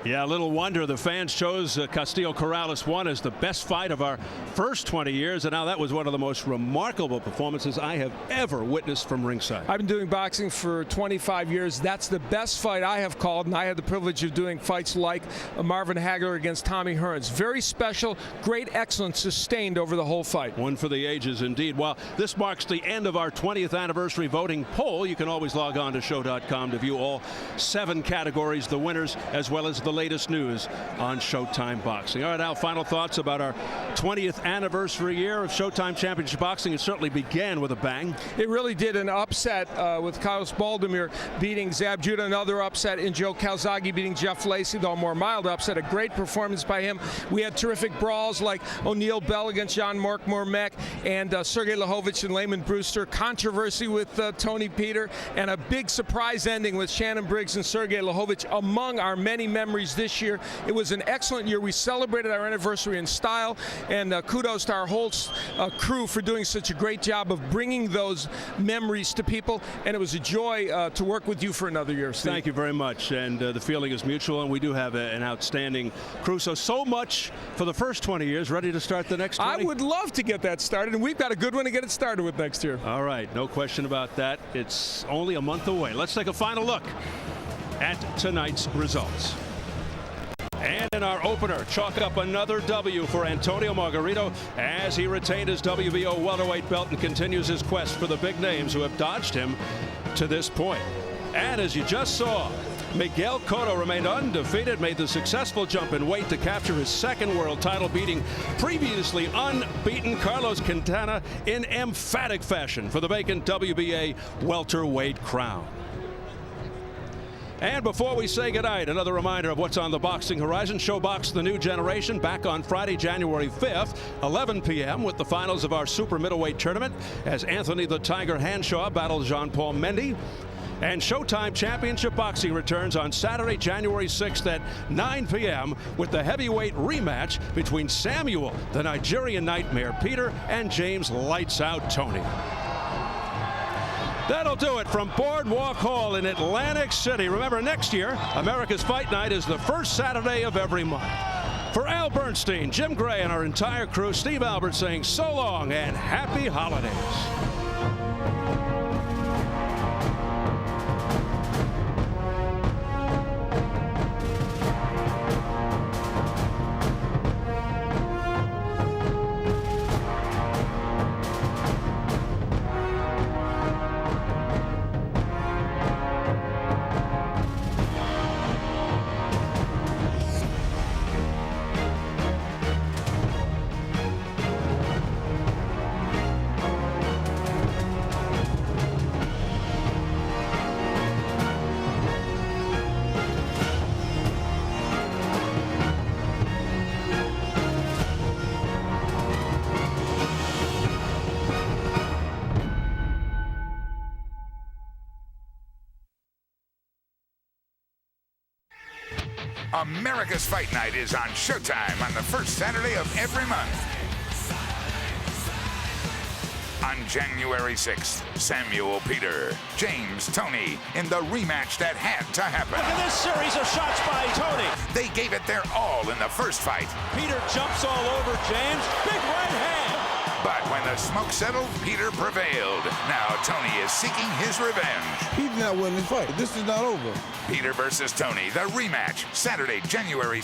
Yeah, little wonder the fans chose Castillo Corrales 1 as the best fight of our first 20 years, and now that was one of the most remarkable performances I have ever witnessed from ringside. I've been doing boxing for 25 years. That's the best fight I have called, and I had the privilege of doing fights like Marvin Hagler against Tommy Hearns. Very special, great excellence sustained over the whole fight. One for the ages indeed. Well, this marks the end of our 20th anniversary voting poll. You can always log on to show.com to view all 7 categories, the winners, as well as the latest news on Showtime Boxing. All right, Al, final thoughts about our 20th anniversary year of Showtime Championship Boxing. It certainly began with a bang. It really did. An upset with Carlos Baldomir beating Zab Judah, another upset in Joe Calzaghe beating Jeff Lacey, though a more mild upset. A great performance by him. We had terrific brawls like O'Neal Bell against Jan Mormek and Sergey Lahovich and Layman Brewster. Controversy with Tony Peter, and a big surprise ending with Shannon Briggs and Sergey Lahovich among our many memories this year. It was an excellent year. We celebrated our anniversary in style, and kudos to our whole crew for doing such a great job of bringing those memories to people, and it was a joy to work with you for another year, Steve. Thank you very much, and the feeling is mutual, and we do have an outstanding crew. So much for the first 20 years. Ready to start the next 20? I would love to get that started, and we've got a good one to get it started with next year. All right, no question about that. It's only a month away. Let's take a final look at tonight's results. And in our opener, chalk up another W for Antonio Margarito as he retained his WBO welterweight belt and continues his quest for the big names who have dodged him to this point. And as you just saw, Miguel Cotto remained undefeated, made the successful jump in weight to capture his second world title, beating previously unbeaten Carlos Quintana in emphatic fashion for the vacant WBA welterweight crown. And before we say goodnight, another reminder of what's on the boxing horizon. ShowBox The New Generation back on Friday, January 5th, 11 p.m. with the finals of our super middleweight tournament as Anthony the Tiger Hanshaw battles Jean-Paul Mendy. And Showtime Championship Boxing returns on Saturday, January 6th at 9 p.m. with the heavyweight rematch between Samuel the Nigerian Nightmare Peter and James Lights Out Tony. That'll do it from Boardwalk Hall in Atlantic City. Remember, next year, America's Fight Night is the first Saturday of every month. For Al Bernstein, Jim Gray, and our entire crew, Steve Albert saying so long and happy holidays. America's Fight Night is on Showtime on the first Saturday of every month. On January 6th, Samuel Peter, James Tony in the rematch that had to happen. Look at this series of shots by Tony. They gave it their all in the first fight. Peter jumps all over James. Big right hand. But when the smoke settled, Peter prevailed. Now Tony is seeking his revenge. He's not winning this fight. This is not over. Peter versus Tony, the rematch, Saturday, January